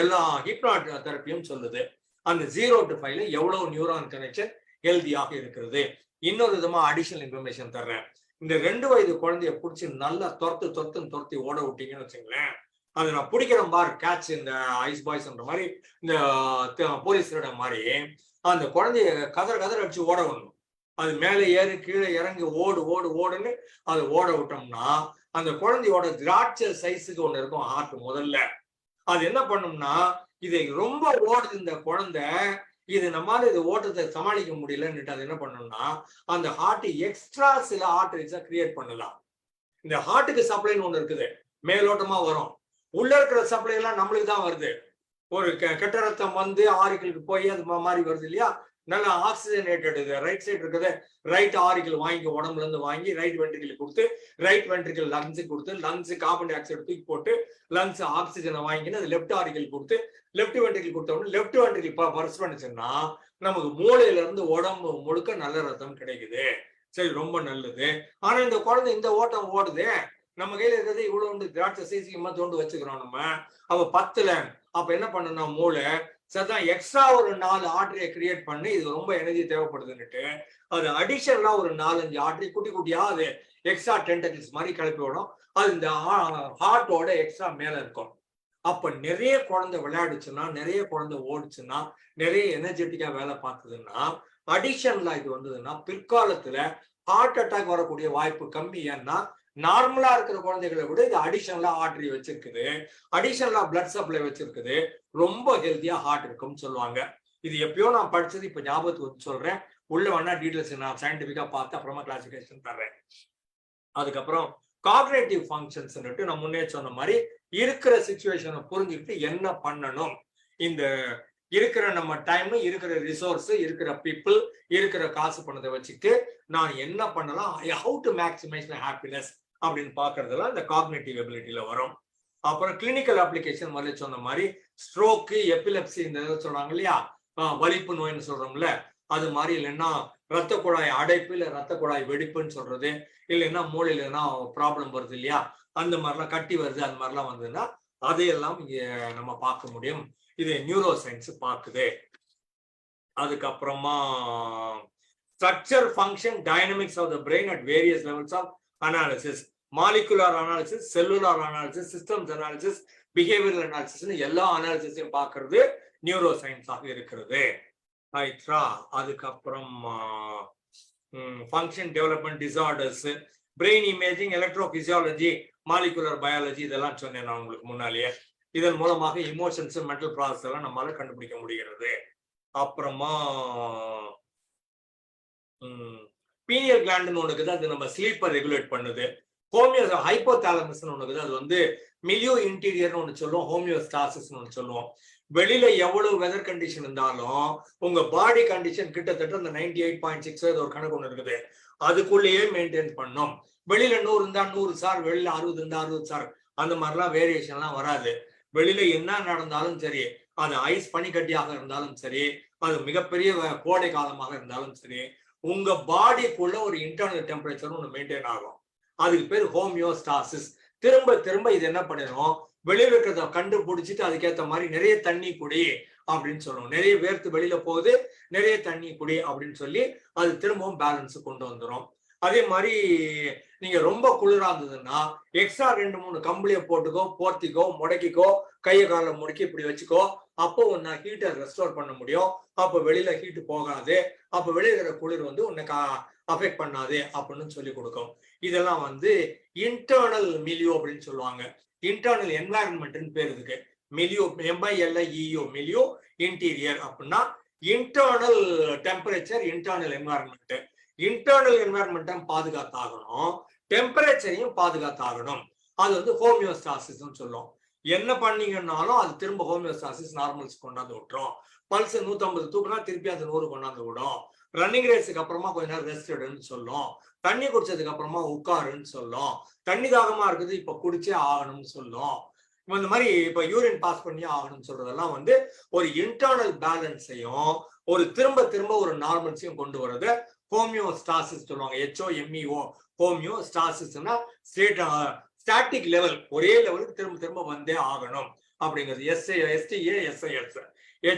எல்லா ஹிப்னாட் தெரப்பியும் சொல்லுது. அந்த 0 to 5 எவ்வளவு நியூரான் கனெக்ஷன் ஹெல்தியாக இருக்கிறது. இன்னொரு விதமா அடிஷனல் இன்ஃபர்மேஷன் தர்றேன். இந்த 2 வயது குழந்தைய பிடிச்சி நல்லா துரத்தி ஓட விட்டீங்கன்னு வச்சுங்களேன், அது நான் பிடிக்கிறேன் பார் கேட்ச், இந்த ஐஸ் பாய்ஸ்ன்ற மாதிரி, இந்த போலீஸ் மாதிரி அந்த குழந்தைய கதற அடிச்சு ஓட விடணும். அது மேலே ஏறி கீழே இறங்கி ஓடுன்னு அதை ஓட விட்டோம்னா அந்த குழந்தையோட திராட்சை சைஸுக்கு ஒண்ணு இருக்கும் ஹார்ட். முதல்ல அது என்ன பண்ணும்னா, இதை ரொம்ப ஓடுது இந்த குழந்தை, இது நம்மளால இது ஓட்டத்தை சமாளிக்க முடியலன்னுட்டு அது என்ன பண்ணணும்னா அந்த ஹார்ட் எக்ஸ்ட்ரா சில ஆர்டரிஸா கிரியேட் பண்ணலாம். இந்த ஹார்ட்டுக்கு சப்ளைன்னு ஒண்ணு இருக்குது, மேலோட்டமா வரும். உள்ள இருக்கிற சப்ளை எல்லாம் நம்மளுக்கு தான் வருது. ஒரு கெட்ட ரத்தம் வந்து ஆரிக்கலுக்கு போய் அது மாதிரி வருது இல்லையா, நல்லா ஆக்சிஜனேட்டட். இது ரைட் சைடு இருக்குது, ரைட் ஆரிக்கல் வாங்கி உடம்புல இருந்து வாங்கி ரைட் வென்ட்ரிக்கல் கொடுத்து, ரைட் வென்ட்ரிக்கல் லங்ஸுக்கு கொடுத்து, லங்ஸ் கார்பன் டை ஆக்சைடு தூக்கி போட்டு லங்ஸ் ஆக்சிஜனை வாங்கின்னு அது லெப்ட் ஆரிக்கல் கொடுத்து, லெப்ட் வென்ட்ரிக்கல் கொடுத்தோம்னா லெப்ட் வென்ட்ரிக்கல் பர்ஸ் பண்ணிச்சுன்னா நமக்கு மூளையில இருந்து உடம்பு முழுக்க நல்ல ரத்தம் கிடைக்குது. சரி, ரொம்ப நல்லது. ஆனா இந்த குழந்தை இந்த ஓட்டம் ஓடுது, நம்ம கையில இருக்கிறது இவ்வளவு திராட்சை சீசியமா தோண்டு வச்சுக்கிறோம் நம்ம, அவ 10ல. அப்ப என்ன பண்ணணும், மூளை சரிதான் எக்ஸ்ட்ரா ஒரு 4 ஆர்டரியை கிரியேட் பண்ணி, இது ரொம்ப எனர்ஜி தேவைப்படுதுன்னுட்டு அது அடிஷனலா ஒரு 4-5 ஆர்டரி குட்டி குட்டியா அது எக்ஸ்ட்ரா டென்டக்கிள்ஸ் மாதிரி கிளப்பி விடும். அது இந்த ஹார்ட்டோட எக்ஸ்ட்ரா மேல இருக்கும். அப்ப நிறைய குழந்தை விளையாடுச்சுன்னா, நிறைய குழந்தை ஓடுச்சுன்னா, நிறைய எனர்ஜெட்டிக்கா வேலை பார்த்ததுன்னா, அடிஷனலா இது வந்ததுன்னா பிற்காலத்துல ஹார்ட் அட்டாக் வரக்கூடிய வாய்ப்பு கம்மி. ஏன்னா நார்மலா இருக்கிற குழந்தைகளை விட இது அடிஷனலா ஆர்டரி வச்சிருக்குது, அடிஷனலா பிளட் சப்ளை வச்சிருக்குது, ரொம்ப ஹெல்த்தியா ஹார்ட் இருக்கும்னு சொல்லுவாங்க. இது எப்பயோ நான் படிச்சது இப்ப ஞாபகத்துக்கு வந்து சொல்றேன். உள்ள வேணா டீடைல்ஸ் நான் சயின்டிபிக்கா பார்த்து அப்புறமா கிளாசிபிகேஷன் தர்றேன். அதுக்கப்புறம் காக்னிட்டிவ் ஃபங்க்ஷன்ஸ் நான் முன்னே சொன்ன மாதிரி இருக்கிற சிச்சுவேஷனை புரிஞ்சுக்கிட்டு என்ன பண்ணணும், இந்த இருக்கிற நம்ம டைம், இருக்கிற ரிசோர்ஸ், இருக்கிற பீப்புள், இருக்கிற காசு பணத்தை வச்சுட்டு நான் என்ன பண்ணலாம், how to maximise my happiness அப்படின்னு பாக்குறதுலாம் இந்த காக்னிட்டிவ் எபிலிட்டியில வரும். அப்புறம் கிளினிக்கல் அப்ளிகேஷன் முதல்ல சொன்ன மாதிரி ஸ்ட்ரோக்கு, எபிலெப்சி இந்த சொல்றாங்க இல்லையா, வலிப்பு நோய்னு சொல்றோம்ல, அது மாதிரி இல்லைன்னா ரத்த குழாய் அடைப்பு, இல்லை ரத்த குழாய் வெடிப்புன்னு சொல்றது, இல்லைன்னா மூளையில எதுனா ப்ராப்ளம் வருது இல்லையா, அந்த மாதிரிலாம் கட்டி வருது, அந்த மாதிரிலாம் வந்ததுன்னா அதையெல்லாம் இங்க நம்ம பார்க்க முடியும். இது நியூரோ சயின்ஸ் பார்க்குது. அதுக்கப்புறமா structure, function, dynamics of the brain at various levels of analysis, molecular analysis, cellular analysis, systems analysis, behavioural analysis, எல்லா அனாலிசிஸையும் பார்க்கறது நியூரோ சயின்ஸாக இருக்கிறது. ரைட்ரா. அதுக்கப்புறம் function development disorders, brain imaging, electrophysiology, molecular biology, இதெல்லாம் சொன்னேன் நான் உங்களுக்கு முன்னாலேயே. இதன் மூலமாக இமோஷன்ஸ், மென்டல் ப்ராசஸ் எல்லாம் நம்மளால கண்டுபிடிக்க முடிகிறது. அப்புறமா பீனியல் கிளாண்டுன்னு ஒண்ணு இருக்குது, அது நம்ம ஸ்லீப்பை ரெகுலேட் பண்ணுது. ஹைப்போதாலமஸ்ன்னு ஒண்ணு இருக்குது, அது வந்து மிலியோ இன்டீரியர்னு ஒண்ணு சொல்லுவோம், ஹோமியோஸ்டாசிஸ்ன்னு ஒண்ணு சொல்லுவோம். வெளியில எவ்வளவு வெதர் கண்டிஷன் இருந்தாலும் உங்க பாடி கண்டிஷன் கிட்டத்தட்ட அந்த 98.6 ஒரு கணக்கு ஒண்ணு இருக்குது, அதுக்குள்ளேயே மெயின்டைன் பண்ணும். வெளியில 100 இருந்தா 100 சார், வெளியில 60 இருந்தா 60 சார், அந்த மாதிரிலாம் வேரியேஷன்லாம் வராது. வெளியில என்ன நடந்தாலும் சரி, அது ஐஸ் பனிக்கட்டியாக இருந்தாலும் சரி, அது மிகப்பெரிய கோடை காலமாக இருந்தாலும் சரி, உங்க பாடிக்குள்ள ஒரு இன்டர்னல் டெம்பரேச்சர் ஒன்று மெயின்டைன் ஆகும். அதுக்கு பேர் ஹோமியோஸ்டாசிஸ். திரும்ப திரும்ப இது என்ன பண்ணிடும், வெளியில இருக்கிறத கண்டுபிடிச்சிட்டு அதுக்கேற்ற மாதிரி நிறைய தண்ணி குடி அப்படின்னு சொல்லுவோம். நிறைய வேர்த்து வெளியில போகுது, நிறைய தண்ணி குடி அப்படின்னு சொல்லி அது திரும்பவும் பேலன்ஸ் கொண்டு வந்துடும். அதே மாதிரி நீங்க ரொம்ப குளிரா இருந்ததுன்னா எக்ஸ்ட்ரா 2-3 கம்பளியை போட்டுக்கோ, போர்த்திக்கோ, முடக்கிக்கோ, கையை காலை முடக்கி இப்படி வச்சுக்கோ. அப்போ உன்னை ஹீட்டை ரெஸ்டோர் பண்ண முடியும். அப்போ வெளியில ஹீட் போகாது. அப்போ வெளியே இருக்கிற குளிர் வந்து உன்னை அஃபெக்ட் பண்ணாது அப்படின்னு சொல்லி கொடுக்கும். இதெல்லாம் வந்து இன்டர்னல் மிலியோ அப்படின்னு சொல்லுவாங்க. இன்டர்னல் என்வாயன்மெண்ட்னு பேர் இருக்கு. மிலியோ, MILIEO, மிலியோ இன்டீரியர் அப்படின்னா internal temperature, internal environment. Internal என்வாயன்மெண்ட்டை பாதுகாத்தாகணும், டெம்பரேச்சரையும் பாதுகாத்தாகணும். அது வந்து ஹோமியோஸ்டாசிஸ் சொல்லும். என்ன பண்ணீங்கன்னாலும் அது திரும்ப ஹோமியோஸ்டாசிஸ் நார்மல்ஸ் கொண்டாந்து விட்டுரும். பல்ஸ் 150 தூக்குனா திருப்பி அது 100 கொண்டாந்து விடும். ரன்னிங் ரேஸுக்கு அப்புறமா கொஞ்ச நேரம் ரெஸ்ட் எடுன்னு சொல்லும். தண்ணி குடிச்சதுக்கு அப்புறமா உட்காருன்னு சொல்லும். தண்ணி தாகமா இருக்குது இப்ப குடிச்சே ஆகணும்னு சொல்லும். இந்த மாதிரி இப்ப யூரின் பாஸ் பண்ணி ஆகணும்னு சொல்றதெல்லாம் வந்து ஒரு இன்டர்னல் பேலன்ஸையும் ஒரு திரும்ப திரும்ப ஒரு நார்மல்ஸையும் கொண்டு வர்றது ஹோமியோஸ்டாசிஸ் சொல்லுவாங்க. HOMEO, ஹோமியோஸ்டாசிஸ்னா ஸ்டாட்டிக் லெவல், ஒரே லெவலுக்கு திரும்ப திரும்ப வந்தே ஆகணும் அப்படிங்கிறது. STA, SIS,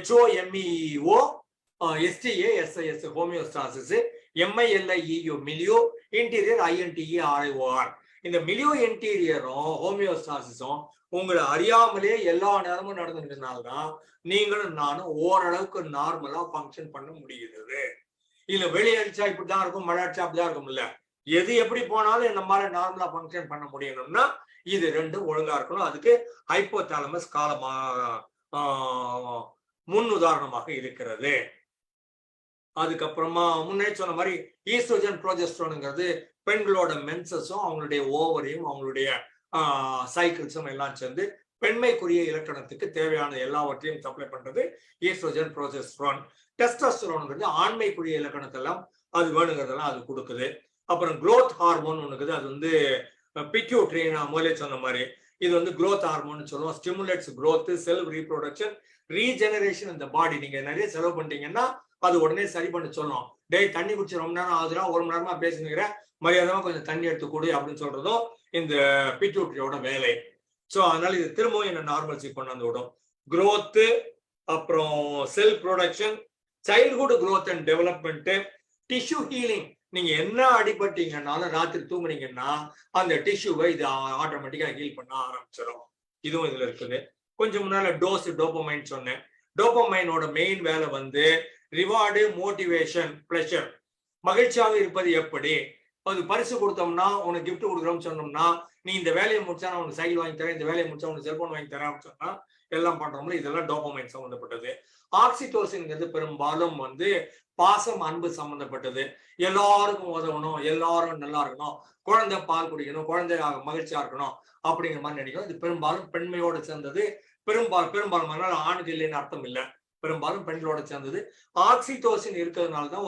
HOMEO, STA, SIS homeostasis. MILIEO milieu interior, INTERIOR. இந்த மிலியோ இன்டீரியரும் ஹோமியோஸ்டாசிஸும் உங்களை அறியாமலே எல்லா நேரமும் நடந்துருக்கிறதுனால்தான் நீங்களும் நானும் ஓரளவுக்கு நார்மலா ஃபங்க்ஷன் பண்ண முடிகிறது. இல்ல வெளியே அடிச்சா இப்படிதான் இருக்கும், மழை அடிச்சா அப்படிதான் இருக்கும். இல்ல, எது எப்படி போனாலும் நம்மளால நார்மலா ஃபங்க்ஷன் பண்ண முடியணும்னா இது ரெண்டும் ஒழுங்கா இருக்கணும். அதுக்கு ஹைப்போதாலமஸ் முன் உதாரணமாக இருக்கிறது. அதுக்கப்புறமா முன்னே சொன்ன மாதிரி ஈஸ்ட்ரோஜன், ப்ரோஜெஸ்டரோனுங்கிறது பெண்களோட மென்சஸும் அவங்களுடைய ஓவரையும் அவங்களுடைய சைக்கிள்ஸும் எல்லாம் சேர்ந்து பெண்மைக்குரிய இலக்கணத்துக்கு தேவையான எல்லாவற்றையும் சப்ளை பண்றது ஈஸ்ட்ரோஜன், ப்ரோஜெஸ்டரோன். டெஸ்டோஸ்டெரோன்ங்கிறது ஆண்மைக்குரிய இலக்கணத்தெல்லாம் அது வேணுங்கிறதெல்லாம் அது கொடுக்குது. அப்புறம் குரோத் ஹார்மோன் ஒண்ணுக்குது, அது வந்து பிட்யூட்ரி, நான் முதலே சொன்ன மாதிரி இது வந்து குரோத் ஹார்மோன் சொல்லுவோம். Stimulates growth, self reproduction, regeneration இந்த பாடி. நீங்க நிறைய செலவு பண்ணிட்டீங்கன்னா அது உடனே சரி பண்ண சொல்லணும். டேய் தண்ணி குடிச்சு ரொம்ப நேரம் ஆகுதுன்னா 1 மணி நேரமா பேசினுக்கிற, மரியாதைமா கொஞ்சம் தண்ணி எடுத்து கொடு அப்படின்னு சொல்றதும் இந்த பிட்யூட்ரியோட வேலை. ஸோ அதனால இது திரும்பவும் என்ன நார்மல்சி கொண்டாந்து விடும். growth, அப்புறம் cell production, childhood growth and development, tissue healing. நீங்க என்ன அடிபட்டீங்கன்னாலும் ராத்திரி தூங்குனீங்கன்னா அந்த டிஷ்யூவை இது ஆட்டோமேட்டிக்கா ஹீல் பண்ண ஆரம்பிச்சிடும். இதுவும் இதுல இருக்குது. கொஞ்சம் முன்னால டோபமைன் சொன்னேன். டோபமைனோட மெயின் வேலை வந்து ரிவார்டு, மோட்டிவேஷன், பிளஷர். மகிழ்ச்சியாக இருப்பது எப்படி? அது பரிசு கொடுத்தோம்னா, உனக்கு கிஃப்ட் கொடுக்குறோம்னு சொன்னோம்னா, நீ இந்த வேலையை முடிச்சா நான் உனக்கு சைக்கிள் வாங்கி தரேன், இந்த வேலையை முடிச்சா உனக்கு செல்போன் வாங்கி தரேன் அப்படின்னு சொன்னா எல்லாம் பண்றோம்ல, இதெல்லாம் டோபமைன் சம்பந்தப்பட்டது. ஆக்சிடோசின்ங்கிறது பெரும்பாலும் வந்து பாசம், அன்பு சம்பந்தப்பட்டது. எல்லாருக்கும் உதவணும், எல்லாரும் நல்லா இருக்கணும், குழந்தை பால் குடிக்கணும், குழந்தை மகிழ்ச்சியா இருக்கணும் அப்படிங்கிற மாதிரி நினைக்கிறோம். இது பெரும்பாலும் பெண்மையோட சேர்ந்தது. பெரும்பாலும் ஆணுக்கு இல்லைன்னு அர்த்தம் இல்லை, பெரும்பாலும் பெண்களோட சேர்ந்தது. ஆக்சிடோசின் இருக்கிறதுனாலதான்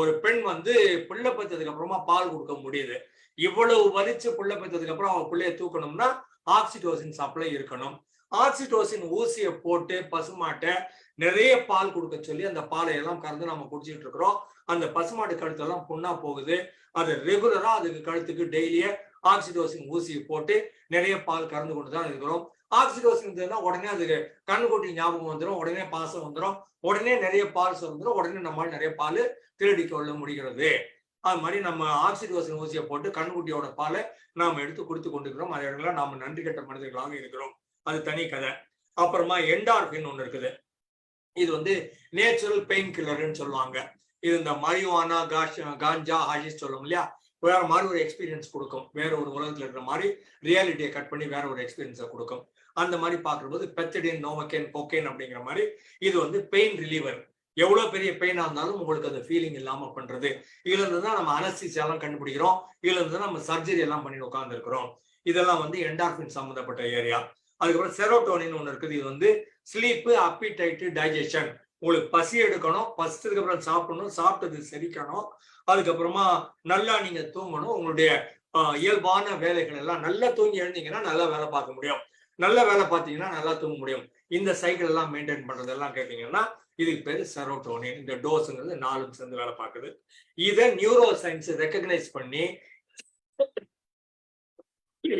ஒரு பெண் வந்து பிள்ளை பெற்றதுக்கு அப்புறமா பால் கொடுக்க முடியுது. இவ்வளவு வலிச்சு பிள்ளை பெற்றதுக்கு அப்புறம் அவ பிள்ளைய தூக்கணும்னா ஆக்சிடோசின் சப்ளை இருக்கணும். ஆக்சிடோசின் ஊசியை போட்டு பசுமாட்டை நிறைய பால் கொடுக்க சொல்லி அந்த பாலை எல்லாம் கறந்து நம்ம குடிச்சிட்டு இருக்கிறோம். அந்த பசுமாட்டு கழுத்தெல்லாம் புண்ணா போகுது. அது ரெகுலரா அதுக்கு கழுத்துக்கு டெய்லியே ஆக்சிடோசின் ஊசியை போட்டு நிறைய பால் கறந்து கொண்டு தான் இருக்கிறோம். ஆக்சிடோசின் உடனே அதுக்கு கண்ணுக்குட்டி ஞாபகம் வந்துடும், உடனே பாசம் வந்துடும், உடனே நிறைய பால் வந்துடும், உடனே நம்மளால நிறைய பால் திருடி கொள்ள முடிகிறது. அது மாதிரி நம்ம ஆக்சிடோசின் ஊசியை போட்டு கண்ணுக்குட்டியோட பாலை நாம எடுத்து கொடுத்து கொண்டிருக்கிறோம். அதனால நாம நன்றி கெட்ட மனிதர்களாக இருக்கிறோம். அது தனி கதை. அப்புறமா என்டார்பின் ஒண்ணு இருக்குது. இது வந்து நேச்சுரல் பெயின் கில்லர்ன்னு சொல்லுவாங்க. இது இந்த மரிவானா, காஞ்சா, ஹாஷிஷ் சொல்லுவோம் இல்லையா, வேற மாதிரி ஒரு எக்ஸ்பீரியன்ஸ் கொடுக்கும். வேற ஒரு உலகத்துல இருக்கிற மாதிரி ரியாலிட்டியை கட் பண்ணி வேற ஒரு எக்ஸ்பீரியன்ஸை கொடுக்கும். அந்த மாதிரி பார்க்கும்போது பெத்தடின், நோவகேன், கொக்கேன் அப்படிங்கிற மாதிரி இது வந்து பெயின் ரிலீவர். எவ்வளவு பெரிய பெயினா இருந்தாலும் உங்களுக்கு அந்த ஃபீலிங் இல்லாம பண்றது. இதுல இருந்து தான் நம்ம அனஸ்தீசியா எல்லாம் கண்டுபிடிக்கிறோம். இதுல இருந்து நம்ம சர்ஜரி எல்லாம் பண்ணி உட்கார்ந்து இருக்கிறோம். இதெல்லாம் வந்து என்டார்பின் சம்பந்தப்பட்ட ஏரியா. அதுக்கப்புறம் செரோட்டோனின் ஒண்ணு இருக்குது. இது வந்து ஸ்லீப்பு, அப்பிடைட், டைஜஷன். உங்களுக்கு பசி எடுக்கணும், பசிச்சதுக்கு அப்புறம் சாப்பிடணும், சாப்பிட்டது செரிக்கணும், அதுக்கப்புறமா நல்லா நீங்க தூங்கணும். உங்களுடைய இயல்பான வேலைகள் எல்லாம் நல்லா தூங்கி எழுந்தீங்கன்னா நல்லா வேலை பார்க்க முடியும், நல்லா வேலை பார்த்தீங்கன்னா நல்லா தூங்க முடியும். இந்த சைக்கிள் எல்லாம் மெயின்டைன் பண்றதெல்லாம் கேட்டீங்கன்னா இதுக்கு பேரு செரோட்டோனின். இந்த டோஸுங்கிறது 4 சேர்ந்து வேலை பார்க்குது. இதை நியூரோ சயின்ஸ் ரெக்கக்னைஸ் பண்ணி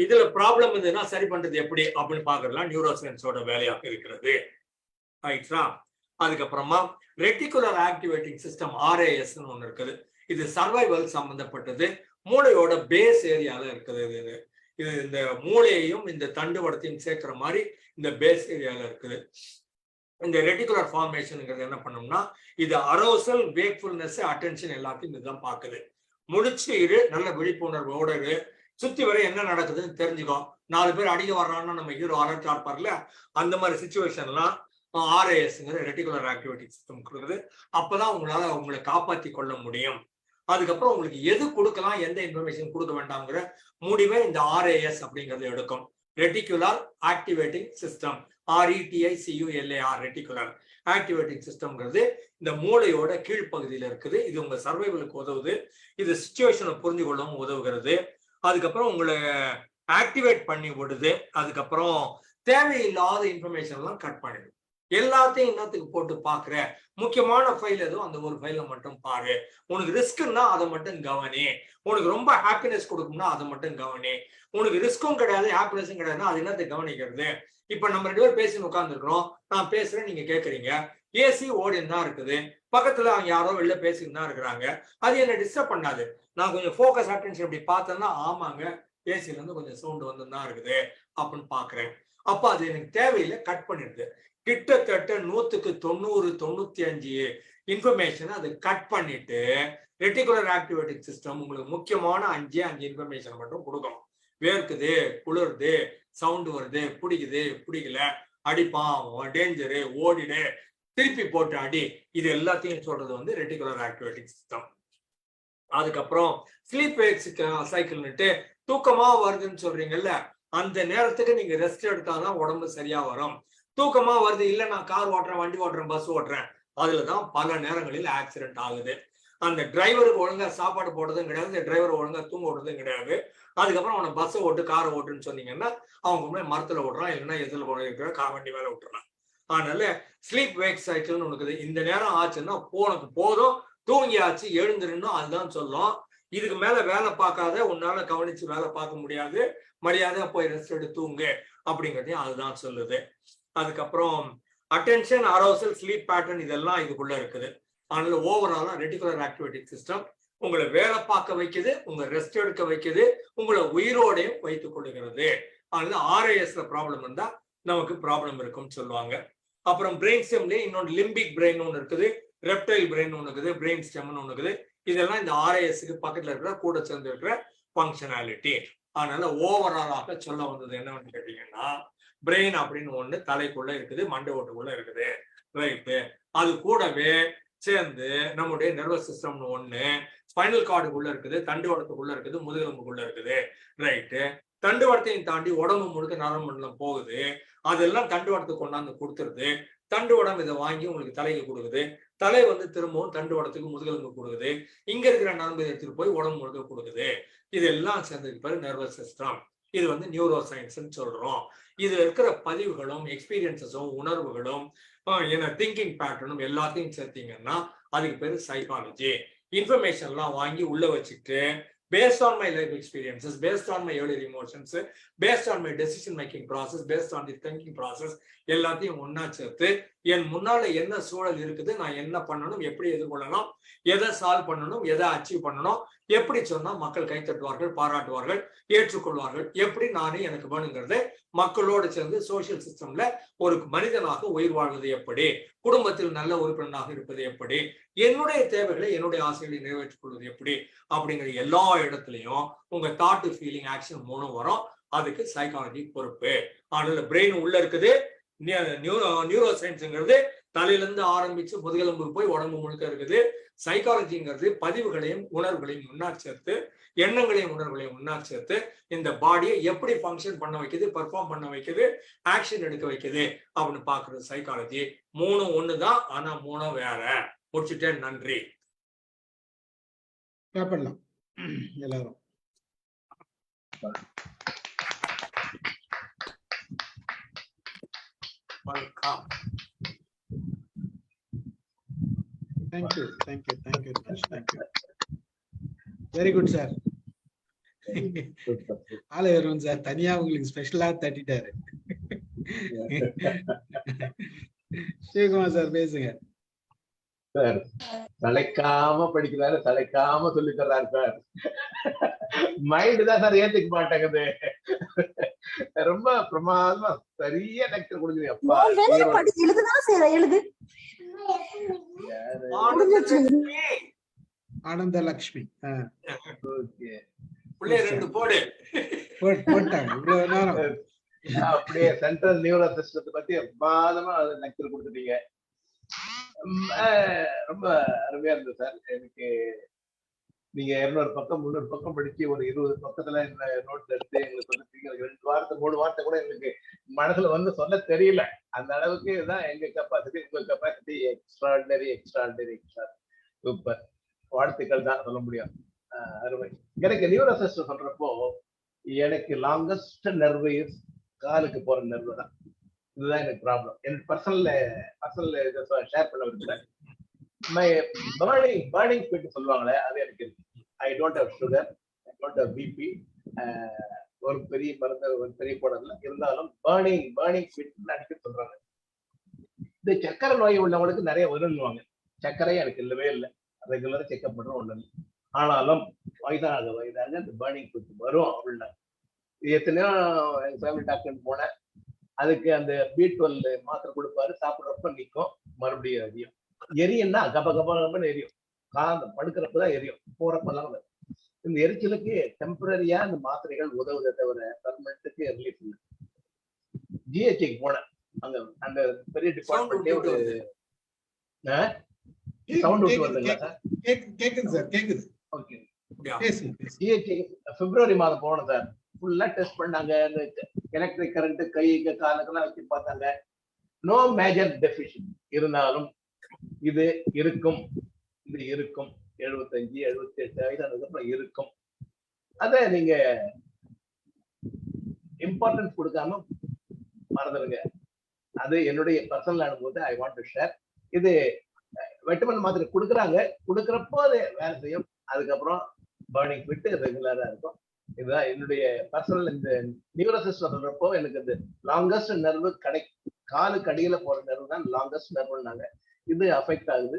இதுல ப்ராப்ளம் இருந்ததுன்னா சரி பண்றது எப்படி அப்படின்னு பாக்குறதுலாம் நியூரோ சயின்ஸோட வேலையாக இருக்கிறது. ரைட்டா? அதுக்கப்புறமா ரெட்டிகுலர் ஆக்டிவேட்டிங் சிஸ்டம், RAS ஒண்ணு இருக்குது. இது சர்வைவல் சம்பந்தப்பட்டது. மூளையோட பேஸ் ஏரியால இருக்குது. இது இந்த மூளையையும் இந்த தண்டுவடத்தையும் சேர்க்கிற மாதிரி இந்த பேஸ் ஏரியால இருக்குது. இந்த ரெட்டிகுலர் ஃபார்மேஷன்ங்கிறது என்ன பண்ணோம்னா இது அரோசல், வேக்ஃபுல்னஸ், அட்டென்ஷன் எல்லாத்தையும் இதுதான் பார்க்குது. முடிச்சு இரு, நல்ல விழிப்புணர்வோட இரு, சுத்தி வரை என்ன நடக்குதுன்னு தெரிஞ்சுக்கோ. 4 பேர் அடிக்க வர்றான்னா நம்ம ஹீரோ அலர்ட் ஆர்ப்பார்ல, அந்த மாதிரி சுச்சுவேஷன்லாம் RASங்கிற ரெட்டிகுலர் ஆக்டிவிட்டி சிஸ்டம் கொடுக்குது. அப்பதான் உங்களால உங்களை காப்பாற்றி கொள்ள முடியும். அதுக்கப்புறம் உங்களுக்கு எது கொடுக்கலாம், எந்த இன்ஃபர்மேஷன் கொடுக்க வேண்டாம்ங்கிற முடிவை இந்த RAS அப்படிங்கிறது எடுக்கும். Reticular activating system, RETICULAR, reticular activating சிஸ்டம்ங்கிறது இந்த மூளையோட கீழ்ப்பகுதியில இருக்குது. இது உங்க சர்வைவலுக்கு உதவுது. இது சிச்சுவேஷனை புரிஞ்சு கொள்ளவும் உதவுகிறது. அதுக்கப்புறம் உங்களை ஆக்டிவேட் பண்ணி விடுது. அதுக்கப்புறம் தேவையில்லாத இன்ஃபர்மேஷன் எல்லாம் கட் பண்ணிடும். எல்லாத்தையும் இன்னத்துக்கு போட்டு பாக்குற, முக்கியமான ஃபைல் எதுவும் அந்த ஒரு ஃபைல மட்டும் பாரு. உனக்கு ரிஸ்க்னா அதை மட்டும் கவனி. உனக்கு ரொம்ப ஹாப்பினஸ் கொடுக்கும்னா அதை மட்டும் கவனி. உனக்கு ரிஸ்க்கும் கிடையாது, ஹாப்பினஸும் கிடையாதுன்னா அது என்னத்தை கவனிக்கிறது. இப்ப நம்ம 2 பேர் பேசி உட்காந்துருக்கிறோம், நான் பேசுறேன், நீங்க கேட்கறீங்க, ஏசி ஓடின்னு தான் இருக்குது, பக்கத்துல அவங்க யாரோ வெளில பேசிட்டு தான் இருக்கிறாங்க, அது என்ன டிஸ்டர்ப் பண்ணாது. நான் கொஞ்சம் ஃபோக்கஸ் அட்டென்ஷன் இப்படி பார்த்தேன்னா ஆமாங்க ஏசில இருந்து கொஞ்சம் சவுண்ட் வந்து தான் இருக்குது அப்படின்னு பாக்குறேன். அப்ப அது எனக்கு தேவையில்லை, கட் பண்ணிடுது. கிட்டத்தட்ட 100க்கு 90, 95 இன்ஃபர்மேஷன் அது கட் பண்ணிட்டு ரெட்டிகுலர் ஆக்டிவேட்டிங் சிஸ்டம் உங்களுக்கு முக்கியமான 5 இன்ஃபர்மேஷன் மட்டும் கொடுக்கும். வேர்க்குது, குளிருது, சவுண்டு வருது, பிடிக்குது, பிடிக்கல, அடிப்பான், டேஞ்சரு, ஓடிடு, திருப்பி போட்டு அடி, இது எல்லாத்தையும் சொல்றது வந்து ரெட்டிகுலர் ஆக்டிவேட்டிங் சிஸ்டம். அதுக்கப்புறம் ஸ்லீப் வேக் சைக்கிள்னுட்டு தூக்கமா வருதுன்னு சொல்றீங்கல்ல, அந்த நேரத்துக்கு நீங்க ரெஸ்ட் எடுத்தாதான் உடம்பு சரியா வரும். தூக்கமா வருது, இல்ல நான் கார் ஓட்டுறேன், வண்டி ஓட்டுறேன், பஸ் ஓட்டுறேன், அதுலதான் பல நேரங்களில் ஆக்சிடென்ட் ஆகுது. அந்த டிரைவருக்கு ஒழுங்கா சாப்பாடு போடுறதும் கிடையாது, இந்த டிரைவர் ஒழுங்கா தூங்க விடுறதும் கிடையாது. அதுக்கப்புறம் அவனை பஸ்ஸை ஓட்டு, காரை ஓட்டுன்னு சொன்னீங்கன்னா அவங்க முன்னாடி மரத்துல ஓட்டுறான், இல்லைன்னா எதில் போடுற கார் வண்டி மேல விட்டுறான். அதனால ஸ்லீப் வேக் சைக்கிள்னு இருக்குது. இந்த நேரம் ஆச்சுன்னா உனக்கு போதும், தூங்கியாச்சு, எழுந்துருன்னு அதுதான் சொல்லும். இதுக்கு மேல வேலை பார்க்காத, உன்னால கவனிச்சு வேலை பார்க்க முடியாது, மரியாதையா போய் ரெஸ்ட் எடுத்து தூங்கு அப்படிங்கிறதையும் அதுதான் சொல்லுது. அதுக்கப்புறம் அட்டென்ஷன், அரோசல், ஸ்லீப் பேட்டர்ன் இதெல்லாம் இதுக்குள்ள இருக்குது. அதனால ஓவராலா ரெட்டிகுலர் ஆக்டிவேட்டிங் சிஸ்டம் உங்களை வேலை பார்க்க வைக்குது, உங்க ரெஸ்ட் எடுக்க வைக்குது, உங்களை உயிரோடையும் வைத்துக் கொள்ளுகிறது. அதனால RASல ப்ராப்ளம் இருந்தா நமக்கு ப்ராப்ளம் இருக்கும்னு சொல்லுவாங்க. அப்புறம் பிரெயின் ஸ்டெம்லயே இன்னொன்று லிம்பிக் பிரெயின் ஒன்று இருக்குது, ரெப்டைல் பிரெயின் ஒன்று இருக்குது, பிரெயின் ஸ்டெம்னு ஒன்று இருக்குது. இதெல்லாம் இந்த RASக்கு பக்கத்துல இருக்கிற கூட சேர்ந்து இருக்கிற ஃபங்க்ஷனாலிட்டி. அதனால ஓவராலாக சொல்ல வந்தது என்னன்னு கேட்டீங்கன்னா, பிரெயின் அப்படின்னு ஒண்ணு தலைக்குள்ள இருக்குது, மண்டை ஓட்டுக்குள்ள இருக்குது, ரைட்டு. அது கூடவே சேர்ந்து நம்முடைய நர்வஸ் சிஸ்டம்னு ஒண்ணு ஸ்பைனல் கார்டுக்குள்ள இருக்குது, தண்டுவடத்துக்குள்ள இருக்குது, முதுகெலும்புக்குள்ள இருக்குது, ரைட்டு. தண்டுவடத்தையும் தாண்டி உடம்பு முழுக்க நரம்பு மண்டலம் போகுது, அதெல்லாம் தண்டுவடத்துக்கு கொண்டாந்து கொடுத்துருது. தண்டுவடம் இதை வாங்கி உங்களுக்கு தலைக்கு கொடுக்குது, தலை வந்து திரும்பவும் தண்டுவடத்துக்கு முதுகெலும்பு கொடுக்குது, இங்க இருக்கிற நரம்பு எடுத்துட்டு போய் உடம்பு முழுக்க கொடுக்குது. இதெல்லாம் சேர்ந்ததுக்கு பிறகு நர்வஸ் சிஸ்டம். இது வந்து நியூரோ சயின்ஸ்ன்னு சொல்றோம். இதுல இருக்கிற பதிவுகளும் எக்ஸ்பீரியன்சஸும் உணர்வுகளும் திங்கிங் பேட்டர்னும் எல்லாத்தையும் சேர்த்தீங்கன்னா அதுக்கு பேரு சைக்காலஜி. இன்ஃபர்மேஷன்லாம் வாங்கி உள்ள வச்சுட்டு based on my life experiences, based on my earlier emotions, based on my decision making process, based on the thinking process, எல்லாத்தையும் ஒன்னா சேர்த்து என் முன்னால என்ன சூழல் இருக்குது, நான் என்ன பண்ணணும், எப்படி எதிர்கொள்ளணும், எதை சால்வ் பண்ணணும், எதை அச்சீவ் பண்ணணும், எப்படி சொன்னா மக்கள் கைத்தட்டுவார்கள், பாராட்டுவார்கள், ஏற்றுக்கொள்வார்கள், எப்படி நானே எனக்கு வேணுங்கிறத மக்களோடு சேர்ந்து சோசியல் சிஸ்டம்ல ஒரு மனிதனாக உயிர் வாழ்வது எப்படி, குடும்பத்தில் நல்ல உறுப்பினராக இருப்பது எப்படி, என்னுடைய தேவைகளை என்னுடைய ஆசைகளை நிறைவேற்றிக் கொள்வது எப்படி அப்படிங்கிற எல்லா இடத்துலையும் உங்க தாட், ஃபீலிங், ஆக்ஷன் 3 வரும். அதுக்கு சைக்காலஜி பொறுப்பு. அதனால பிரெயின் உள்ள இருக்குது, நியூரோ சயின்ஸ்ங்கிறது தலையில இருந்து ஆரம்பிச்சு முதுகெலும்புக்கு போய் உடம்பு முழுக்க இருக்குது. சைக்காலஜிங்கிறது பதிவுகளையும் உணர்வுகளையும் ஒன்னா சேர்த்து, எண்ணங்களையும் உணர்வுகளையும் ஒன்னா சேர்த்து இந்த பாடியை எப்படி ஃபங்க்ஷன் பண்ண வைக்குது, பெர்ஃபார்ம் பண்ண வைக்குது, ஆக்ஷன் எடுக்க வைக்குது அப்படின்னு பாக்குறது சைக்காலஜி. 3 ஒண்ணுதான், ஆனா 3 வேற. முடிச்சுட்டேன், நன்றி. எல்லாரும் welcome. Thank you very good sir. ஆளே வருவன் சார், தனியா உங்களுக்கு ஸ்பெஷலா தட்டிட்டாரு. சிவகுமார் சார் பேசுங்க. சார் தலைக்காம படிக்கிறாரு, தலைக்காம சொல்லி தர்றாரு சார். மைண்ட் தான் சார் ஏத்துக்க மாட்டேங்குது. ரொம்ப பிரமாதமா சரியா லெக்சர் கொடுக்குறீங்க. அப்பா எழுது ஆனந்தலட்சுமி அப்படியே சென்ட்ரல் நியூரோ சிஸ்டத்தை பத்தி பிரமாதமா லெக்சர் கொடுத்துட்டீங்க. ரொம்ப அருமையா இருந்தது சார். எனக்கு நீங்க 200 பக்கம் 300 பக்கம் படிச்சு ஒரு 20 பக்கத்துல நோட்ஸ் எடுத்து எங்களுக்கு சொல்லிட்டீங்க. 2 வார்த்தை 3 வார்த்தை கூட எங்களுக்கு மனசுல வந்து சொல்ல தெரியல. அந்த அளவுக்கு தான் எங்க கெப்பாசிட்டி. உங்க capacity extraordinary extraordinary extraordinary. Super. வாழ்த்துக்கள் தான் சொல்ல முடியும். அருமை. எனக்கு நியூரோ சிஸ்டம் சொல்றப்போ எனக்கு லாங்கஸ்ட் நர்வு காலுக்கு போற நர்வு தான். இதுதான் எனக்கு ப்ராப்ளம். எனக்கு பர்சனல் ஷேர் பண்ண விரும்புறேன். பர்னிங் ஃபிட் சொல்லுவாங்களே, அது எனக்கு I don't have sugar, I don't have BP, ஒரு பெரிய மருந்து ஒரு பெரிய போடல, இருந்தாலும் பர்னிங் ஃபிட் அடிக்க சொல்றாங்க. இந்த சக்கரை நோய் உள்ளவங்களுக்கு நிறைய வருவாங்க. சக்கரை எனக்கு இல்லவே இல்லை, ரெகுலரா செக்அப் பண்றோம், ஒண்ணு இல்லை. ஆனாலும் வயதாக இந்த பர்னிங் ஃபிட் வரும் அப்படின்னா எத்தனையோ எங்க ஃபேமிலி டாக்டர் போனேன். அதுக்கு அந்த B12 மாத்திரை கொடுப்பாரு, சாப்பிட்றப்ப நிற்கும், மறுபடியும் எரியும். எரியும்னா கபன்னு எரியும், படுக்கிறப்பதான் எரியும், போறப்பெல்லாம். இந்த எரிச்சலுக்கு டெம்பரரியா அந்த மாத்திரைகள் உதவுதை தவிர பர்மனன்ட்டுக்கு ரிலீஃப் இல்லை. GHக்கு போனேன். அங்க அந்த பெரிய டிபார்ட்மெண்ட்டே ஒரு சவுண்ட் விட்டு வருதுங்களா சார்? கேக்குது சார், கேக்குது. ஓகே. GH பிப்ரவரி மாதம் போனோம் சார். ஃபுல்லா டெஸ்ட் பண்ணாங்க. எலக்ட்ரிக் கரண்ட் கை காலுக்கெல்லாம் வச்சு பார்த்தாங்க. No major deficiency. இருந்தாலும் இது இருக்கும் 75 78 வயதானதுக்கு அப்புறம் இருக்கும். அத நீங்க இம்பார்ட்டன்ஸ் கொடுக்காம மறந்துடுங்க. அது என்னுடைய பர்சனல் அனுபவத்தை ஐ வாண்ட் டு ஷேர். இது வைட்டமின் மாத்திரை கொடுக்குறப்போ அது வேலை செய்யும். அதுக்கப்புறம் பர்னிங் ஃபிட் ரெகுலரா இருக்கும். இதுதான் என்னுடைய பர்சனல். இந்த நியூரோ சிஸ்டம் சொல்றப்போ எனக்கு இந்த லாங்கஸ்ட் நர்வு காலுக்கு அடியில போற நர்வு தான் லாங்கஸ்ட் நர்வுனாங்க. இது அஃபெக்ட் ஆகுது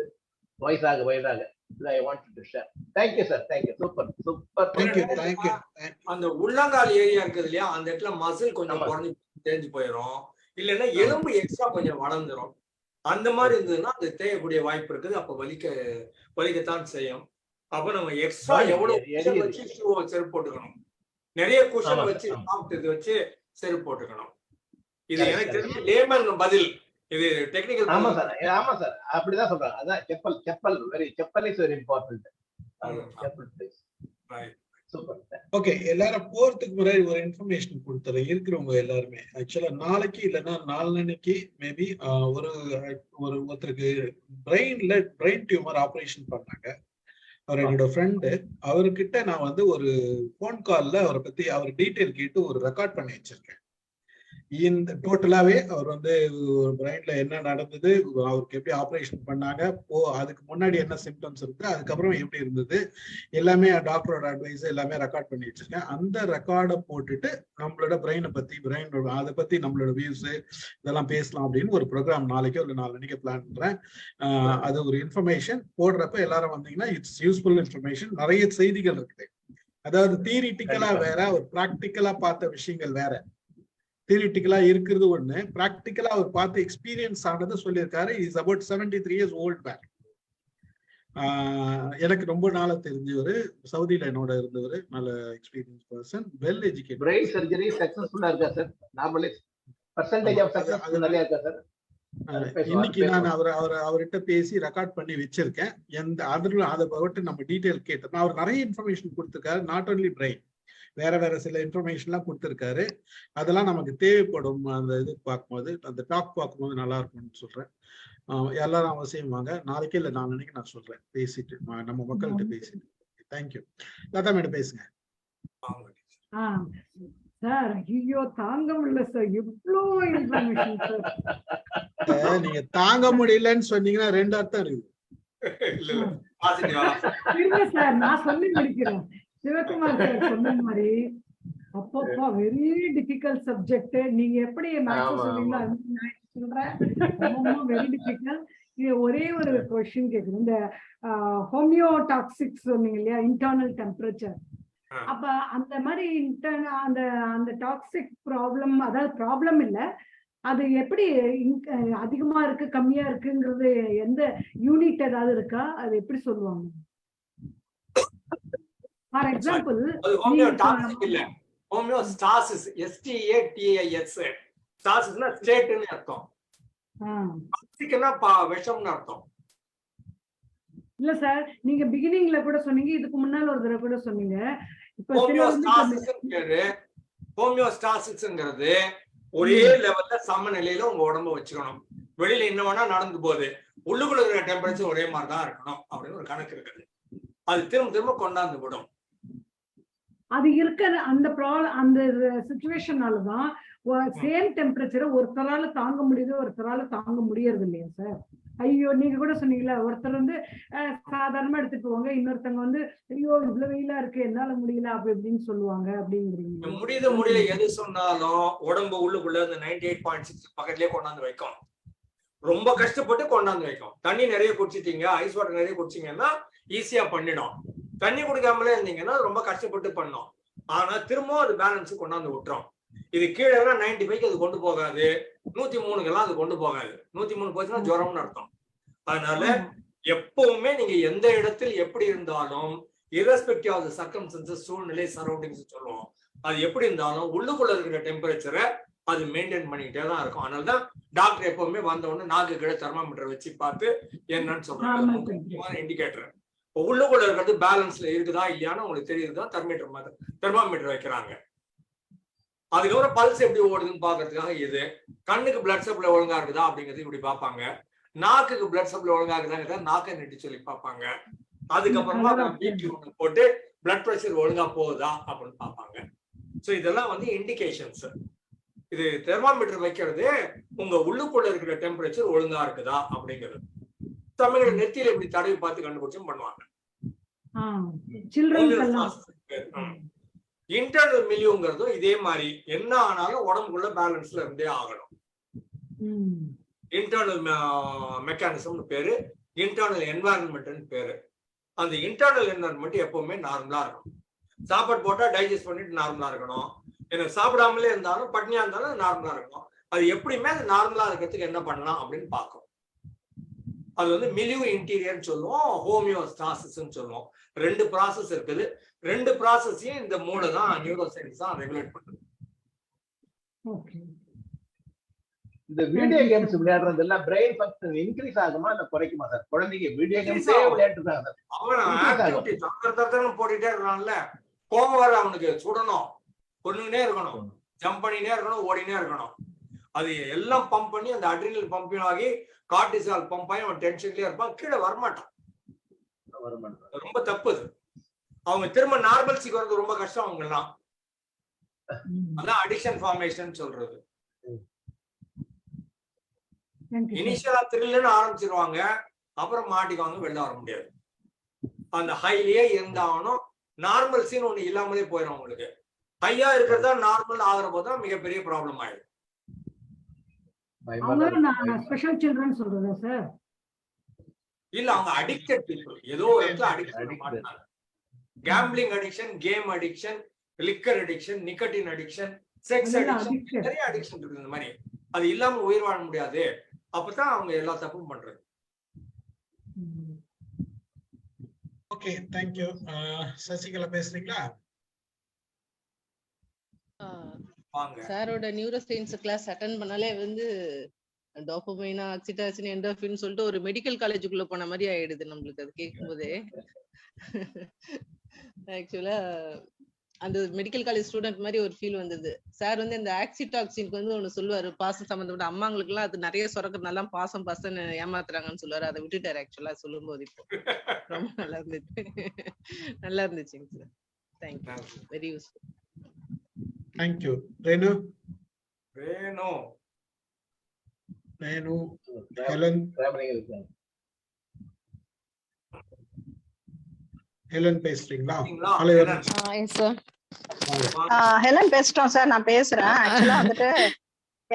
வயதாக. I wanted to share. Thank you sir. Thank you. Super. Thank you. அந்த உள்ளங்கால் ஏரியா இருக்குது இல்லையா, அந்த இடத்துல மசில் கொஞ்சம் குறைஞ்சு தேஞ்சு போயிடும், இல்லைன்னா எலும்பு எக்ஸ்ட்ரா கொஞ்சம் வளர்ந்துரும். அந்த மாதிரி இருந்ததுன்னா அது தேயக்கூடிய வாய்ப்பு இருக்குது. அப்ப வலிக்கத்தான் செய்யும். அப்ப நம்ம எக்ஸ்ட்ரா எவ்வளவு வச்சு செருப்பு போட்டுக்கணும், நிறைய குஷன் வச்சு சாப்பிட்டு வச்சு செருப்பு போட்டுக்கணும். இது எனக்கு தெரிஞ்ச லேமன் பதில். இது டெக்னிக்கல். ஆமா சார் அப்படிதான் சொல்றாங்க. அதான் chappal is very important. Super. Okay, எல்லாரும் போறதுக்கு முன்னாடி ஒரு இன்ஃபர்மேஷன் கொடுத்துறேன் இருக்கிறவங்க எல்லாருமே. ஆக்சுவலா நாளைக்கு இல்லைன்னா நாளன்னைக்கு மேபி ஒருத்தருக்கு பிரெயின் டியூமர் ஆபரேஷன் பண்ணாங்க. அவர் என்னோட ஃப்ரெண்டு. அவர்கிட்ட நான் வந்து ஒரு போன் கால்ல அவரை பத்தி அவர் டீட்டெயில் கேட்டு ஒரு ரெக்கார்ட் பண்ணி வச்சிருக்கேன். இந்த டோட்டலாவே அவர் வந்து ஒரு பிரெயின்ல என்ன நடந்தது, அவருக்கு எப்படி ஆப்ரேஷன் பண்ணாங்க, அதுக்கு முன்னாடி என்ன சிம்டம்ஸ் இருக்கு, அதுக்கப்புறம் எப்படி இருந்தது, எல்லாமே டாக்டரோட அட்வைஸ் எல்லாமே ரெக்கார்ட் பண்ணி வச்சிருக்கேன். அந்த ரெக்கார்டை போட்டுட்டு நம்மளோட பிரெயினோட அதை பத்தி நம்மளோட வியூஸ் இதெல்லாம் பேசலாம் அப்படின்னு ஒரு ப்ரோக்ராம் நாளைக்கோ இல்லை நாளைக்கு பிளான் பண்றேன். அது ஒரு இன்ஃபர்மேஷன் போடுறப்ப எல்லாரும் வந்தீங்கன்னா இட்ஸ் யூஸ்ஃபுல் இன்ஃபர்மேஷன். நிறைய செய்திகள் இருக்குது. அதாவது தியரிட்டிக்கலா வேற, ஒரு பிராக்டிக்கலா பார்த்த விஷயங்கள் வேற. தியரிட்டிக்கலா இருக்கிறது ஒண்ணு, பிராக்டிக்கலா அவர் பார்த்து எக்ஸ்பீரியன்ஸ் ஆனது சொல்லியிருக்காரு. Is about 73 years old man. எனக்கு ரொம்ப நாளா தெரிஞ்சவர், சவுதியில என்னோட இருந்தவர், நல்ல experience person, well educated. Brain surgery சக்சஸ்ஃபுல்லா இருக்கா sir? Normally percentage of success நிறைய இருக்கா சார்? இன்னைக்கு நான் அவர்கிட்ட பேசி ரெக்கார்ட் பண்ணி வச்சிருக்கேன். அதை பற்றி நம்ம டீட்டெயில் கேட்டோம். அவர் நிறைய இன்ஃபர்மேஷன் கொடுத்திருக்காரு. நாட் ஒன்லி பிரெயின், வேற சில இன்ஃபர்மேஷன் எல்லாம் கொடுத்திருக்காரு. அதெல்லாம் நமக்கு தேவைப்படும். அந்த இது பார்க்கும்போது, அந்த டாக் பார்க்கும்போது நல்லா இருக்கும்னு சொல்றேன். எல்லாரும் அவசியம் வாங்க. நாளைக்கு இல்லை நாளைக்கு நான் சொல்றேன், பேசிட்டு நம்ம மக்கள்கிட்ட பேசிட்டு. தேங்க்யூ. லதா மேடம் பேசுங்க. சார் ஐயோ தாங்க முடியல சார், எவ்வளோ இன்ஃபர்மேஷன் சார். நீங்க தாங்க முடியலன்னு சொன்னீங்கன்னா 2 அர்த்தம் இருக்குது. சார் நான் சொல்லி முடிக்கிறேன். சிவகுமார் சார் சொன்ன மாதிரி அப்பப்பா வெரி டிஃபிகல்ட் சப்ஜெக்ட். நீங்க எப்படி மேக்ஸ் சொல்றீங்களோ சொல்றேன், வெரி டிஃபிகல்ட். ஒரே ஒரு கொஸ்டின் கேக்குறேன். இந்த ஹோமியோடாக்சிக் சொன்னீங்க இல்லையா, இன்டர்னல் டெம்பரேச்சர். அப்ப அந்த மாதிரி அந்த அந்த டாக்ஸிக் ப்ராப்ளம், அதாவது ப்ராப்ளம் இல்ல, அது எப்படி அதிகமா இருக்கு கம்மியா இருக்குங்கிறது எந்த யூனிட் ஏதாவது இருக்கா? அது எப்படி சொல்லுவாங்க? ஃபார் எக்ஸாம்பிள் ஹோமியோடாக்சிக் இல்ல, ஹோமியோஸ்டாசிஸ், STATIS. ஸ்டாசிஸ்னா ஸ்டேட்னு அர்த்தம், டாக்ஸிக்னா விஷம்னு அர்த்தம். இல்ல சார், நீங்க பிகினிங்ல கூட சொன்னீங்க, இதுக்கு முன்னால ஒரு தடவை கூட சொன்னீங்க. இப்ப ஹோமியோஸ்டாசிஸ்ங்கிறது ஒரே லெவல்ல சமநிலையில உங்க உடம்ப வச்சுக்கணும். வெளியில என்ன வேணா நடந்து போகுது, உள்ளுக்குள்ள இருக்கிற டெம்பரேச்சர் ஒரே மாதிரி தான் இருக்கணும் அப்படின்னு ஒரு கணக்கு இருக்குது. அது திரும்ப திரும்ப கொண்டாந்து விடும். அது இருக்க அந்த அந்த சிச்சுவேஷனாலதான் சேம் டெம்பரேச்சரை ஒருத்தரால தாங்க முடியுது, ஒருத்தரால தாங்க முடியறது இல்லையா சார்? ஐயோ, நீங்க கூட சொன்னீங்களா, ஒருத்தர் வந்து சாதாரணமா எடுத்துட்டு போவாங்க, இன்னொருத்தவங்க வந்து ஐயோ இவ்வளவு வெயிலா இருக்கு என்னால முடியல அப்படி எப்படின்னு சொல்லுவாங்க அப்படிங்கிறீங்க. முடியல எது சொன்னாலும் உடம்பு உள்ளுக்குள்ள இந்த 98.6 பக்கத்துலயே கொண்டாந்து வைக்கும். ரொம்ப கஷ்டப்பட்டு கொண்டாந்து வைக்கும். தண்ணி நிறைய குடிச்சிட்டீங்க, ஐஸ் வாட்டர் நிறைய குடிச்சீங்கன்னா ஈஸியா பண்ணிடும். தண்ணி குடிக்காமலே இருந்தீங்கன்னா ரொம்ப கஷ்டப்பட்டு பண்ணும். ஆனா திரும்பவும் அது பேலன்ஸ் கொண்டாந்து விட்டுரும். இது கீழே 95 அது கொண்டு போகாது, 103 அது கொண்டு போகாது. 103 போச்சுன்னா ஜுரம்னு அர்த்தம். அதனால எப்பவுமே நீங்க எந்த இடத்தில் எப்படி இருந்தாலும், irrespective of the circumstances, சூழ்நிலை, சரௌண்டிங்ஸ் சொல்லுவோம், அது எப்படி இருந்தாலும் உள்ளுக்குள்ள இருக்கிற டெம்பரேச்சரை அது மெயின்டைன் பண்ணிக்கிட்டே தான் இருக்கும். அதனாலதான் டாக்டர் எப்பவுமே வந்த உடனே நாக்கு கீழே தெர்மாமீட்டர் வச்சு பார்த்து என்னன்னு சொல்றாங்க, முக்கியமான இண்டிகேட்டர். உள்ளுக்குள்ள இருக்கிறது பேலன்ஸ்ல இருக்குதா இல்லையான்னு உங்களுக்கு தெரியுதுதான் தெர்மாமீட்டர் வைக்கிறாங்க. அதுக்கப்புறம் பல்ஸ் எப்படி ஓடுதுன்னு பாக்குறதுக்காக இது. கண்ணுக்கு பிளட் சப்ளை ஒழுங்கா இருக்குதா அப்படிங்கிறது இப்படி பார்ப்பாங்க. நாக்குக்கு பிளட் சப்ளை ஒழுங்கா இருக்குதா நாக்கை நெட்டி சொல்லி பார்ப்பாங்க. அதுக்கப்புறமா பிபி ஒன்று போட்டு பிளட் பிரஷர் ஒழுங்கா போகுதா அப்படின்னு பார்ப்பாங்க. சோ இதெல்லாம் வந்து இண்டிகேஷன்ஸ். இது தெர்மாமீட்டர் வைக்கிறது உங்க உள்ளுக்குள்ள இருக்கிற டெம்பரேச்சர் ஒழுங்கா இருக்குதா அப்படிங்கிறது. தமிழ் நெத்தியில இப்படி தடவி பார்த்து கண்டுபிடிச்சும் பண்ணுவாங்க. இன்டர்னல் மில்யூங்கிறதும் இதே மாதிரி என்ன ஆனாலும் உடம்புக்குள்ள பேலன்ஸ்ல இருந்தே ஆகணும். இன்டர்னல் மெக்கானிசம்னு பேரு, இன்டர்னல் என்வாயன்மெண்ட்னு பேரு. அந்த இன்டர்னல் என்வாயன்மெண்ட் எப்பவுமே நார்மலா இருக்கணும். சாப்பாடு போட்டா டைஜஸ்ட் பண்ணிட்டு நார்மலா இருக்கணும். எனக்கு சாப்பிடாமலே இருந்தாலும் பட்னியா இருந்தாலும் நார்மலா இருக்கணும். அது எப்படியுமே அது நார்மலா இருக்கிறதுக்கு என்ன பண்ணலாம் அப்படின்னு பார்க்கும். அது வந்து மிலியூ இன்டீரியர்னு சொல்லுவோம், ஹோமியோஸ்டாசிஸ் சொல்லுவோம். 2 ப்ராசஸ் இருக்குது. 2 ப்ராசஸையும் இந்த மூளை தான், நியூரோ சயின்ஸ் தான் ரெகுலேட் பண்ணுது. இந்த வீடியோ கேம்ஸ் விளையாடுறது எல்லாம் பிரெயின் ஃபங்க்ஷன் இன்க்ரீஸ் ஆகுமா இல்ல குறைக்குமா சார்? குழந்தைங்க வீடியோ கேம்ஸே விளையாடுறாங்க, அவன் போட்டுட்டே இருக்கான்ல, கோவம் வர அவனுக்கு சுடணும், கொண்டுனே இருக்கணும், ஜம்ப் பண்ணினே இருக்கணும், ஓடினே இருக்கணும். அது எல்லாம் பம்ப் பண்ணி அந்த அட்ரினல் பம்பிங் ஆகி கார்டிசால் பம்ப் ஆகி அவன் டென்ஷன்லயே இருப்பான், கீழே வரமாட்டான். ரொம்ப தப்பு அது. அவங்க திரும்ப நார்மல்சிக்கு வரது ரொம்ப கஷ்டம் அவங்க எல்லாம். அதான் அடிக்ஷன் ஃபார்மேஷன் சொல்றது. இனிஷியலா த்ரில்லுன்னு ஆரம்பிச்சிருவாங்க, அப்புறம் மாட்டிக்குவாங்க, வெளில வர முடியாது. அந்த ஹைலியே இருந்தாலும் நார்மல்சின்னு ஒண்ணு இல்லாமலே போயிடும். அவங்களுக்கு ஹையா இருக்கிறதா நார்மல் ஆகிற போதுதான் மிகப்பெரிய ப்ராப்ளம் ஆயிடும். ஸ்பெஷல் சில்ட்ரன் சொல்றதா சார்? இல்ல, அவங்க அடிக்டட் பீப்புள். ஏதோ ஒரு இடத்துல addiction, gambling addiction, game addiction, liquor addiction, nicotine addiction, sex addiction, நிறைய அடிக்ஷன் இருக்குது. இந்த மாதிரி அது இல்லாம உயிர் வாழ முடியாது. அப்பதான் அவங்க எல்லா தப்பும் பண்றது. Okay, thank you. சசிகலா பேசுறீங்களா? சாரோட நியூரோ சயின்ஸ் கிளாஸ் அட்டெண்ட் பண்ணாலே வந்து டோபமைனா, ஆக்சிடாசின், எண்டோர்பின் சொல்லிட்டு ஒரு மெடிக்கல் காலேஜுக்குள்ள போன மாதிரி ஆயிடுது நம்மளுக்கு. அது கேட்கும் போதே ஆக்சுவலா அந்த மெடிக்கல் காலேஜ் ஸ்டூடெண்ட் மாதிரி ஒரு ஃபீல் வந்தது. சார் வந்து இந்த ஆக்சிடாக்சினுக்கு வந்து ஒண்ணு சொல்லுவாரு, பாசம் சம்பந்தப்பட்ட அம்மாங்களுக்கு எல்லாம் அது நிறைய சுரக்கிறதுனால பாசம் பாசன்னு ஏமாத்துறாங்கன்னு சொல்லுவாரு. அதை விட்டுட்டாரு ஆக்சுவலா சொல்லும் போது. இப்போ ரொம்ப நல்லா இருந்துச்சு, நல்லா இருந்துச்சுங்க sir. Thank you, very useful. Thank you. Renu Renu Renu Helen Helen பேசுறீங்களா? ஹெலன் பேசுறோம் சார். நான் பேசுறேன். ஆக்சுவலா வந்துட்டு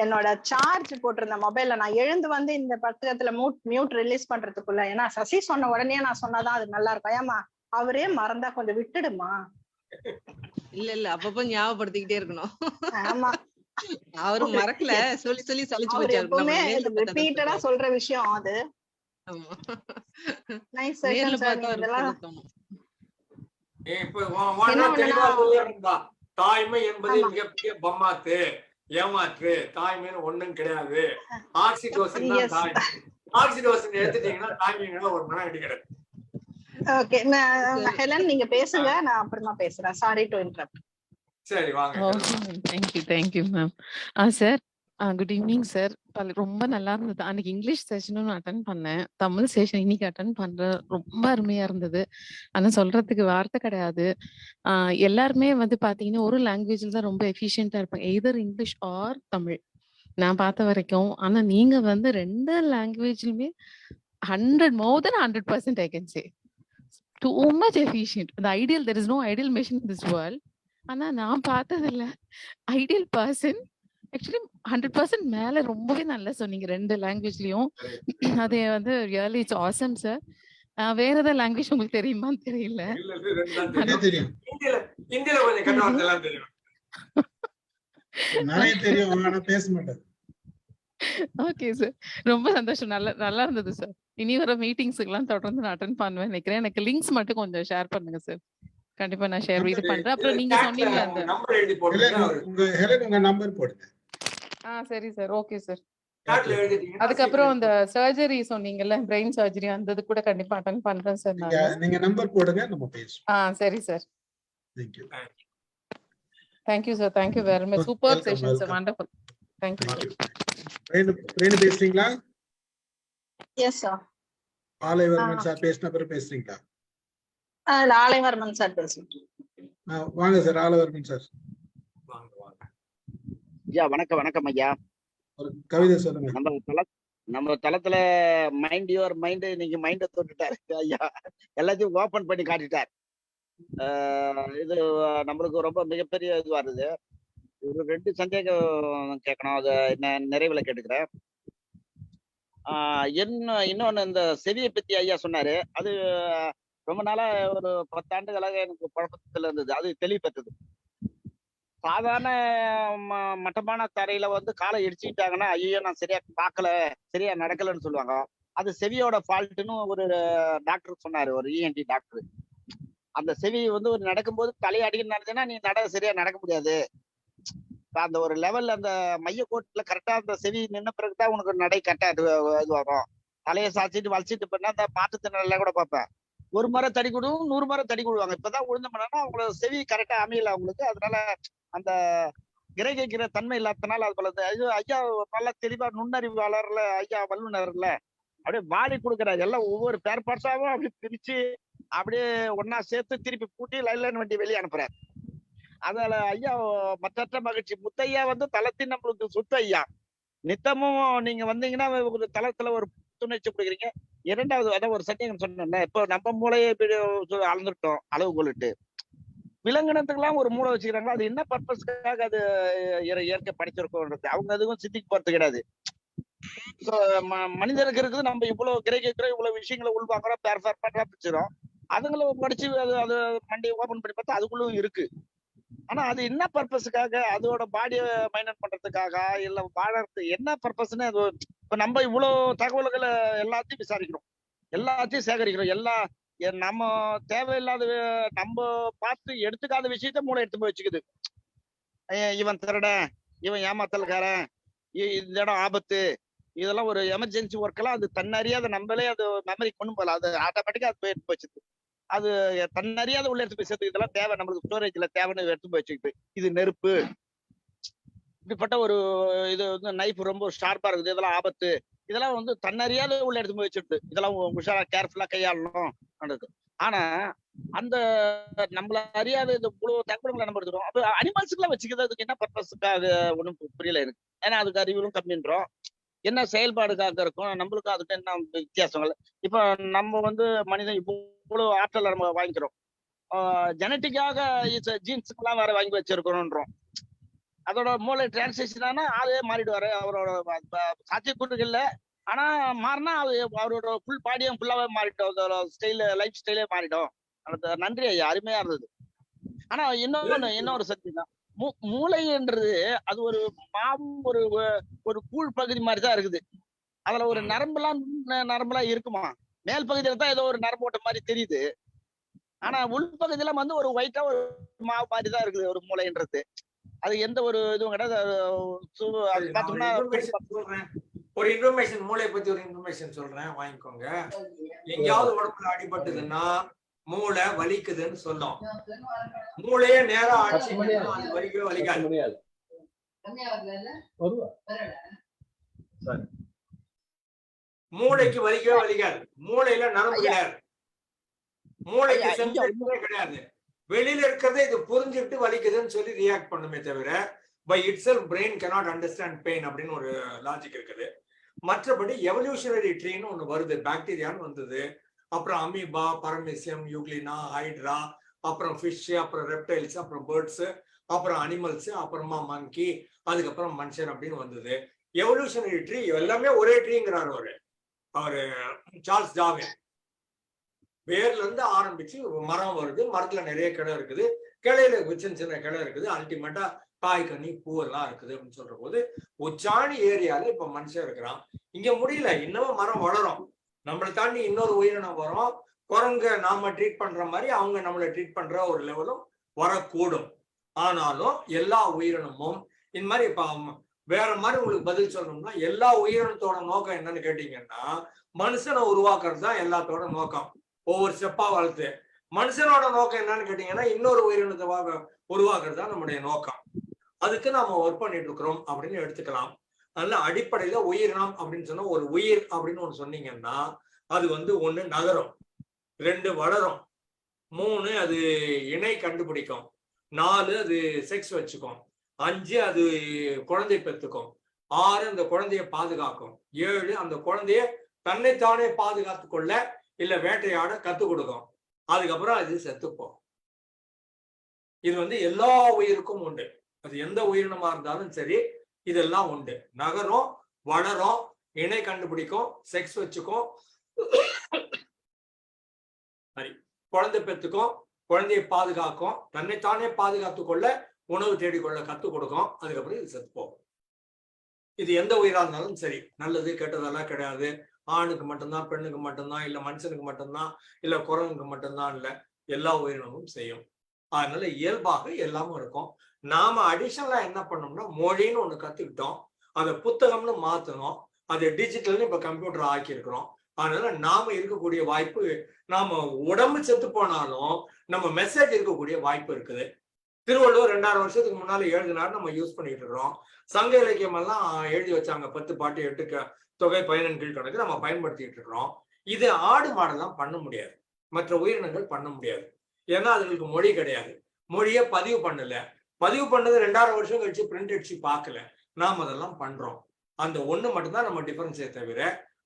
என்னோட சார்ஜ் போட்டிருந்த மொபைல்ல நான் எழுந்து வந்து இந்த பக்கத்துல மியூட் ரிலீஸ் பண்றதுக்குள்ள, ஏன்னா சசி சொன்ன உடனே நான் சொன்னாதான் அது நல்லா இருக்கும். ஏமா அவரே மறந்தா கொஞ்சம் விட்டுடுமா. இல்ல அப்பப்ப ஞாபகப்படுத்திக்கிட்டே இருக்கணும். ஆமா, அவரு மறக்கல, சொல்லி சொல்லி சலிச்சு அவர் போச்சு. எப்பவுமே ரிப்பீட்டடா சொல்ற விஷயம் அது. ஆமா, நைஸ் நேர்ல செஷன் சார். பார்த்தா அவருக்கு இதெல்லாம் சொல்ல தோணும். இப்ப என்ன தெளிவா ஒண்ணுன்னா, சொல்லிருந்தா, தாய்மை என்பது ஆமா. மிகப்பெரிய பொம்மாத்து, ஏமாற்று. தாய்மைன்னு ஒண்ணும் கிடையாது. ஆக்சிடோசின் தான் எஸ், தாய்மை. ஆக்சிடோசின் எடுத்துட்டீங்கன்னா தாய்மைங்கிற ஒரு மனம் கிடையாது. ஓகே. ஹெலன் நீங்க பேசுங்க, நான் அப்புறமா பேசுறேன். Sorry to interrupt. சரி வாங்க. Thank you ma'am. Sir good evening sir. ரொம்ப நல்லா இருந்தது. அன்னைக்கு இங்கிலீஷ் செஷனும் நான் அட்டன் பண்ணேன். தமிழ் செஷன் இன்னைக்கு அட்டன் பண்றேன். ரொம்ப அருமையா இருந்தது. ஆனா சொல்றதுக்கு வார்த்தை கிடையாது. எல்லாருமே வந்து பாத்தீங்கன்னா ஒரு லாங்குவேஜ்ல தான் ரொம்ப எஃபிஷியன்ட்டா இருப்பாங்க. Either English or Tamil. நான் பார்த்த வரைக்கும். ஆனா நீங்க வந்து 2 லாங்குவேஜ்லயுமே 100 more than 100% I can say. Too much efficient. The ideal, there is no ideal machine in this world. ஆனா நான் பார்த்ததில்ல. ஐடியல் பர்சன் ஆக்சுவலி 100% மேல ரொம்பவே நல்லா சொன்னீங்க 2 லாங்குவேஜ்லயும். அது வந்து ரியலி இட்ஸ் ஆசம் சார். வேற ஏதாவது லாங்குவேஜ் உங்களுக்கு தெரியுமான்னு தெரியல. தெரியும் இந்தியில கொஞ்சம் கட்டவர்த்தெல்லாம் தெரியும். நிறைய தெரியும், ஆனா பேச மாட்டேன். Okay sir. ரொம்ப சந்தோஷம். நல்லா இருந்தது சார். இனி வர மீட்டிங்ஸ்க்குலாம் தொடர்ந்து நான் அட்டெண்ட் பண்ணுவேன் நினைக்கிறேன். எனக்கு லிங்க்ஸ் மட்டும் கொஞ்சம் ஷேர் பண்ணுங்க சார். கண்டிப்பா நான் ஷேர் இது பண்றேன். அப்புறம் நீங்க சொன்னீங்க அந்த நம்பர் எழுதி போடுங்க. உங்க நம்பர் போடுங்க. சரி சார். Okay sir. சாட்ல எழுதிட்டீங்கன்னா அதுக்கப்புறம் அந்த சர்ஜரி சொன்னீங்கல்ல, பிரெயின் சர்ஜரி, அந்த இது கூட கண்டிப்பா அட்டெண்ட் பண்றேன் சார் நான். நீங்க நம்பர் போடுங்க, நம்ம பேசுவோம். சரி sir. Thank you. Thank you sir. Thank you very much. Superb session sir. Wonderful. Thank you. Biren பேசுறீங்களா? Yes sir. ஆலைவர்மன் சார் பேசின பிறகு பேசுறீங்களா? ஆலைவர்மன் சார் பேசுறேன். வாங்க சார், ஆலைவர்மன் சார். ஐயா வணக்கம். வணக்கம் ஐயா. ஒரு கவிதை சொல்லுங்க. நம்ம தளத்துல மைண்ட் யுவர் மைண்ட், நீங்க மைண்ட தொட்டுட்டாரு ஐயா. எல்லாத்தையும் ஓபன் பண்ணி காட்டிட்டார். இது நம்மளுக்கு ரொம்ப மிகப்பெரிய இது வருது. ஒரு 2 சந்தேகம் கேட்கணும், அதை நிறைவுல கேட்டுக்கிறேன். இன்னொன்னு இந்த செவியை பத்தி ஐயா சொன்னாரு. அது ரொம்ப நாளா ஒரு 10 ஆண்டுகளாக எனக்கு குழப்பத்துல இருந்தது. அது தெளிவு பெற்றது. சாதாரண மட்டமான தரையில வந்து காலை இடிச்சுக்கிட்டாங்கன்னா, ஐயோ நான் சரியா பார்க்கல, சரியா நடக்கலன்னு சொல்லுவாங்க. அது செவியோட ஃபால்ட்டுன்னு ஒரு டாக்டர் சொன்னாரு, ஒரு இஎன்டி டாக்டர். அந்த செவி வந்து ஒரு நடக்கும்போது தலையடிக்கணும்னு நினைச்சேன்னா நீ சரியா நடக்க முடியாது. அந்த ஒரு லெவல்ல அந்த மைய கோட்டுல கரெக்டா அந்த செவி நின்ன பிறகுதான் உனக்கு நடை கரெக்டா இது வரும். தலையை சாச்சிட்டு வலிச்சிட்டு பண்ணா அந்த மாற்றுத்திறனால கூட பார்ப்பேன். ஒரு முறை தடி கொடுவும் 100 முறை தடி கொடுவாங்க. இப்பதான் உழுந்த பண்ணா அவங்களோட செவி கரெக்டா அமையல அவங்களுக்கு. அதனால அந்த கிரகிக்கிற தன்மை இல்லாதனால அது போல. ஐயோ ஐயா நல்லா தெளிவா நுண்ணறிவாளர்ல ஐயா வல்லுநர்ல அப்படியே வாடி கொடுக்குறாரு. எல்லாம் ஒவ்வொரு பேர் பார்ட்ஸாவும் அப்படி பிரிச்சு அப்படியே ஒன்னா சேர்த்து திருப்பி பூட்டி லைன் வண்டி வெளியே அனுப்புறாரு. அதனால ஐயா மற்ற மகிழ்ச்சி. முத்தையா வந்து தளத்தின் நம்மளுக்கு சுத்த ஐயா. நித்தமும் நீங்க வந்தீங்கன்னா ஒரு தளத்துல ஒரு புத்துணர்ச்சி கொடுக்குறீங்க. 2வது அதான் ஒரு சத்தியம் சொன்னேன். இப்போ நம்ம மூளையை அளந்துட்டோம் அளவுகோலிட்டு. விலங்கினத்துக்கெல்லாம் ஒரு மூளை வச்சுக்கிறாங்களா, அது என்ன பர்பஸ்க்காக அது இயற்கை படைச்சிருக்கோன்றது அவங்க அதுவும் சித்திக்கு போறது கிடையாது. மனிதனுக்கு இருக்குது நம்ம இவ்வளவு கிரகிக்கிறோம், இவ்வளவு விஷயங்களை உள்வாங்குறோம், பிடிச்சிடும். அதுங்களும் படிச்சு அது மண்டி ஓபன் பண்ணி பார்த்தா அதுக்குள்ளும் இருக்கு. ஆனா அது என்ன பர்பஸுக்காக, அதோட பாடியை மைனட் பண்றதுக்காக இல்ல வாழறது என்ன பர்பஸ்ன்னு இப்ப நம்ம இவ்வளவு தகவல்களை எல்லாத்தையும் விசாரிக்கிறோம், எல்லாத்தையும் சேகரிக்கிறோம். நம்ம தேவையில்லாத நம்ம பார்த்து எடுத்துக்காத விஷயத்த மூளை எடுத்து போய் வச்சுக்குது. இவன் திருடன், இவன் ஏமாத்தல்காரன், இந்த இடம் ஆபத்து, இதெல்லாம் ஒரு எமர்ஜென்சி ஒர்க் எல்லாம் அது தன்னறியாத நம்மளே அது மெமரி கொண்டு போகல. அது ஆட்டோமேட்டிக்கா அது போய் எடுத்து வச்சுது. அது தன்னறியாத உள்ள எடுத்து போய் சேர்த்து இதெல்லாம் தேவை நம்மளுக்கு ஸ்டோரேஜ்ல தேவைன்னு எடுத்து போய் வச்சுக்கிட்டு. இது நெருப்பு, இப்படிப்பட்ட ஒரு இது வந்து நைஃப் ரொம்ப ஷார்ப்பா இருக்குது, இதெல்லாம் ஆபத்து, இதெல்லாம் வந்து தன்னறியாத உள்ள எடுத்து போய் வச்சுட்டு இதெல்லாம் உஷாரா கேர்ஃபுல்லா கையாளணும். ஆனா அந்த நம்மள அறியாத இந்த இவ்வளவு தகவல்களை நம்ம எடுத்துக்கிறோம். அப்ப அனிமல்ஸுக்கு எல்லாம் வச்சுக்கிறது அதுக்கு என்ன பர்பஸுக்காக ஒண்ணும் புரியல எனக்கு. ஏன்னா அதுக்கு அறிவிலும் கம்மின்றோம். என்ன செயல்பாடுக்காக இருக்கும், நம்மளுக்கும் அதுக்கு என்ன வித்தியாசங்கள். இப்ப நம்ம வந்து மனிதன் இவ்வளவு ஆற்றலை நம்ம வாங்கிக்கிறோம். ஜெனட்டிக்காக ஜீன்ஸுக்கெல்லாம் வேற வாங்கி வச்சிருக்கிறோன்றோம். அதோட மூளை டிரான்ஸ்லேஷன் ஆனா ஆளே மாறிடுவாரு. அவரோட சாத்தியக்கூறுகள்ல ஆனா மாறினா அவரோட ஃபுல் பாடியும் ஃபுல்லாவே மாறிட்டோம். அதோட லைஃப் ஸ்டைலே மாறிடும். நன்றி ஐயா, அருமையா இருந்தது. ஆனா இன்னொரு சக்தி தான் மூளைன்றது. அது ஒரு ஒரு ஒரு கூழ் பகுதி மாதிரி தான் இருக்குது. அதுல ஒரு நரம்புலாம் இருக்குமா? மேல் பகுதியில தான் ஏதோ ஒரு நரம்பு ஓட்ட மாதிரி தெரியுது. ஆனா உள்பகுதியில வந்து ஒரு ஒயிட்டா ஒரு மாவு மாதிரி தான் இருக்குது ஒரு மூளைன்றது. அது எந்த ஒரு இதுவும் கிடையாது. அது பார்த்தோம்னா ஒரு இன்ஃபர்மேஷன் மூளை பத்தி ஒரு இன்ஃபர்மேஷன் சொல்றேன், வாங்கிக்கோங்க. எங்கேயாவது உடம்புல அடிபட்டதுன்னா மூளை வலிக்குதுன்னு சொல்லும். மூளையே நேரா ஆட்சி வலிக்கவே வலிக்காது. மூளைக்கு வலிக்கவே வலிக்காது. மூளையில நரம்பு கிடையாது. மூளைக்கு சென்சிட்டிவே கிடையாது. வெளியில இருக்கிறத இது புரிஞ்சுட்டு வலிக்குதுன்னு சொல்லி ரியாக்ட் பண்ணுமே தவிர by itself brain cannot understand pain அப்படின்னு ஒரு லாஜிக் இருக்குது. மற்றபடி எவல்யூஷனரி ட்ரீன்னு ஒண்ணு வருது, பாக்டீரியான்னு வந்தது. அப்புறம் அமீபா, பரமேசியம், யூக்ளினா, ஹைட்ரா, அப்புறம் ஃபிஷ், அப்புறம் ரெப்டைல்ஸ், அப்புறம் பேர்ட்ஸ், அப்புறம் அனிமல்ஸ், அப்புறமா மங்கி, அதுக்கப்புறம் மனுஷன் அப்படின்னு வந்தது. எவல்யூஷனரி ட்ரீ எல்லாமே ஒரே ட்ரீங்கிறாரு அவரு சார்ல்ஸ் டார்வின். வேர்ல இருந்து ஆரம்பிச்சு மரம் வருது, மரத்துல நிறைய கிளை இருக்குது, கிளையில சின்ன சின்ன கிளை இருக்குது, அல்டிமேட்டா காய் கனி பூவெல்லாம் இருக்குது அப்படின்னு சொல்ற போது உச்சாணி ஏரியால இப்ப மனுஷன் இருக்கிறான். இங்க முடியல, இன்னமும் மரம் வளரும். நம்மளை தாண்டி இன்னொரு உயிரினம் வரும். குரங்க நாம ட்ரீட் பண்ற மாதிரி அவங்க நம்மளை ட்ரீட் பண்ற ஒரு லெவலும் வரக்கூடும். ஆனாலும் எல்லா உயிரினமும் இந்த மாதிரி இப்ப வேற மாதிரி உங்களுக்கு பதில் சொல்லணும்னா, எல்லா உயிரினத்தோட நோக்கம் என்னன்னு கேட்டீங்கன்னா, மனுஷனை உருவாக்குறது தான் எல்லாத்தோட நோக்கம். ஒவ்வொரு ஸ்டெப்பா வளர்த்து மனுஷனோட நோக்கம் என்னன்னு கேட்டீங்கன்னா, இன்னொரு உயிரினத்தை உருவாக்குறது தான் நம்முடைய நோக்கம். அதுக்கு நாம ஒர்க் பண்ணிட்டு இருக்கிறோம் அப்படின்னு எடுத்துக்கலாம். அதனால அடிப்படையில உயிரினம் அப்படின்னு சொன்னா, ஒரு உயிர் அப்படின்னு ஒண்ணு சொன்னீங்கன்னா, அது வந்து 1 நகரும், 2 வளரும், 3 அது இணை கண்டுபிடிக்கும், 4 அது செக்ஸ் வச்சுக்கும், 5 அது குழந்தை பெற்றுக்கும், 6 அந்த குழந்தைய பாதுகாக்கும், 7 அந்த குழந்தைய தன்னைத்தானே பாதுகாத்து கொள்ள இல்ல வேட்டையாட கத்துக் கொடுக்கும், அதுக்கப்புறம் அது செத்துப்போம். இது வந்து எல்லா உயிருக்கும் உண்டு. அது எந்த உயிரினமா இருந்தாலும் சரி, இதெல்லாம் உண்டு. நகரும், வளரும், இணை கண்டுபிடிக்கும், செக்ஸ் வச்சுக்கும், சரி குழந்தை பெற்றுக்கும், குழந்தையை பாதுகாக்கும், தன்னைத்தானே பாதுகாத்து கொள்ள உணவு தேடிக்கொள்ள கத்துக் கொடுக்கும், அதுக்கப்புறம் இது செத்துப்போம். இது எந்த உயிரா இருந்தாலும் சரி, நல்லது கெட்டதெல்லாம் கிடையாது. ஆணுக்கு மட்டும்தான், பெண்ணுக்கு மட்டும்தான், இல்ல மனுஷனுக்கு மட்டும்தான், இல்ல குரங்குக்கு மட்டும்தான், இல்ல எல்லா உயிரினமும் செய்யும். அதனால இயல்பாக எல்லாமும் இருக்கும். நாம அடிஷனலா என்ன பண்ணோம்னா, மொழின்னு ஒண்ணு கத்துக்கிட்டோம், அதை புத்தகம்னு மாத்தணும், அதை டிஜிட்டல்னு இப்ப கம்ப்யூட்டர் ஆக்கி இருக்கிறோம். அதனால நாம இருக்கக்கூடிய வாய்ப்பு, நாம உடம்பு செத்து போனாலும் நம்ம மெசேஜ் இருக்கக்கூடிய வாய்ப்பு இருக்குது. திருவள்ளுவர் 2000 வருஷத்துக்கு முன்னால எழுதினாரு, நம்ம யூஸ் பண்ணிட்டு இருக்கிறோம். சங்க இலக்கியம் எல்லாம் எழுதி வச்சாங்க, 10 பாட்டு 8 தொகை 15 கீழ்கணக்கு நம்ம பயன்படுத்திட்டு இருக்கிறோம். இது ஆடு மாடெல்லாம் பண்ண முடியாது, மற்ற உயிரினங்கள் பண்ண முடியாது. ஏன்னா அதுங்களுக்கு மொழி கிடையாது, மொழியை பதிவு பண்ணல. பதிவு பண்ணது 2000 வருஷம் கழிச்சு பிரிண்ட் அடிச்சு பார்க்கல. நாம் அதெல்லாம் பண்றோம். அந்த ஒண்ணு மட்டும்தான் நம்ம டிஃபரன்ஸே தவிர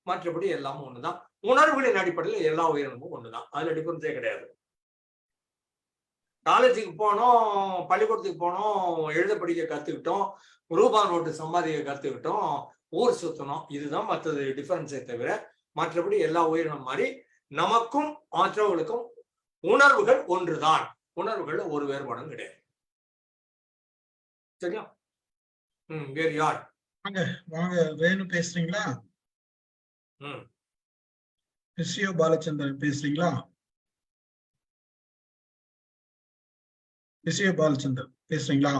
மற்றபடி எல்லாமும் ஒண்ணுதான். உணர்வுகளின் அடிப்படையில் எல்லா உயிரினமும் ஒண்ணுதான், அதுல டிஃபரன்ஸே கிடையாது. காலேஜுக்கு போனோம், பள்ளிக்கூடத்துக்கு போனோம், எழுத படிக்க கத்துக்கிட்டோம், ரூபா நோட்டு சம்பாதிக்க கத்துக்கிட்டோம், ஊர் சுத்தணும், இதுதான் மற்றது டிஃபரன்ஸே தவிர மற்றபடி எல்லா உயிரினம் மாதிரி நமக்கும் மற்றவர்களுக்கும் உணர்வுகள் ஒன்றுதான். உணர்வுகள்ல ஒரு வேறுபாடும் கிடையாது. சரியா? வேறு யார்? வாங்க வேணு பேசுறீங்களா? பிசியோ பாலச்சந்திரன் பேசுறீங்களா? பிசியோ பாலச்சந்திரன் பேசுறீங்களா?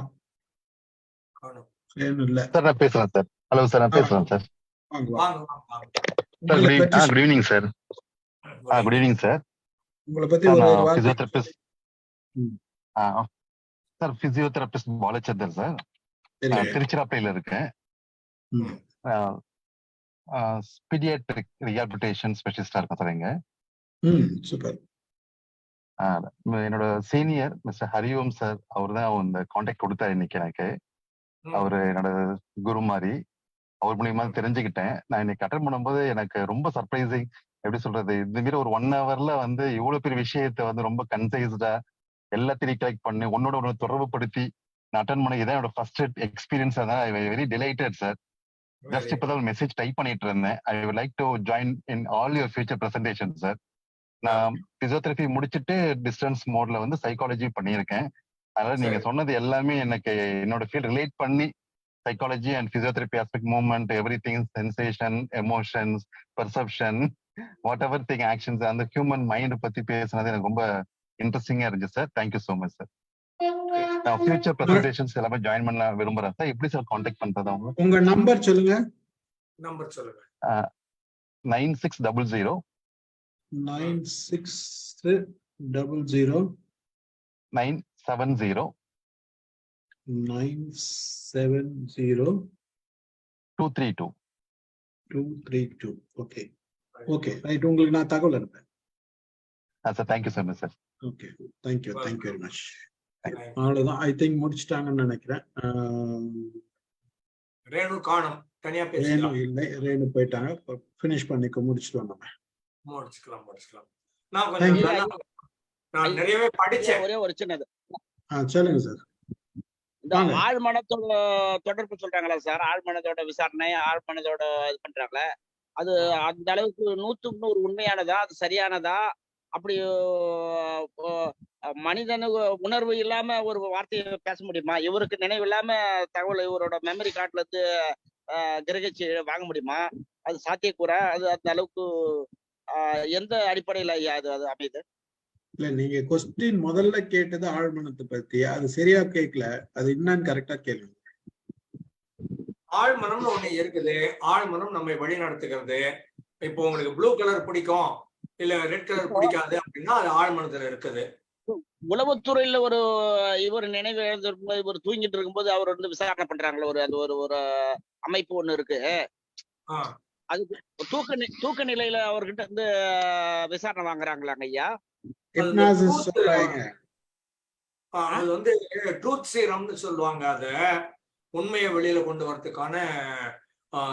இல்ல சார் நான் பேசுறேன் சார். ஹலோ சார், நான் பேசுறேன் sir. Good evening sir. Good evening sir. உங்களை பத்தி physiotherapist sir, physiotherapist Balachandar sir. திருச்சிராப்பள்ளியில இருக்கேன். பீடியாட்ரிக் ரீஹாபிலிட்டேஷன் ஸ்பெஷலிஸ்டா இருக்கேன் சார். இங்க சூப்பர். என்னோட சீனியர் மிஸ்டர் ஹரிஓம் சார், அவர் தான் இந்த கான்டாக்ட் கொடுத்தாரு இன்னைக்கு எனக்கு. அவரு என்னோட குரு மாதிரி, அவர் மூலியமா தெரிஞ்சுக்கிட்டேன். நான் இன்னைக்கு அட்டன் பண்ணும்போது எனக்கு ரொம்ப சர்ப்ரைசிங். எப்படி சொல்றது, இந்த மாதிரி ஒரு 1 ஹவர்ல வந்து இவ்வளவு பெரிய விஷயத்த வந்து ரொம்ப கன்சைஸ்டா எல்லாத்தையும் கலெக்ட் பண்ணி ஒன்னோட ஒண்ணு தொடர்பு படுத்தி நான் அட்டன் பண்ண இதான் என்னோட ஃபர்ஸ்ட் எக்ஸ்பீரியன்ஸ். அதான் வெரி டிலைட்டட் சார். ஜஸ்ட் இப்பதான் ஒரு மெசேஜ் டைப் பண்ணிட்டு இருந்தேன். I would like to join in all your future presentation sir. நான் பிசியோதெரபி முடிச்சுட்டு டிஸ்டன்ஸ் மோட்ல வந்து சைக்காலஜி பண்ணியிருக்கேன். அதனால நீங்க சொன்னது எல்லாமே எனக்கு என்னோட ஃபீல்ட் ரிலேட் பண்ணி psychology and physiotherapy aspect, movement, every thing, sensation, emotions, perception, what ever thing, actions, அந்த ஹியூமன் மைண்ட் பத்தி பேசுனது எனக்கு ரொம்ப இன்ட்ரெஸ்டிங்கா இருந்துச்சு sir. Thank you so much sir. நான் ஃபியூச்சர் பிரசன்டேஷன்ஸ் எல்லாமே ஜாயின் பண்ண விரும்புறேன் சார். எப்படி சார் கான்டாக்ட் பண்றது அவங்க? உங்க நம்பர் சொல்லுங்க. நம்பர் சொல்லுங்க. 9600 9600 970 970 232. 232. Okay okay right. உங்களுக்கு நான் தகவல் அனுப்பேன். Sir thank you so much sir. Okay thank you very much. அவ்வளவுதான். ஐ திங்க் முடிச்சிட்டாங்கன்னு நினைக்கிறேன். ரேணு காணும் தனியா ரேணு பேசலாம். இல்லை, ரேணு போயிட்டாங்க. ஃபினிஷ் பண்ணிக்க முடிச்சுட்டு வந்தோம். முடிச்சுக்கலாம். நான் கொஞ்சம் நான் நிறையவே படிச்சேன். ஒரே ஒரு சின்னது சொல்லுங்க சார். இந்த ஆழ்மனத்தோட தொடர்பு சொல்றாங்களா சார்? ஆழ்மனதோட விசாரணை, ஆழ்மனதோட இது பண்றாங்களே, அது அந்த அளவுக்கு 100க்கு 100 உண்மையானதா? அது சரியானதா? அப்படி மனிதனு உணர்வு இல்லாம ஒரு வார்த்தையை பேச முடியுமா? இவருக்கு நினைவு இல்லாம தகவல் இவரோட மெமரி கார்டுல இருந்து கிரகிச்சு வாங்க முடியுமா? அது சாத்தியக்கூறா? அது அந்த அளவுக்கு எந்த அடிப்படையில ஐயா அது அமையுது? இல்ல, நீங்க கொஸ்டின் முதல்ல கேட்டது ஆழ்மனத்தை பத்தி, அது சரியா கேட்கல. அது என்னன்னு கரெக்டா கேளுங்க. ஆழ்மனம்னு ஒண்ணு இருக்குது. ஆழ்மனம் நம்மை வழி நடத்துகிறது. இப்போ உங்களுக்கு ப்ளூ கலர் பிடிக்கும் இல்ல ரெட் கலர் பிடிக்காது அப்படின்னா அது ஆழ்மனத்துல இருக்குது. உளவுத்துறையில ஒரு இவர் நினைவு எழுந்திருக்கும்போது, இவர் தூங்கிட்டு இருக்கும்போது அவர் வந்து விசாரணை பண்றாங்களா? ஒரு அது ஒரு அமைப்பு ஒண்ணு இருக்கு. அது தூக்க நிலையில அவர்கிட்ட இருந்து விசாரணை வாங்குறாங்களாங்க ஐயா? அது வந்து ட்ரூத் சீரம்னு சொல்லுவாங்க. அத உண்மையை வெளியில கொண்டு வரதுக்கான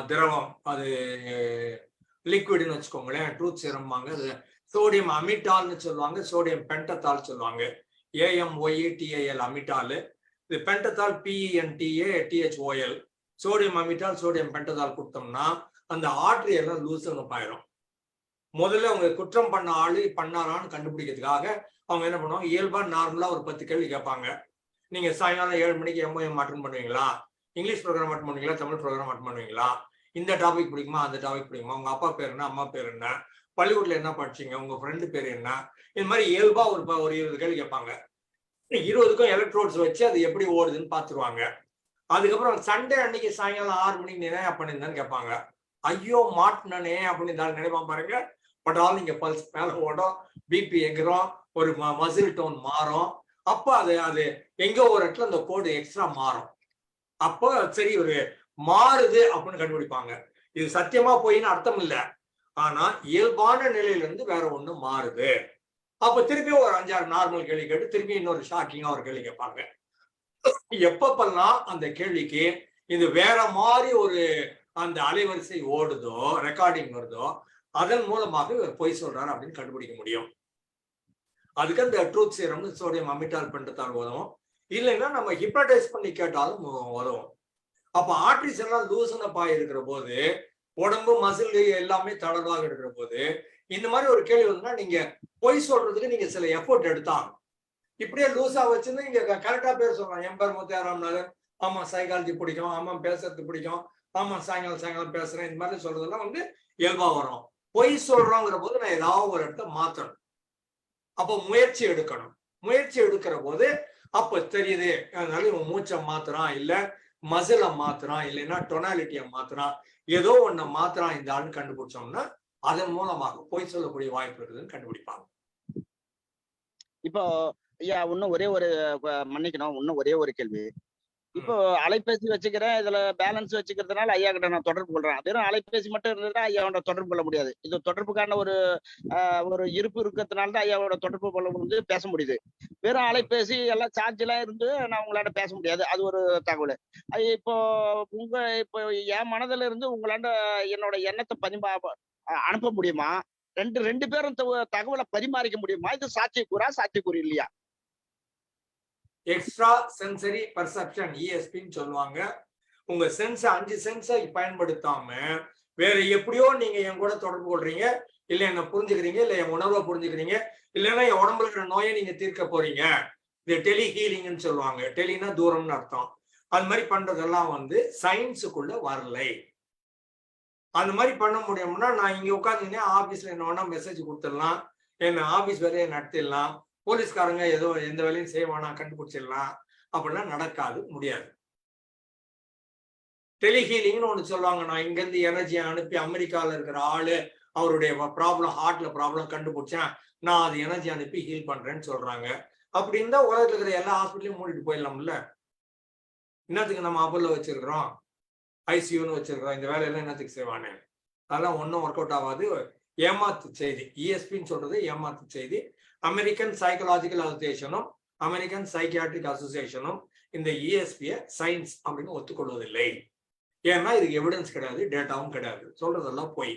திரவம், அது லிக்விட்னு வச்சுக்கோங்களேன். ட்ரூத் சீரம் வாங்க. அது சோடியம் அமிட்டால்னு சொல்லுவாங்க, சோடியம் பென்டத்தால் சொல்லுவாங்க. AMOETAL அமிட்டால். இது பென்டத்தால் PENTATHOL. சோடியம் அமிட்டால் சோடியம் பென்டத்தால் கொடுத்தோம்னா அந்த ஆர்டரி எல்லாம் லூசன் ஆயிரும். முதல்ல அவங்க குற்றம் பண்ண ஆளு பண்ணாரான்னு கண்டுபிடிக்கிறதுக்காக அவங்க என்ன பண்ணுவாங்க, இயல்பா நார்மலா ஒரு 10 கேள்வி கேட்பாங்க. நீங்க சாயங்காலம் 7 மணிக்கு MOM அட்டன் பண்ணுவீங்களா? இங்கிலீஷ் ப்ரோக்ராம் அட்டன் பண்ணுவீங்களா? தமிழ் ப்ரோக்ராம் அட்டன் பண்ணுவீங்களா? இந்த டாபிக் பிடிக்குமா? அந்த டாபிக் பிடிக்குமா? உங்க அப்பா பேர் என்ன? அம்மா பேர் என்ன? பள்ளிக்கூடல என்ன படிச்சீங்க? உங்க ஃப்ரெண்டு பேர் என்ன? இது மாதிரி இயல்பா ஒரு 20 கேள்வி கேட்பாங்க. 20க்கும் எலக்ட்ரோட்ஸ் வச்சு அது எப்படி ஓடுதுன்னு பாத்துருவாங்க. அதுக்கப்புறம் சண்டே அன்னைக்கு சாயங்காலம் 6 மணிக்கு நீ என்ன பண்ணிருந்தான்னு கேட்பாங்க. ஐயோ மாட்டினே அப்படின்னு நினைப்பான் பாருங்க. பட் ஆல் நீங்க பல்ஸ் மேல ஓடும், பிபி எகிறோம், ஒரு மசில் டோன் மாறும். அப்போ அது எங்க ஒரு இடத்துல அந்த கோடு எக்ஸ்ட்ரா மாறும். அப்போ சரி ஒரு மாறுது அப்படின்னு கண்டுபிடிப்பாங்க. இது சத்தியமா போயின்னு அர்த்தம் இல்லை, ஆனா இயல்பான நிலையில இருந்து வேற ஒண்ணு மாறுது. அப்ப திருப்பி ஒரு 5-6 நார்மல் கேள்வி கேட்டு திருப்பி இன்னொரு ஷாக்கிங்கா ஒரு கேள்வி கேட்பாங்க. எப்பப்பெல்லாம் அந்த கேள்விக்கு இது வேற மாதிரி ஒரு அந்த அலைவரிசை ஓடுதோ, ரெக்கார்டிங் வருதோ, அதன் மூலமாக இவர் பொய் சொல்றாரு அப்படின்னு கண்டுபிடிக்க முடியும். அதுக்கு அந்த ட்ரூத் சீரம்னு சோடியம் அமிட்டால் பென்டத்தால் உதவும். இல்லைன்னா நம்ம ஹிப்னடைஸ் பண்ணி கேட்டாலும் உதவும். அப்ப ஆர்டரிஸ் எல்லாம் லூசனப்பா இருக்கிற போது, உடம்பு மசில் எல்லாமே தளர்வாக இருக்கிற போது, இந்த மாதிரி ஒரு கேள்வி வந்தா நீங்க பொய் சொல்றதுக்கு நீங்க சில எஃபோர்ட் எடுத்தாங்க. இப்படியே லூசா வச்சிருந்து நீங்க கரெக்டா பேர் சொல்லலாம். என் பேர் முத்தியாராம் நகர், ஆமா சைக்காலஜி பிடிக்கும், ஆமா பேசுறது பிடிக்கும், ஆமா சாயங்காலம் பேசுறேன், இந்த மாதிரி சொல்றதெல்லாம் வந்து இயல்பா வரும். பொய் சொல்றோங்கிற போது நான் ஏதாவது ஒரு இடத்த மாத்தணும். அப்போ முயற்சி எடுக்கணும். முயற்சி எடுக்கிற போது அப்ப தெரியுது, அதனால இவன் மூச்சை மாத்துறான், இல்ல மசில மாத்துறான், இல்லைன்னா டொனாலிட்டியை மாத்துறான், ஏதோ ஒண்ணு மாத்துறான் இந்த ஆள்னு கண்டுபிடிச்சோம்னா அதன் மூலமாக பொய் சொல்லக்கூடிய வாய்ப்பு இருக்குதுன்னு கண்டுபிடிப்பாங்க. இப்போ ஐயா இன்னும் ஒரே ஒரு மன்னிக்கணும், இன்னும் ஒரே ஒரு கேள்வி. இப்போ அலைபேசி வச்சுக்கிறேன், இதுல பேலன்ஸ் வச்சுக்கிறதுனால ஐயா கிட்ட நான் தொடர்பு கொள்றேன். வெறும் அலைபேசி மட்டும் இருந்ததுன்னா ஐயாவோட தொடர்பு கொள்ள முடியாது. இது தொடர்புக்கான ஒரு இருப்பு இருக்கிறதுனால தான் ஐயாவோட தொடர்பு கொள்ள முடிஞ்சு பேச முடியுது. வெறும் அலைபேசி எல்லாம் சார்ஜ் எல்லாம் இருந்து நான் உங்களாண்ட பேச முடியாது. அது ஒரு தகவல். இப்போ என் மனதுல இருந்து உங்களாண்ட என்னோட எண்ணத்தை அனுப்ப முடியுமா? ரெண்டு பேரும் தகவலை பரிமாறிக்க முடியுமா? இது சாத்தியக்கூறா, சாத்தியக்கூறு இல்லையா? எக்ஸ்ட்ரா சென்சரி பர்செப்ஷன் ESPன்னு சொல்லுவாங்க. உங்க சென்ஸ் 5 சென்ஸை பயன்படுத்தாம வேற எப்படியோ நீங்க என் கூட தொடர்பு கொள்றீங்க, இல்ல என்ன புரிஞ்சுக்கிறீங்க, இல்ல என் உணர்வை புரிஞ்சுக்கிறீங்க, இல்லைன்னா என் உடம்புல இருக்கிற நோயை நீங்க தீர்க்க போறீங்க. இது டெலி ஹீலிங்னு சொல்லுவாங்க. டெலினா தூரம்னு அர்த்தம். அது மாதிரி பண்றதெல்லாம் வந்து சயின்ஸுக்குள்ள வரலை. அந்த மாதிரி பண்ண முடியும்னா நான் இங்க உட்காந்துங்கன்னா ஆபீஸ்ல என்ன வேணா மெசேஜ் கொடுத்துடலாம், என்ன ஆபீஸ் வேலையை நடத்திடலாம், போலீஸ்காரங்க ஏதோ எந்த வேலையும் செய்வானா கண்டுபிடிச்சிடலாம். அப்படிலாம் நடக்காது, முடியாது. டெலிஹீலிங்னு ஒண்ணு சொல்லுவாங்க. நான் இங்க இருந்து எனர்ஜியை அனுப்பி அமெரிக்கால இருக்கிற ஆளு அவருடைய ப்ராப்ளம் ஹார்ட்ல ப்ராப்ளம் கண்டுபிடிச்சேன், நான் அது எனர்ஜி அனுப்பி ஹீல் பண்றேன்னு சொல்றாங்க. அப்படி இருந்தா உலகத்துல இருக்கிற எல்லா ஹாஸ்பிட்டலையும் மூடிட்டு போயிடலாம்ல. என்னத்துக்கு நம்ம அப்பல்ல வச்சிருக்கிறோம், ICUன்னு வச்சிருக்கிறோம், இந்த வேலையெல்லாம் என்னத்துக்கு செய்வானே? அதெல்லாம் ஒன்றும் ஒர்க் அவுட் ஆகாது. ஏமாத்து செய்தி. ESPன்னு சொல்றது ஏமாத்து செய்தி. அமெரிக்கன் சைக்கலாஜிக்கல் அசோசியேஷனும் அமெரிக்கன் சைக்கியாட்ரிக் அசோசியேஷனும் இந்த ESPயை சயின்ஸ் அப்படின்னு ஒத்துக்கொள்வதில்லை. ஏன்னா இதுக்கு எவிடன்ஸ் கிடையாது, டேட்டாவும் கிடையாது, சொல்றதெல்லாம் போய்.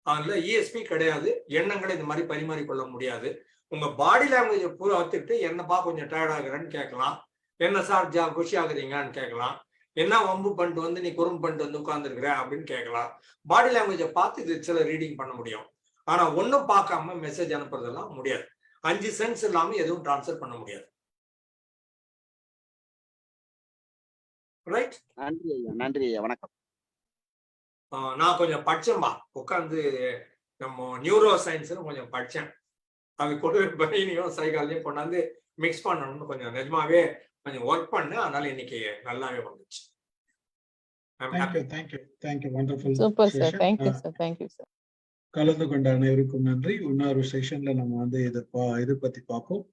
அதனால ESP கிடையாது. எண்ணங்களை இந்த மாதிரி பரிமாறிக்கொள்ள முடியாது. உங்க பாடி லாங்குவேஜை பூரா வச்சுக்கிட்டு என்னப்பா கொஞ்சம் டயர்ட் ஆகுறேன்னு கேட்கலாம், என்ன சார் குஷி ஆகுறீங்கன்னு கேட்கலாம், என்ன வம்பு பண்ணிட்டு வந்து நீ குறும்பு பண்ணிட்டு வந்து உட்கார்ந்துருக்குற அப்படின்னு கேட்கலாம். பாடி லாங்குவேஜை பார்த்து இது சில ரீடிங் பண்ண முடியும். ஆனா ஒன்னும் பார்க்காம மெசேஜ் அனுப்புறதெல்லாம் முடியாது. 5 சென்ஸ் இல்லாம எதுவும் டிரான்ஸ்ஃபர் பண்ண முடியாது. ரைட்? நன்றி ஐயா, நன்றி ஐயா, வணக்கம். நான் கொஞ்சம் படிச்சேன்பா, உட்காந்து நம்ம நியூரோ சயின்ஸ்னு கொஞ்சம் படிச்சேன். அது கொண்டு பிரெயினையும் சைக்காலஜியும் கொண்டாந்து மிக்ஸ் பண்ணணும்னு கொஞ்சம் நிஜமாவே கொஞ்சம் ஒர்க் பண்ணேன். அதனால இன்னைக்கு நல்லாவே வந்துச்சு. Thank you wonderful super sir. Session. Thank you sir. Thank you sir. கலந்து கொண்ட அனைவருக்கும் நன்றி. இன்னொரு செஷன்ல நம்ம வந்து இதை பத்தி பார்ப்போம்.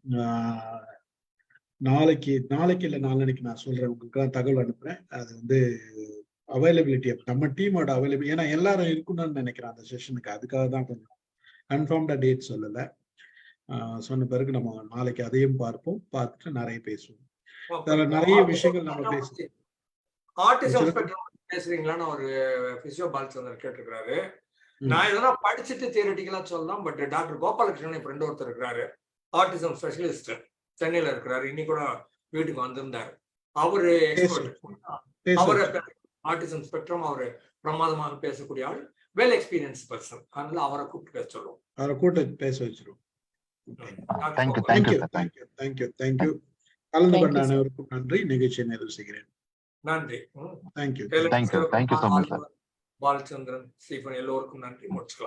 நாளைக்கு இல்ல நாளைக்கு நான் சொல்றேன், உங்களுக்கு தகவல் அனுப்புறேன். அது வந்து அவைலபிலிட்டி நம்ம டீமோட அவைலபிலிட்டி, ஏன்னா எல்லாரும் இருக்கணும்னு நினைக்கிறேன் அந்த செஷனுக்கு. அதுக்காக தான் கொஞ்சம் கன்ஃபார்ம்டா டேட் சொல்லல. சொன்ன பிறகு நம்ம நாளைக்கு அதையும் பார்ப்போம், பார்த்துட்டு நிறைய பேசுவோம். நிறைய விஷயங்கள் நம்ம பேசுவோம். ஆட்டிசம் ஸ்பெக்ட்ரம் பேசுறீங்களான்னு ஒரு பிசியோ பாலச்சந்தர் கேட்டிருக்காரு. நான் எதனா படிச்சுட்டு தியரிட்டிக்கலா சொல்லலாம். But doctor Gopalakrishnan N friend ஒருத்தர் இருக்கிறாரு, ஆட்டிசம் ஸ்பெஷலிஸ்ட், சென்னையில இருக்கிறாரு. இன்னைக்கு கூட வீட்டுக்கு வந்திருந்தாரு. அவரு எக்ஸ்பர்ட். அவரை ஆட்டிசம் ஸ்பெக்ட்ரம் அவரு பிரமாதமாக பேசக்கூடிய ஆள், வெல் எக்ஸ்பீரியன்ஸ் பர்சன். அதனால அவரை கூப்பிட்டு பேச சொல்லுவோம். அவரை கூப்பிட்டு பேச வச்சிருவோம். தேங்க்யூ. கலந்து கொண்ட அனைவருக்கும் நன்றி. நிகழ்ச்சியை நிறைவு செய்கிறேன். நன்றி. Thank you so much sir. Balachandran, Stephen எல்லோருக்கும் நன்றி. முடிச்சுக்கலாம்.